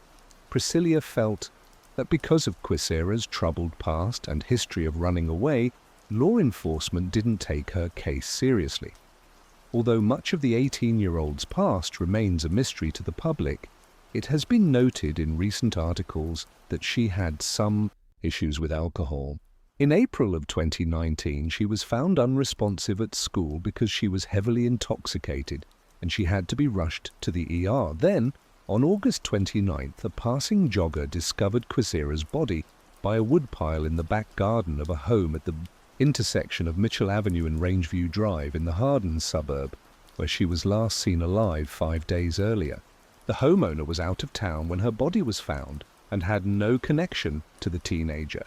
Priscilla felt that because of Quisera's troubled past and history of running away, law enforcement didn't take her case seriously. Although much of the 18-year-old's past remains a mystery to the public, it has been noted in recent articles that she had some issues with alcohol. In April of 2019, she was found unresponsive at school because she was heavily intoxicated and she had to be rushed to the ER. Then, on August 29th, a passing jogger discovered Quisera's body by a woodpile in the back garden of a home at the intersection of Mitchell Avenue and Rangeview Drive in the Hardin suburb, where she was last seen alive 5 days earlier. The homeowner was out of town when her body was found and had no connection to the teenager.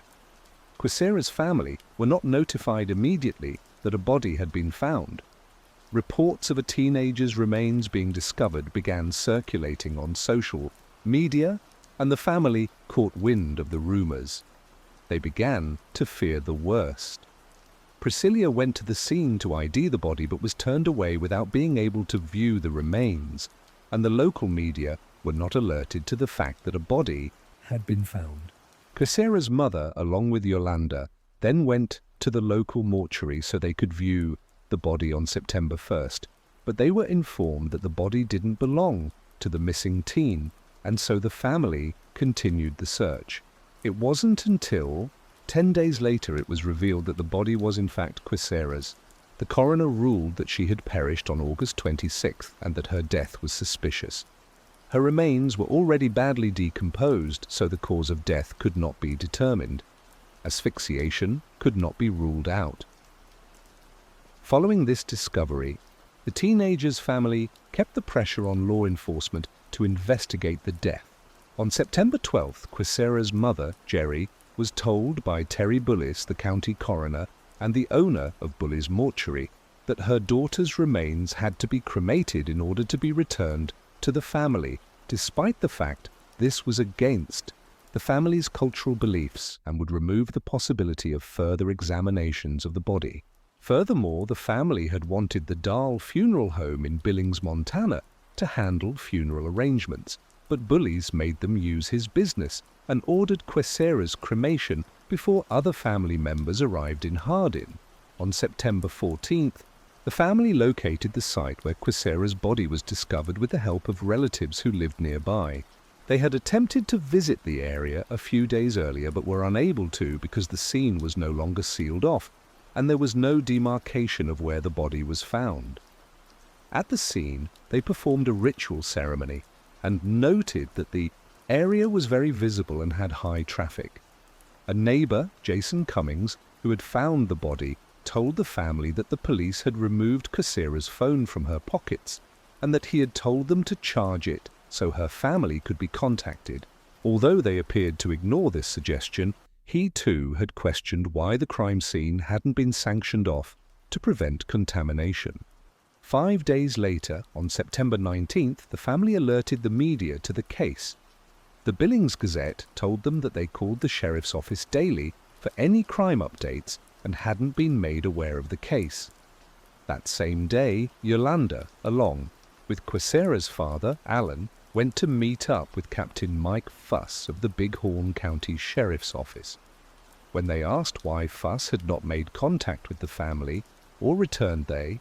Quisera's family were not notified immediately that a body had been found. Reports of a teenager's remains being discovered began circulating on social media, and the family caught wind of the rumors. They began to fear the worst. Priscilla went to the scene to ID the body but was turned away without being able to view the remains, and the local media were not alerted to the fact that a body had been found. Quisera's mother, along with Yolanda, then went to the local mortuary so they could view the body on September 1st, but they were informed that the body didn't belong to the missing teen, and so the family continued the search. It wasn't until 10 days later it was revealed that the body was in fact Quisera's. The coroner ruled that she had perished on August 26th and that her death was suspicious. Her remains were already badly decomposed, so the cause of death could not be determined. Asphyxiation could not be ruled out. Following this discovery, the teenager's family kept the pressure on law enforcement to investigate the death. On September 12th, Quisera's mother, Jerry, was told by Terry Bullis, the county coroner, and the owner of Bullis Mortuary, that her daughter's remains had to be cremated in order to be returned to the family, despite the fact this was against the family's cultural beliefs and would remove the possibility of further examinations of the body. Furthermore, the family had wanted the Dahl Funeral Home in Billings, Montana, to handle funeral arrangements, but Bullis made them use his business and ordered Quisera's cremation before other family members arrived in Hardin. On September 14th, the family located the site where Quisera's body was discovered with the help of relatives who lived nearby. They had attempted to visit the area a few days earlier but were unable to because the scene was no longer sealed off and there was no demarcation of where the body was found. At the scene, they performed a ritual ceremony and noted that the area was very visible and had high traffic. A neighbor, Jason Cummings, who had found the body, told the family that the police had removed Quisera's phone from her pockets and that he had told them to charge it so her family could be contacted. Although they appeared to ignore this suggestion, he too had questioned why the crime scene hadn't been sanctioned off to prevent contamination. 5 days later, on September 19th, the family alerted the media to the case. The Billings Gazette told them that they called the sheriff's office daily for any crime updates and hadn't been made aware of the case. That same day, Yolanda, along with Quisera's father, Alan, went to meet up with Captain Mike Fuss of the Bighorn County Sheriff's Office. When they asked why Fuss had not made contact with the family or returned, they